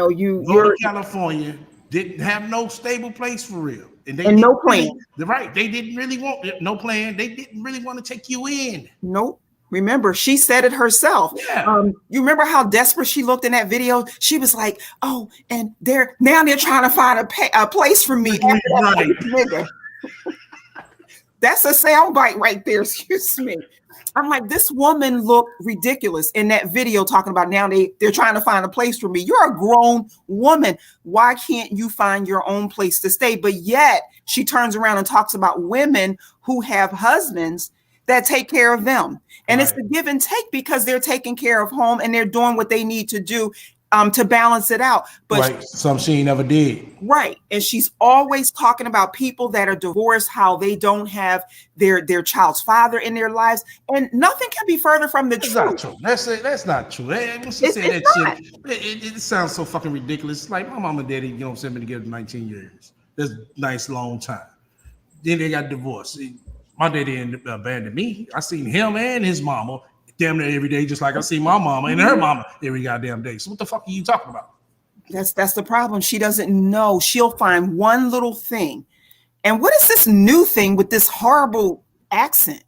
go to California, didn't have no stable place for real. And no plan. Right. They didn't really want no plan. They didn't really want to take you in. Nope. Remember, she said it herself. Yeah. You remember how desperate she looked in that video? She was like, "Oh, and they're trying to find a place for me." Right. That's a soundbite right there. Excuse me. I'm like, this woman looked ridiculous in that video talking about now they're trying to find a place for me. You're a grown woman. Why can't you find your own place to stay? But yet she turns around and talks about women who have husbands that take care of them. And It's the give and take because they're taking care of home and they're doing what they need to do to balance it out. But something she never did. Right. And she's always talking about people that are divorced, how they don't have their child's father in their lives. And nothing can be further from the truth. Not true. That's not true. When she said that shit, it sounds so fucking ridiculous. It's like my mom and daddy, been together 19 years. That's a nice long time. Then they got divorced. My daddy abandoned me. I seen him and his mama damn near every day, just like I see my mama and her mama every goddamn day. So what the fuck are you talking about? That's the problem. She doesn't know. She'll find one little thing. And what is this new thing with this horrible accent?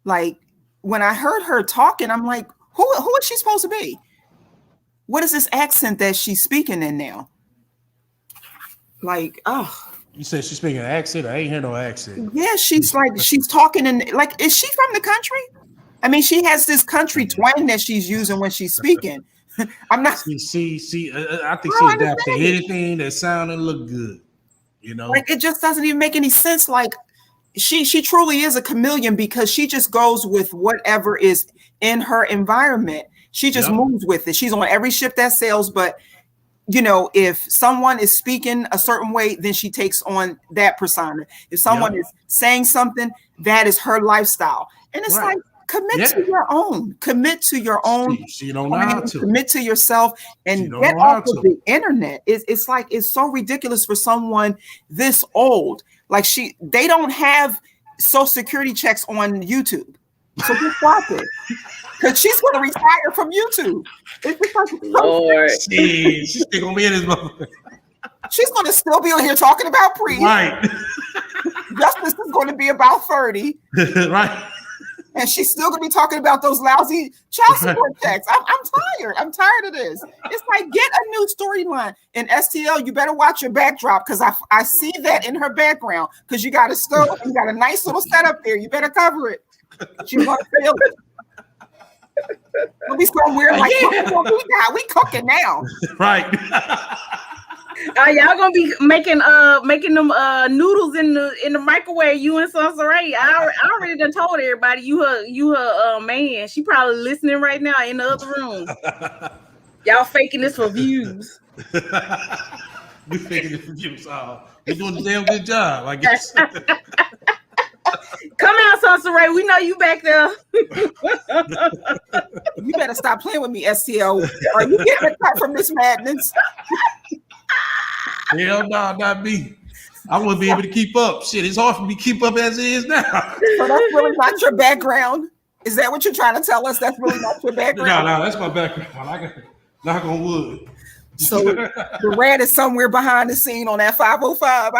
Like when I heard her talking, I'm like, who is she supposed to be? What is this accent that she's speaking in now? Like, oh. You said she's speaking an accent? I ain't hear no accent. Yeah, she's talking in, like, is she from the country? I mean, she has this country twang that she's using when she's speaking. I'm not. I think she adapts to anything that sound and look good. Like it just doesn't even make any sense. Like she truly is a chameleon because she just goes with whatever is in her environment. She just moves with it. She's on every ship that sails. But if someone is speaking a certain way, then she takes on that persona. If someone is saying something, that is her lifestyle, and it's like. Commit to your own. Commit to your own. She don't know how to. Commit to yourself and get off of the internet. It's like it's so ridiculous for someone this old. Like they don't have social security checks on YouTube, so just stop it. Because she's going to retire from YouTube. It's just like Lord. She's still gonna be in this motherfucker. She's going to still be on here talking about pre. Right. Justice is going to be about 30. Right. And she's still gonna be talking about those lousy child support checks. I'm tired. I'm tired of this. It's like, get a new storyline. And STL, you better watch your backdrop because I see that in her background because you got a stove, you got a nice little setup there. You better cover it. She's gonna feel it. It'll be somewhere like we cooking now. Right. Y'all gonna be making them noodles in the microwave. You and Sansaray. I already done told everybody you her man. She probably listening right now in the other room. Y'all faking this for views. We faking this for views. You're doing a damn good job, I guess. Come out, Sansaray. We know you back there. You better stop playing with me, STL. Are you getting a cut from this madness? Hell no, not me. I wouldn't be able to keep up. Shit, it's hard for me to keep up as it is now. So that's really not your background? Is that what you're trying to tell us? That's really not your background? No, that's my background. I got knock on wood. So the rat is somewhere behind the scene on that 505.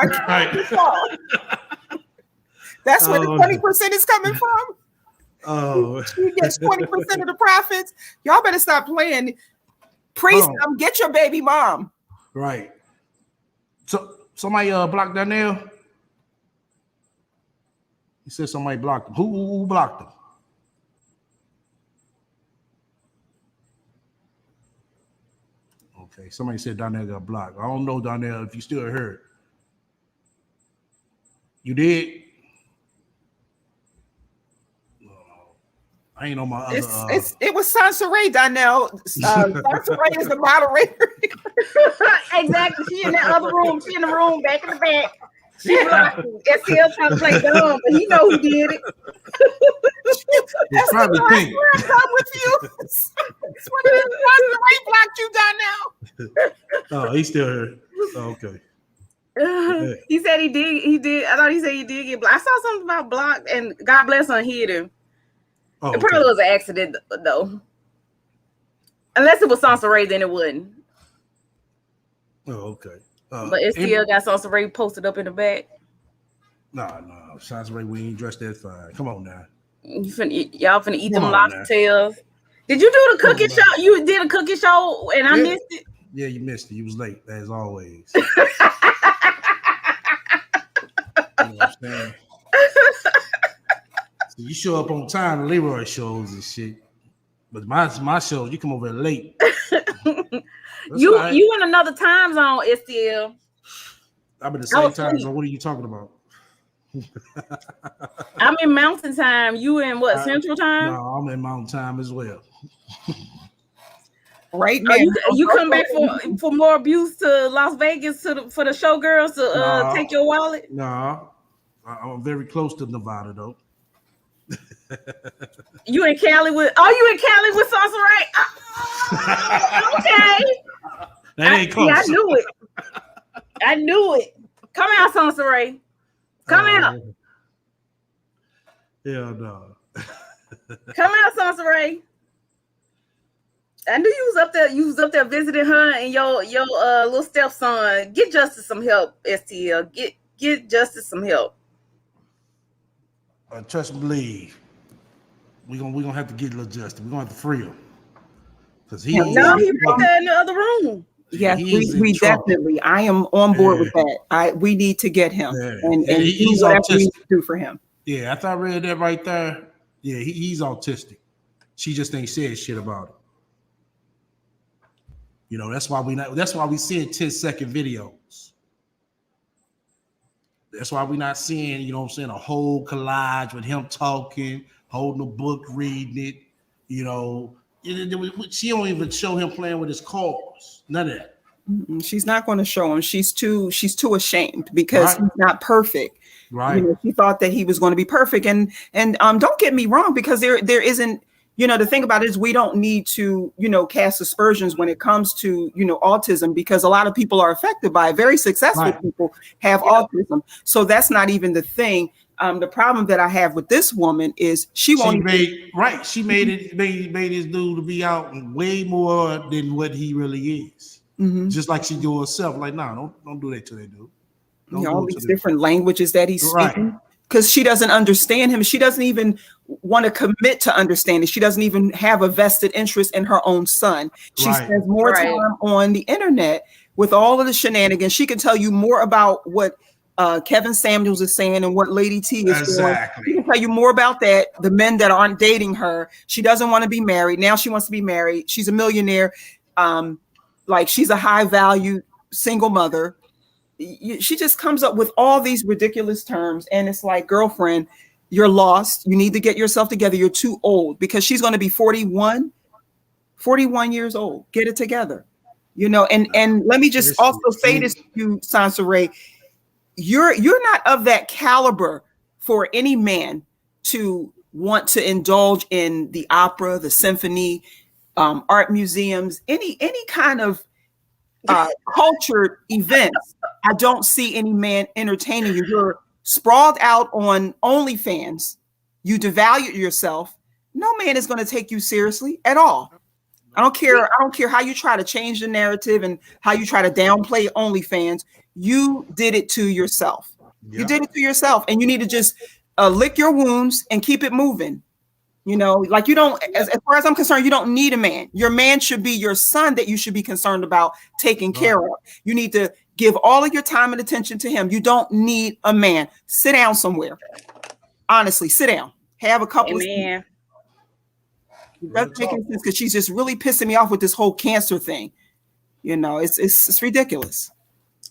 That's where the 20% is coming from. Oh, you get 20% of the profits. Y'all better stop playing. Priest, get your baby mom. Right. So somebody blocked Donnell. He said somebody blocked him. Who blocked him? Okay, somebody said Donnell got blocked. I don't know, Donnell, if you still heard. You did? I ain't on my other. It was Sansaray, Donnell. Sansaray is the moderator. Exactly. She in that other room. She in the room back in the back. She STL trying to play dumb, but he know who did it. That's probably think. With you. Sansaray blocked you, Donnell. Oh, he still here. Oh, okay. He said he did. I thought he said he did get blocked. I saw something about blocked, and God bless him, he hit him. Oh, it probably was an accident, though. Unless it was Sansaray, then it wouldn't. Oh, okay. But it still got Sansaray posted up in the back. No. Sansaray, we ain't dressed that fine. Come on now. Y'all finna eat them lobster tails. Did you do the cooking show? You did a cooking show and I missed it? Yeah, you missed it. You was late, as always. You know what I'm saying? You show up on time to Leroy shows and shit. But my shows, you come over late. You in another time zone, STL. I'm in the same time zone. What are you talking about? I'm in Mountain Time. You in what, Central Time? No, I'm in Mountain Time as well. Right now, you come back for more abuse to Las Vegas for the showgirls to take your wallet? No, I'm very close to Nevada though. You in Cali with? Oh, you in Cali with Salsa Ray? Oh, okay. That ain't close. I knew it. I knew it. Come out, Salsa Ray. Come out. Hell no. Come out, Salsa Ray. I knew you was up there. You was up there visiting her and your little stepson. Get Justice some help, STL. Get Justice some help. Trust and believe. We gonna have to get a little Justice. We're gonna have to free him. Because he right there in the other room. Yes, we definitely. I am on board with that. We need to get him and he's do whatever we do for him. Yeah, after I read that right there, yeah, he's autistic. She just ain't said shit about it. You know, that's why we seeing 10-second videos. That's why we're not seeing, you know what I'm saying, a whole collage with him talking, holding a book, reading it, you know. She don't even show him playing with his cars. None of that. She's not going to show him. She's too ashamed because he's not perfect. Right. You know, she thought that he was going to be perfect. And don't get me wrong, because there isn't, you know, the thing about it is we don't need to, you know, cast aspersions when it comes to, you know, autism, because a lot of people are affected by it. Very successful people have autism. So that's not even the thing. The problem that I have with this woman is she made his dude to be out way more than what he really is. Mm-hmm. Just like she do herself. Like, nah, don't do that to that dude. You know, all these different languages that he's speaking. Because she doesn't understand him. She doesn't even want to commit to understanding. She doesn't even have a vested interest in her own son. She spends more time on the internet with all of the shenanigans. She can tell you more about what Kevin Samuels is saying and what Lady T is doing. She can tell you more about that. The men that aren't dating her. She doesn't want to be married. Now she wants to be married. She's a millionaire. Like she's a high value single mother. She just comes up with all these ridiculous terms. And it's like, girlfriend, you're lost. You need to get yourself together. You're too old, because she's going to be 41 years old. Get it together. You know, and let me just also say this to you, Sansa Ray. You're not of that caliber for any man to want to indulge in the opera, the symphony, art museums, any kind of cultured events. I don't see any man entertaining you. You're sprawled out on OnlyFans. You devalue yourself. No man is going to take you seriously at all. I don't care how you try to change the narrative and how you try to downplay OnlyFans. You did it to yourself. Yeah. You did it to yourself, and you need to just lick your wounds and keep it moving. You know, like you don't, as far as I'm concerned, you don't need a man. Your man should be your son that you should be concerned about taking care of. You need to give all of your time and attention to him. You don't need a man. Sit down somewhere. Honestly, sit down. Have a couple of sleep. That's making sense, because she's just really pissing me off with this whole cancer thing. You know, it's ridiculous.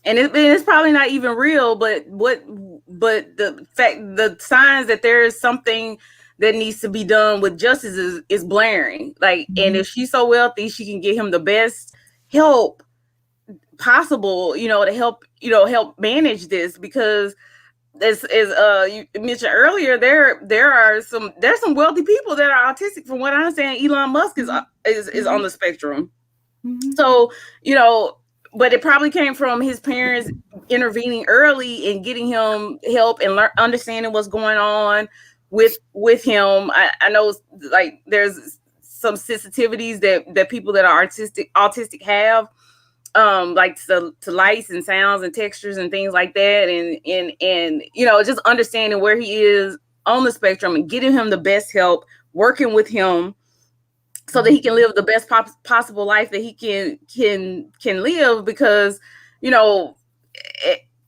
And it's probably not even real, but the signs that there is something that needs to be done with justice is blaring. Like, and if she's so wealthy, she can get him the best help possible, you know, to help manage this, because as you mentioned earlier, there's some wealthy people that are autistic. From what I understand, Elon Musk is on the spectrum. Mm-hmm. So, you know, but it probably came from his parents intervening early and getting him help and understanding what's going on with him. I know, like, there's some sensitivities that people that are autistic have, like to lights and sounds and textures and things like that, and you know, just understanding where he is on the spectrum and getting him the best help, working with him so that he can live the best possible life that he can live, because, you know,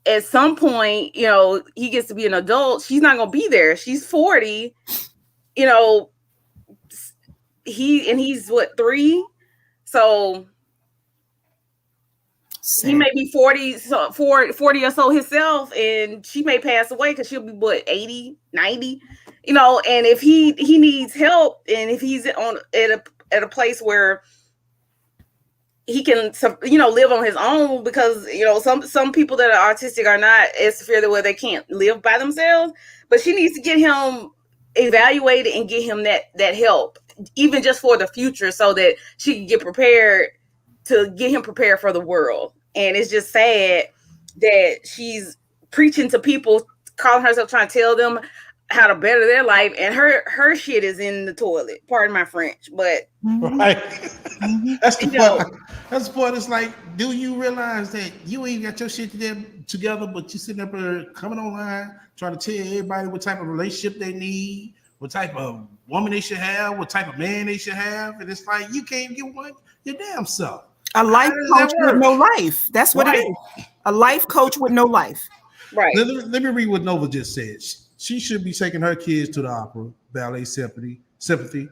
at some point, you know, he gets to be an adult. She's not gonna be there. She's 40. You know, he's what, 3? So he may be 40 or so himself, and she may pass away because she'll be what, 80, 90, you know. And if he needs help, and if he's at a place where he can, you know, live on his own, because, you know, some people that are autistic are not as severely where they can't live by themselves, but she needs to get him evaluated and get him that help, even just for the future, so that she can get prepared to get him prepared for the world. And it's just sad that she's preaching to people, calling herself, trying to tell them how to better their life, and her shit is in the toilet. Pardon my French, but right. That's the part. That's the part. It's like, do you realize that you ain't got your shit together, but you sitting up there coming online trying to tell everybody what type of relationship they need, what type of woman they should have, what type of man they should have, and it's like, you can't get one your damn self. A life coach with no life. That's what it is. A life coach with no life. Right. Let me read what Nova just said. She should be taking her kids to the opera, ballet, symphony. Having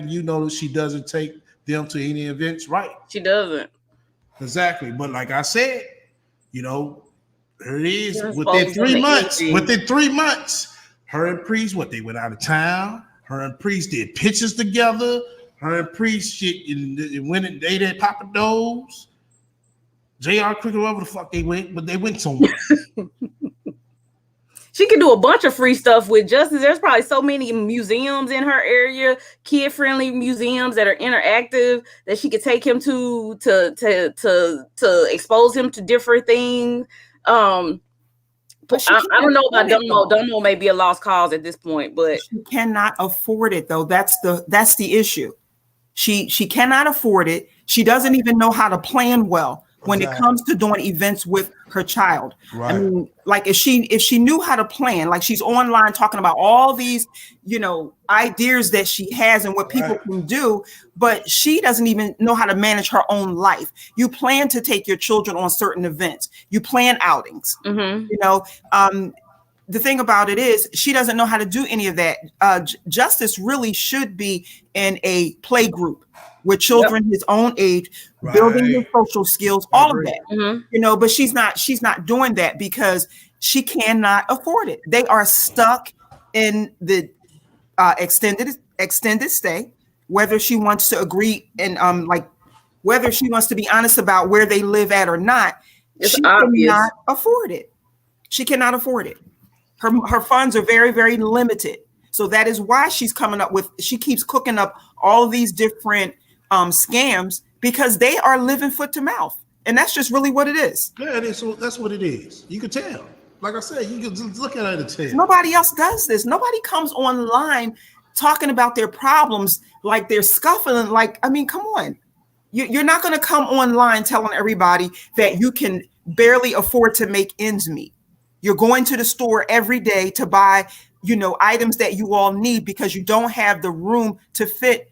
you notice she doesn't take them to any events, right? She doesn't. Exactly. But like I said, you know, here it is. Within 3 months, her and Priest, they went out of town. Her and Priest did pictures together. Her and Priest went and ate at Papa Do's. JR Cricket, wherever the fuck they went, but they went somewhere. She can do a bunch of free stuff with Justice. There's probably so many museums in her area, kid-friendly museums that are interactive, that she could take him to expose him to different things. But I don't know about Domo. Domo may be a lost cause at this point, but she cannot afford it, though. That's the issue. She cannot afford it. She doesn't even know how to plan well when it comes to doing events with her child. Right. I mean, like if she knew how to plan, like she's online talking about all these, you know, ideas that she has and what people can do, but she doesn't even know how to manage her own life. You plan to take your children on certain events. You plan outings. Mm-hmm. You know, the thing about it is she doesn't know how to do any of that. Justice really should be in a play group with children his own age, building his social skills, all of that. Mm-hmm. You know, but she's not doing that because she cannot afford it. They are stuck in the extended stay, whether she wants to agree and whether she wants to be honest about where they live at or not. She cannot afford it. She cannot afford it. Her funds are very, very limited. So that is why she keeps cooking up all these different scams, because they are living foot to mouth. And that's just really what it is. Yeah, it is. So that's what it is. You can tell. Like I said, you can just look at it and tell. Nobody else does this. Nobody comes online talking about their problems like they're scuffling. Like, I mean, come on. You're not going to come online telling everybody that you can barely afford to make ends meet. You're going to the store every day to buy, you know, items that you all need because you don't have the room to fit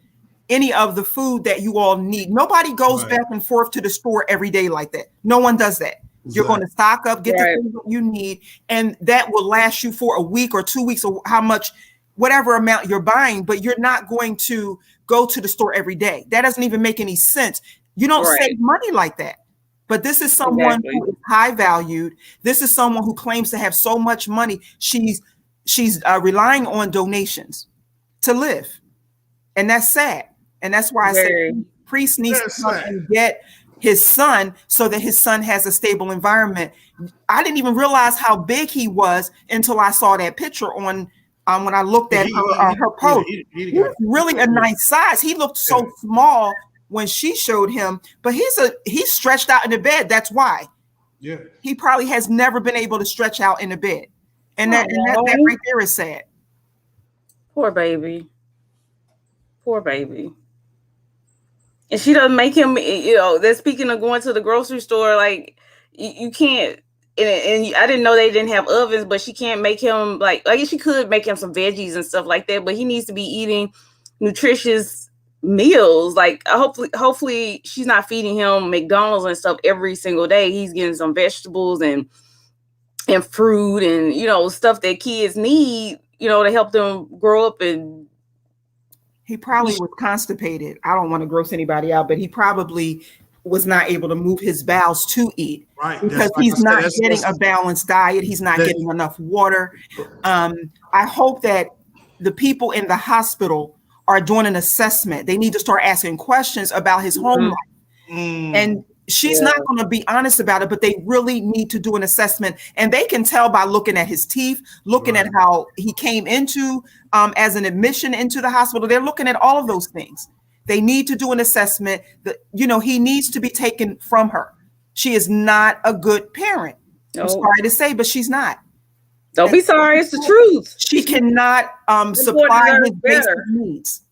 any of the food that you all need. Nobody goes back and forth to the store every day like that. No one does that. Exactly. You're going to stock up, get the things that you need, and that will last you for a week or 2 weeks or how much, whatever amount you're buying, but you're not going to go to the store every day. That doesn't even make any sense. You don't save money like that. But this is someone who is high valued. This is someone who claims to have so much money. She's relying on donations to live. And that's sad. And that's why I said Priest needs to come and get his son so that his son has a stable environment. I didn't even realize how big he was until I saw that picture on when I looked at her post. He was really a nice size. He looked so small when she showed him, but he's stretched out in the bed. That's why. Yeah. He probably has never been able to stretch out in the bed. And that right there is sad. Poor baby. Poor baby. And she doesn't make him, you know, they're speaking of going to the grocery store, like you can't, and I didn't know they didn't have ovens, but she can't make him I guess she could make him some veggies and stuff like that, but he needs to be eating nutritious meals. Like hopefully she's not feeding him McDonald's and stuff every single day. He's getting some vegetables and fruit and, you know, stuff that kids need, you know, to help them grow up. And he probably was constipated. I don't want to gross anybody out, but he probably was not able to move his bowels to eat, right? Because he's not getting a balanced diet. He's not getting enough water. I hope that the people in the hospital are doing an assessment. They need to start asking questions about his home life. And she's not going to be honest about it, but they really need to do an assessment. And they can tell by looking at his teeth, looking at how he came into as an admission into the hospital. They're looking at all of those things. They need to do an assessment that, you know, he needs to be taken from her. She is not a good parent. I'm sorry to say, but she's not. Don't be sorry. It's the truth. She cannot supply his basic needs.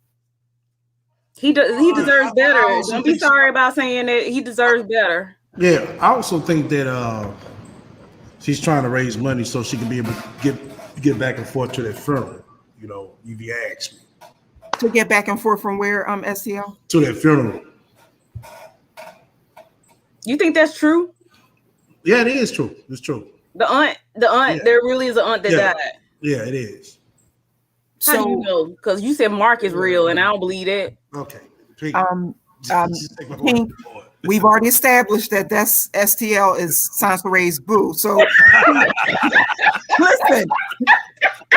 He deserves better. Don't be sorry about saying that. He deserves better. Yeah, I also think that she's trying to raise money so she can be able to get back and forth to that funeral. You know, if you ask me. To get back and forth from where, STL? To that funeral. You think that's true? Yeah, it is true. It's true. The aunt, there really is an aunt that died. Yeah, it is. How do you know? Because you said Mark is real, and I don't believe that. Okay. Pink, we've already established that that's STL is Sansa Ray's boo. So listen,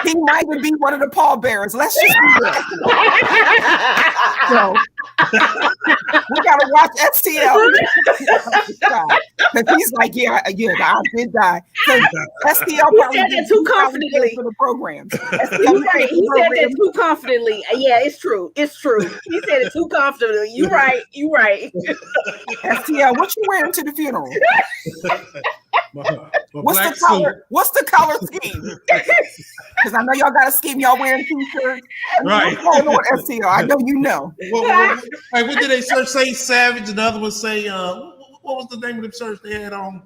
he might be one of the pallbearers. Let's just do that. So we gotta watch STL. Because he's like, yeah, I did die. STL probably said it too confidently for the programs. He said that too confidently. Yeah, it's true. It's true. He said it too confidently. You right. STL, what you wearing to the funeral? What's the color scheme? Because I know y'all got a scheme. Y'all wearing t-shirts. Right. What's going on, STL? I know you know. What did they say? Savage, and the other one say, what was the name of the church they had on?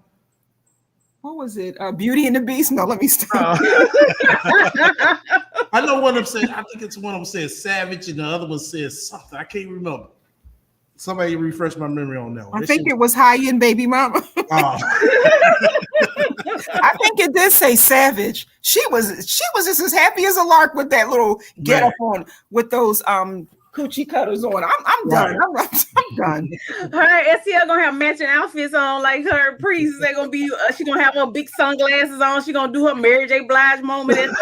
What was it? Beauty and the Beast? No, let me stop. I know one of them said, I think it's one of them says Savage, and the other one says something. I can't remember. Somebody refresh my memory on that one. I think it was High End Baby Mama. I think it did say Savage. She was just as happy as a lark with that little get up on with those coochie cutters on. I'm done. I'm done. Her STL gonna have matching outfits on, like her priests. They're gonna be. She gonna have her big sunglasses on. She gonna do her Mary J. Blige moment.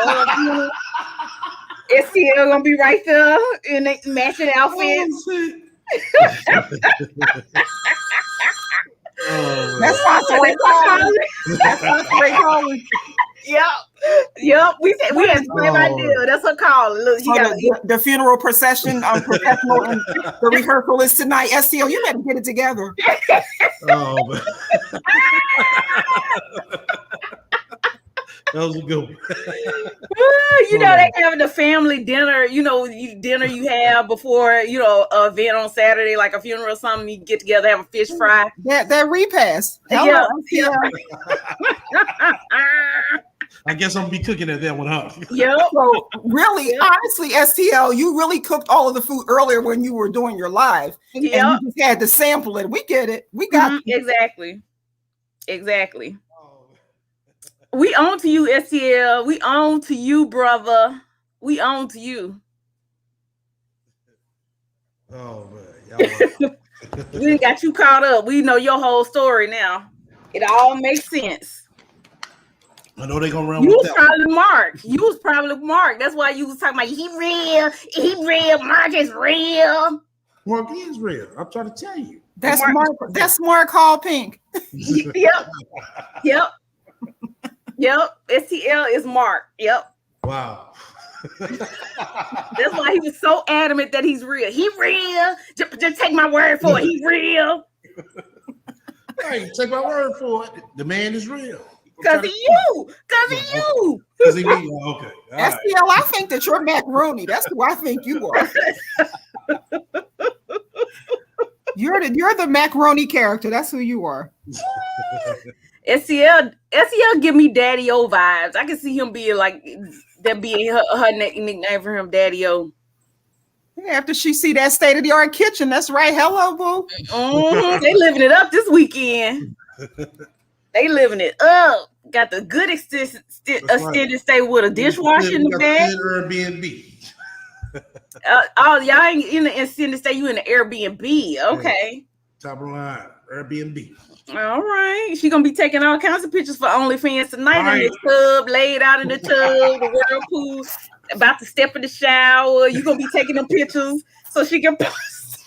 STL gonna be right there in a matching outfits. That's Sansa Ray calling. That's Sansa Ray calling. Yep. We had the same idea. That's her call. Look, the funeral procession, professional, and the rehearsal is tonight. STL, you better get it together. That was a good one. You know, they having the family dinner, you know, dinner you have before, you know, an event on Saturday, like a funeral or something. You get together, have a fish fry. That repast. Yeah. I guess I'm gonna be cooking at that one, huh? Yeah. So really, honestly, STL, you really cooked all of the food earlier when you were doing your live. And you just had to sample it. We get it. We got Exactly. We own to you, STL. We own to you, brother. We own to you. Oh man. We got you caught up. We know your whole story now. It all makes sense. I know they gonna run you with was that. You was probably Mark. That's why you was talking about he real, Mark is real. Mark is real. I'm trying to tell you. That's Mark. That's Mark Hall Pink. Yep. STL is Mark. Yep. Wow. That's why he was so adamant that he's real. He real. Just take my word for it. He real. Hey, take my word for it. The man is real. Because of you. Because of me. Okay. STL, I think that you're macaroni. That's who I think you are. You're the macaroni character. That's who you are. STL give me Daddy O vibes. I can see him being like that, being her nickname for him, Daddy O. After she see that state-of-the-art kitchen, that's right. Hello, boo. They living it up this weekend. They living it up. Got the good extended stay with a dishwasher in the back. Airbnb. Oh, y'all ain't in the extended stay. You in the Airbnb? Okay. Top of the line, Airbnb. All right. She gonna be taking all kinds of pictures for OnlyFans tonight in the tub, laid out in the tub, the whirlpool, about to step in the shower. You gonna be taking them pictures so she can post.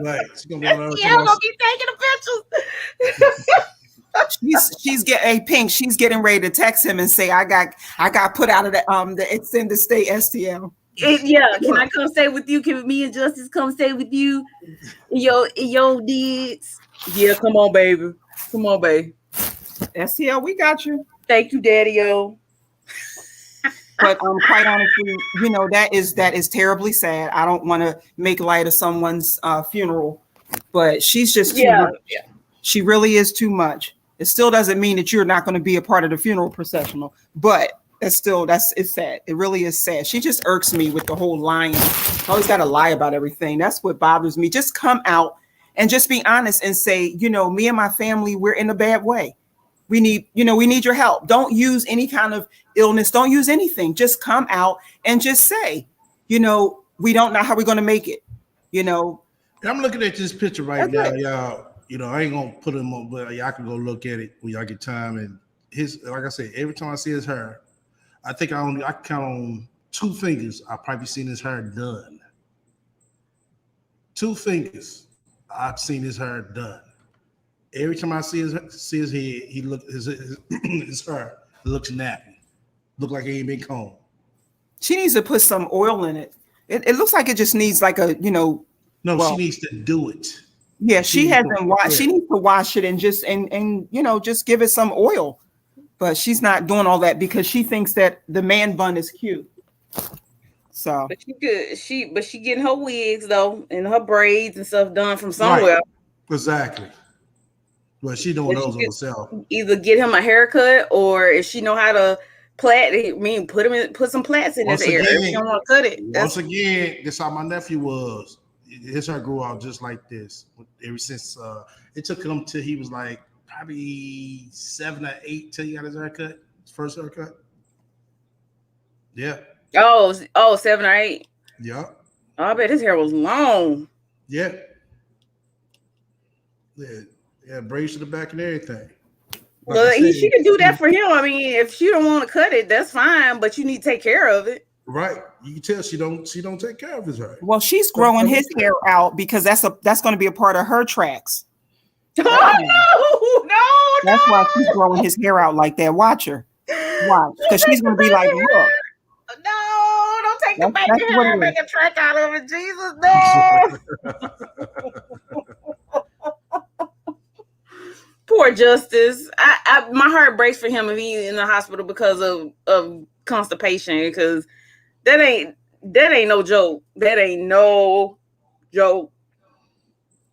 Right. She's gonna be taking the pictures. She's getting Pink. She's getting ready to text him and say, I got put out of the extended stay STL. Can I come stay with you? Can me and Justice come stay with you? Yo digs. Yeah, come on, baby. Come on, baby. STL, we got you. Thank you, Daddy-o. But quite honestly, that is terribly sad. I don't want to make light of someone's funeral, but she's just too much. Yeah. She really is too much. It still doesn't mean that you're not going to be a part of the funeral processional, but it's sad. It really is sad. She just irks me with the whole lying. Always got to lie about everything. That's what bothers me. Just come out and just be honest and say, me and my family, we're in a bad way. We need your help. Don't use any kind of illness. Don't use anything. Just come out and just say, we don't know how we're going to make it. I'm looking at this picture right now, y'all. I ain't gonna put him on, but y'all can go look at it when y'all get time. And like I said, every time I see his hair, I think I count on 2 fingers. I've probably seen his hair done. 2 fingers, I've seen his hair done. Every time I see his head, his hair looks nappy. Look like it ain't been combed. She needs to put some oil in it. It looks like it just needs like a, No, she needs to do it. Yeah, she hasn't washed. She needs to wash it and just just give it some oil. But she's not doing all that because she thinks that the man bun is cute. So, but she getting her wigs though and her braids and stuff done from somewhere. Right. Exactly. Well, she doing those herself. Either get him a haircut or if she know how to plait, put some plaits in his hair. If you don't want to cut it. Once again, this how my nephew was. His hair grew out just like this. Ever since it took him till he was like probably 7 or 8 till he got his haircut, his first haircut. Yeah. Oh, 7 or 8. Yeah. Oh, I bet his hair was long. Yeah. Yeah, braids to the back and everything. Well, she can do that for him. I mean, if she don't want to cut it, that's fine, but you need to take care of it. Right. You can tell she don't take care of his hair. Well, she's growing his hair out because that's going to be a part of her tracks. Oh, no. That's why she's growing his hair out like that. Watch her. Watch. Because she's going to be like, look. No, don't take the baby hair and make a track out of it. Jesus, no. Poor Justice. My heart breaks for him if he's in the hospital because of constipation, because that ain't no joke. That ain't no joke.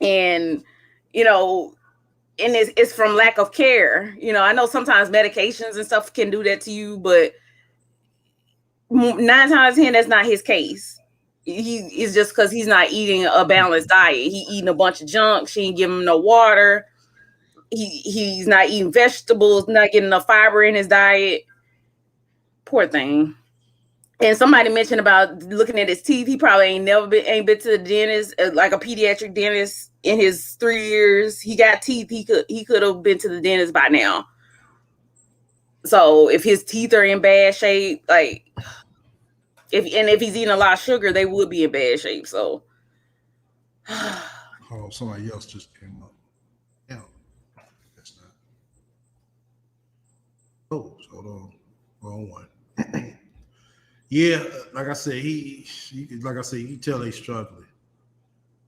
And and it's from lack of care. I know sometimes medications and stuff can do that to you, but 9 times out of 10, that's not his case. It's just because he's not eating a balanced diet. He eating a bunch of junk. She ain't giving him no water. He's not eating vegetables, not getting enough fiber in his diet. Poor thing. And somebody mentioned about looking at his teeth. He probably ain't been to the dentist, like a pediatric dentist, in his 3 years. He got teeth. He could have been to the dentist by now. So if his teeth are in bad shape, like if he's eating a lot of sugar, they would be in bad shape. So somebody else just came up. Yeah. That's not. Oh, hold on. Wrong one. Yeah, like I said, you can tell they struggling.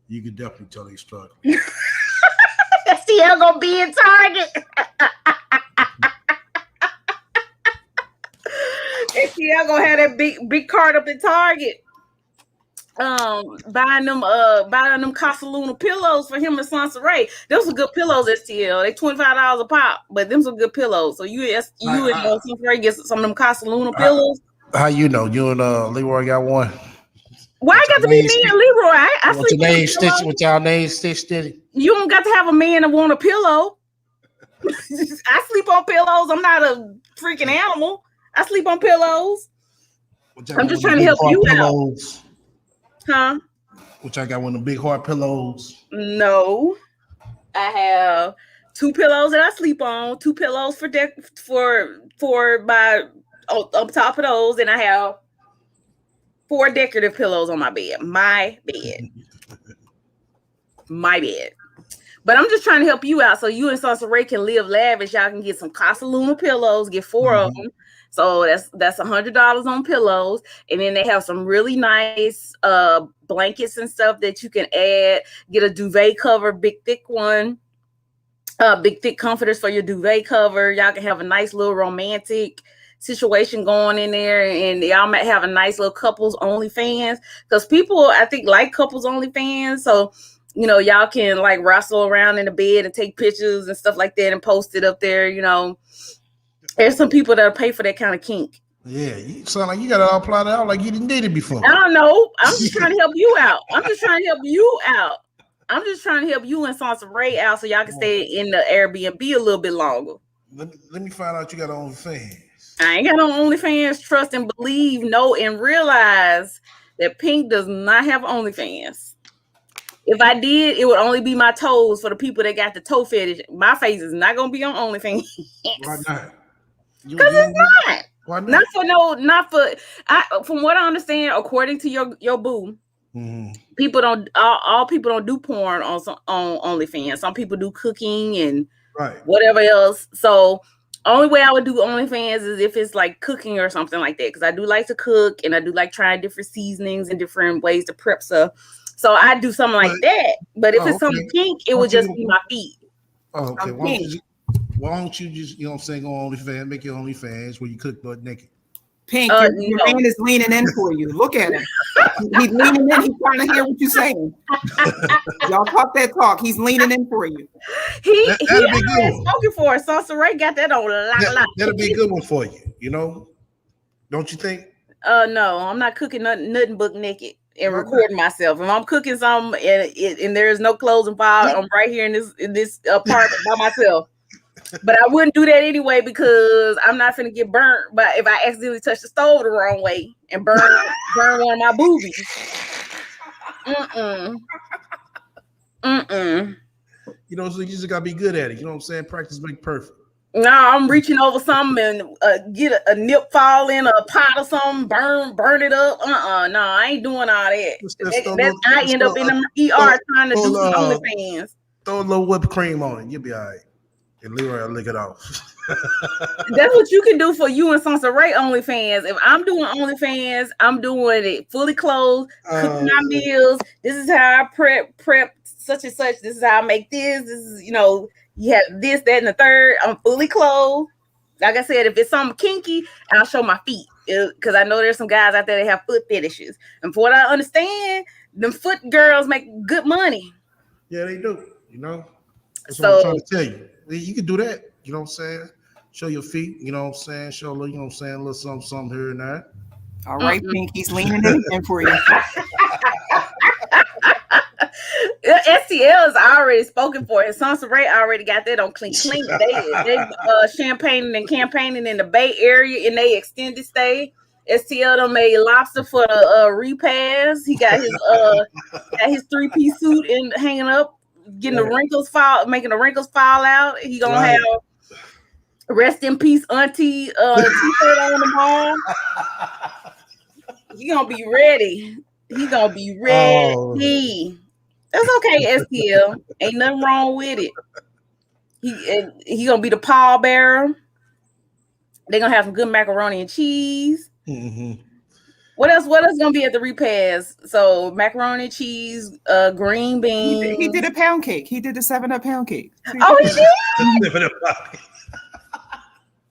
You can definitely tell they struggling. STL gonna be in Target. STL gonna have that big card up in Target. Buying them Casa Luna pillows for him and Sansaray. Those are good pillows, STL. They $25 a pop, but them some good pillows. So you and Sansaray get some of them Casa Luna pillows. How you know? You and Leroy got one? Why I got to be me and Leroy? I What's sleep your on name? pillows. Stitch. What's y'all name? Stitch Steady. You don't got to have a man that want a pillow. I sleep on pillows. I'm not a freaking animal. I sleep on pillows. I'm just trying to help you pillows? Huh? Which I got one of the big hard pillows. No. I have 2 pillows that I sleep on, 2 pillows for my on top of those, and I have 4 decorative pillows on my bed. My bed. My bed. But I'm just trying to help you out so you and Salsa Ray can live lavish. Y'all can get some Casa Luna pillows, get 4 of them. So that's $100 on pillows. And then they have some really nice blankets and stuff that you can add. Get a duvet cover, big thick one. Big thick comforters for your duvet cover. Y'all can have a nice little romantic situation going in there, and y'all might have a nice little couples OnlyFans, because people I think like couples OnlyFans. So y'all can like wrestle around in the bed and take pictures and stuff like that and post it up there. There's some people that'll pay for that kind of kink. Yeah, you sound like you got it all plotted out like you didn't did it before. I don't know. I'm just trying to help you out. I'm just trying to help you and Sansa Ray out so y'all can stay in the Airbnb a little bit longer. Let me find out you got OnlyFans. I ain't got no OnlyFans. Trust and believe, know and realize that Pink does not have OnlyFans. If I did, it would only be my toes for the people that got the toe fetish. My face is not gonna be on OnlyFans. Why not? Because it's not. Why not? Not for. From what I understand, according to your boo, people don't. All people don't do porn on OnlyFans. Some people do cooking and whatever else. So only way I would do OnlyFans is if it's like cooking or something like that. Because I do like to cook and I do like trying different seasonings and different ways to prep stuff. So I do something like that. But if it's something pink, it would just be my feet. Oh, okay. Why don't you just, go on OnlyFans, make your OnlyFans where you cook butt naked? Pink, your man is leaning in for you. Look at him. He's leaning in. He's trying to hear what you're saying. Y'all talk that talk. He's leaning in for you. He already spoken for us. Salsa Ray got that on lock. That'll be a good one for you. Don't you think? No, I'm not cooking nothing but naked and recording myself. If I'm cooking something and there's no clothes involved, I'm right here in this apartment by myself. But I wouldn't do that anyway because I'm not finna get burnt. But if I accidentally touch the stove the wrong way and burn one of my boobies, So you just gotta be good at it. You know what I'm saying? Practice makes perfect. No, I'm reaching over something and get a nip fall in a pot or something, burn it up. No, I ain't doing all that. I end up in the ER trying to do some OnlyFans. Throw a little whipped cream on it. You'll be all right. And Leroy will lick it off. That's what you can do for you and Sansa Ray OnlyFans. If I'm doing OnlyFans, I'm doing it fully clothed, cooking my meals. This is how I prep such and such. This is how I make this. This is, you have this, that, and the third. I'm fully clothed. Like I said, if it's something kinky, I'll show my feet. Because I know there's some guys out there that have foot fetishes. And for what I understand, them foot girls make good money. Yeah, they do. That's what I'm trying to tell you. You can do that. You know what I'm saying? Show your feet. You know what I'm saying? Show a little, a little something here and there. All right, Pink. He's leaning in for you. STL is already spoken for. And Sansa Ray already got that on clean. They champagning and campaigning in the Bay Area in their extended stay. STL done made lobster for the repast. He got his 3-piece suit hanging up. Getting the wrinkles making the wrinkles fall out. He gonna have rest in peace, Auntie t-shirt on the ball. He gonna be ready. That's okay, STL. Ain't nothing wrong with it. He gonna be the pallbearer. They're gonna have some good macaroni and cheese. What else gonna be at the repast? So macaroni and cheese, green beans. He did a pound cake. He did a 7-Up pound cake. Oh, he did?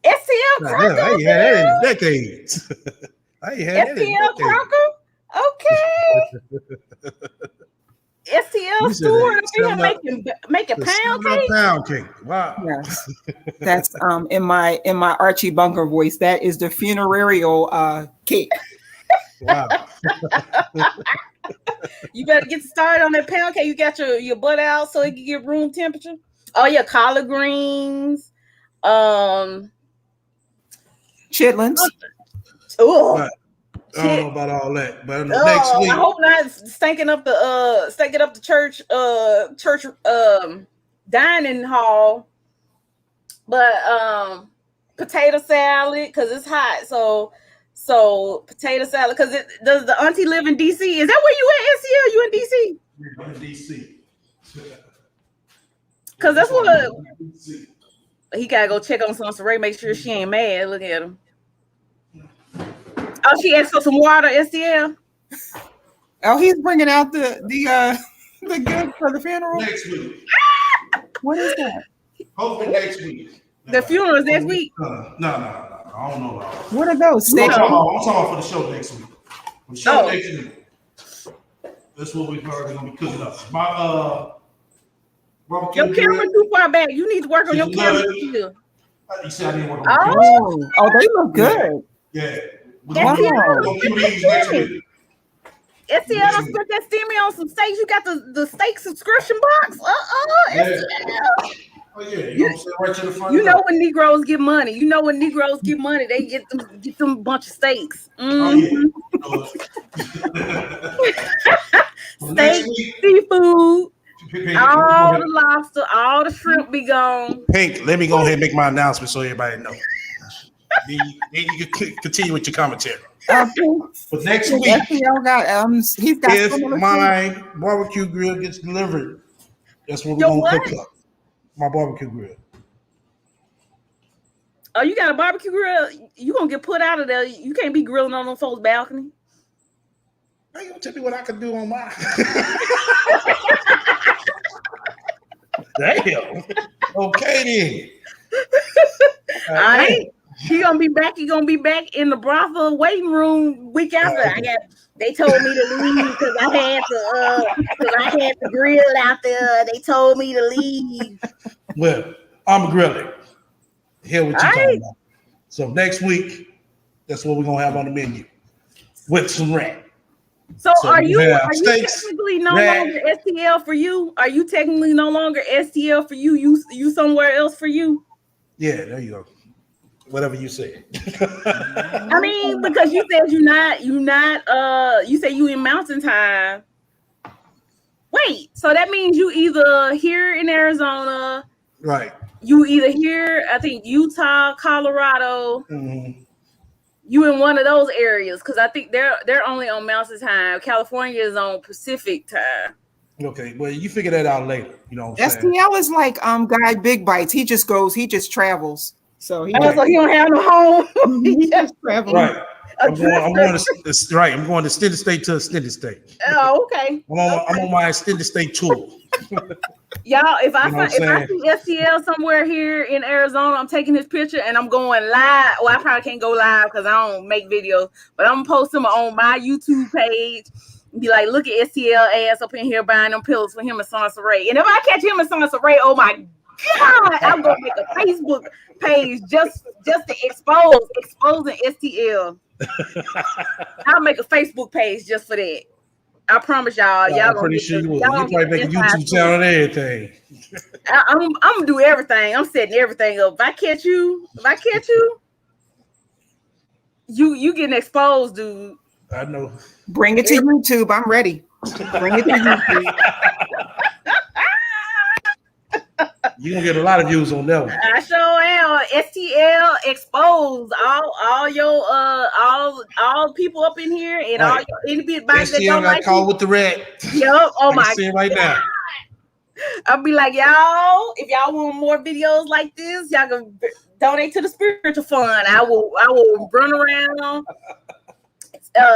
STL Crocker. I ain't had that in decades. STL Crocker? Okay. STL Stewart making pound cake. Wow. Yes. That's in my Archie Bunker voice. That is the funerarial cake. Wow. You better get started on that pound cake. You got your butt out so it can get room temperature. Oh yeah, collard greens. Chitlins. Oh, Right. I don't know about all that, but next oh, week. I hope not stinking up the church dining hall. But potato salad because it's hot. So potato salad because does the auntie live in DC? Is that where you at, SCL? You in DC? Yeah, I'm in DC. Because that's what he gotta go check on Sansa Ray, make sure she ain't mad. Look at him. Oh, she asked for some water, SCL. Oh, he's bringing out the good for the funeral. Next week. What is that? Hopefully next week. The funeral is next week. No. I don't know. What are those? I'm talking about for the show next week. For the show next week. That's what we're probably gonna be cooking up. My your camera too far back. You need to work on your camera. You said I didn't work on my camera. Oh, they look good. Yeah. We're SCL gonna do these next week. SCL don't spent that steamy on some steaks. You got the steak subscription box. Yeah. SCL. Oh yeah, you know what I'm saying? Right to the front. You know when Negroes get money. You know when Negroes get money, they get them bunch of steaks. Mm-hmm. Oh yeah. Steak, seafood, all the lobster, all the shrimp be gone. Pink, let me go ahead and make my announcement so everybody knows. Then you can continue with your commentary. But next week, he's got if my barbecue grill gets delivered, that's what we're gonna cook up. My barbecue grill. Oh, you got a barbecue grill? You gonna get put out of there? You can't be grilling on folks' balcony. How you gonna tell me what I can do on mine? Damn. Okay then. All right. He gonna be back. He gonna be back in the brothel waiting room week after. They told me to leave because I had the grill out there. They told me to leave. Well, I'm grilling. Hear what you're talking about. So next week, that's what we're gonna have on the menu with some rat. So are you technically no longer STL for you? Are you technically no longer STL for you? You somewhere else for you? Yeah, there you go. Whatever you said. I mean, because you said you say you in mountain time. Wait, so that means you either here in Arizona, right? You either here, I think Utah, Colorado. Mm-hmm. You in one of those areas because I think they're only on mountain time. California is on Pacific time. Okay, well you figure that out later. You know what I'm saying? STL is like Guy Big Bites. He just travels. So he don't have no home. He just travels. Right. I'm going to extended state to extended state. Oh, okay. I'm on my extended state tour. Y'all, if I see STL somewhere here in Arizona, I'm taking his picture and I'm going live. Well, I probably can't go live because I don't make videos, but I'm gonna post him on my YouTube page. Be like, look at STL ass up in here buying them pills for him and Sansa Ray. And if I catch him and Sansa Ray, oh my God, I'm gonna make a Facebook page just to exposing STL. I'll make a Facebook page just for that. I promise y'all. I'm pretty sure you will. You probably make a YouTube channel and everything. I'm gonna do everything. I'm setting everything up. If I catch you, you getting exposed, dude. I know. Bring it to YouTube. I'm ready. Bring it to YouTube. You're gonna get a lot of views on that one. I sure am. STL exposed all your all people up in here and all your any bit bikes that don't like call with the rat. Yep. Oh my God. Right now. I'll be like, y'all, if y'all want more videos like this, y'all can donate to the spiritual fund. I will run around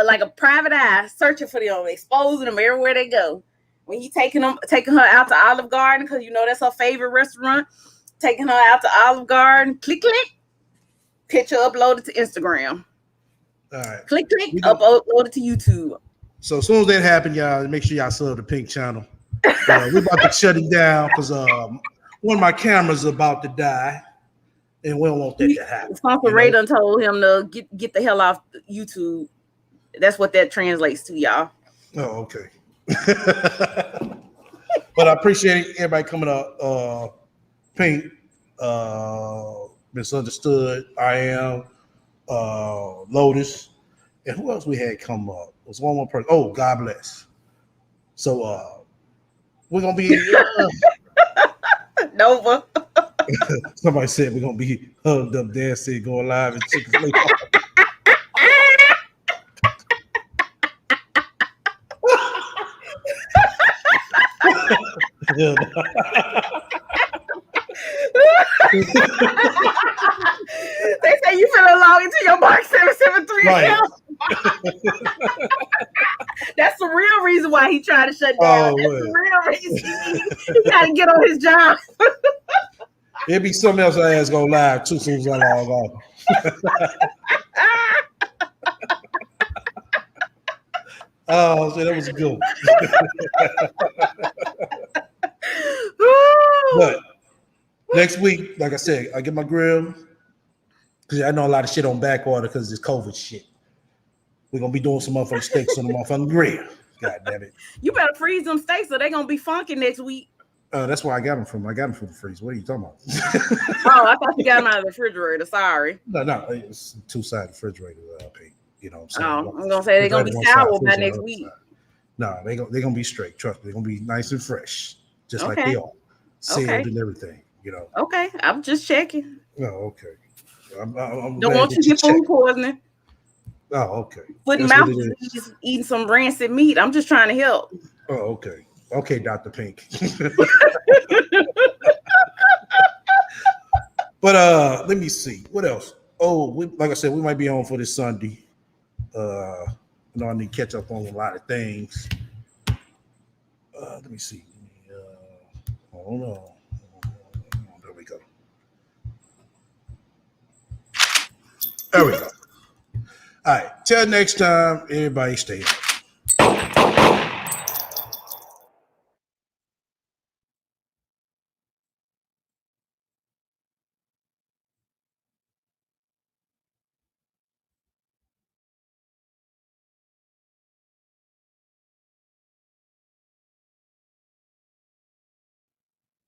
like a private eye searching for them, exposing them everywhere they go. When he taking her out to Olive Garden, because you know that's her favorite restaurant, taking her out to Olive Garden, click, picture uploaded to Instagram. All right. Click, upload it to YouTube. So as soon as that happens, y'all, make sure y'all sub the Pink channel. We're about to shut it down because one of my cameras is about to die, and we don't want that to happen. Sansa Ray done told him to get the hell off YouTube. that's what that translates to, y'all. Oh, okay. But I appreciate everybody coming up. Pink, Misunderstood, I Am, Lotus, and who else we had come up? It was one more person. Oh, God bless. So we're gonna be Nova. somebody said we're gonna be hugged up dancing, going live and Chick-fil-A. They say you finna log into your Mark 773 Right. account. That's the real reason why he tried to shut down. Oh, That's man. the real reason. He got to get on his job. It'd be something else I ass go live too soon as I log off. Oh, so that was good. But next week, like I said, I get my grill because I know a lot of shit on back order because it's COVID shit. We're gonna be doing some motherfucking steaks on the motherfucking grill. God damn it! You better freeze them steaks or they're gonna be funky next week. That's where I got them from. I got them from the freeze. What are you talking about? Oh, I thought you got them out of the refrigerator. Sorry. No, it's two-sided refrigerator. You know what I'm saying? Oh, I'm gonna say they're gonna be sour by next week. No, they're gonna be straight. Trust me, they're gonna be nice and fresh, just like Okay. they are, sealed and everything. You know. Okay, I'm just checking. Oh, okay. I'm Don't glad want that you to get checked. food poisoning. Oh, okay. Foot and That's mouth what it is. just eating some rancid meat. I'm just trying to help. Oh, okay. Okay, Dr. Pink. But let me see. What else? Oh, like I said, we might be on for this Sunday. I know I need to catch up on a lot of things. Let me see. Hold on. There we go. There we go. All right. Till next time, everybody stay up.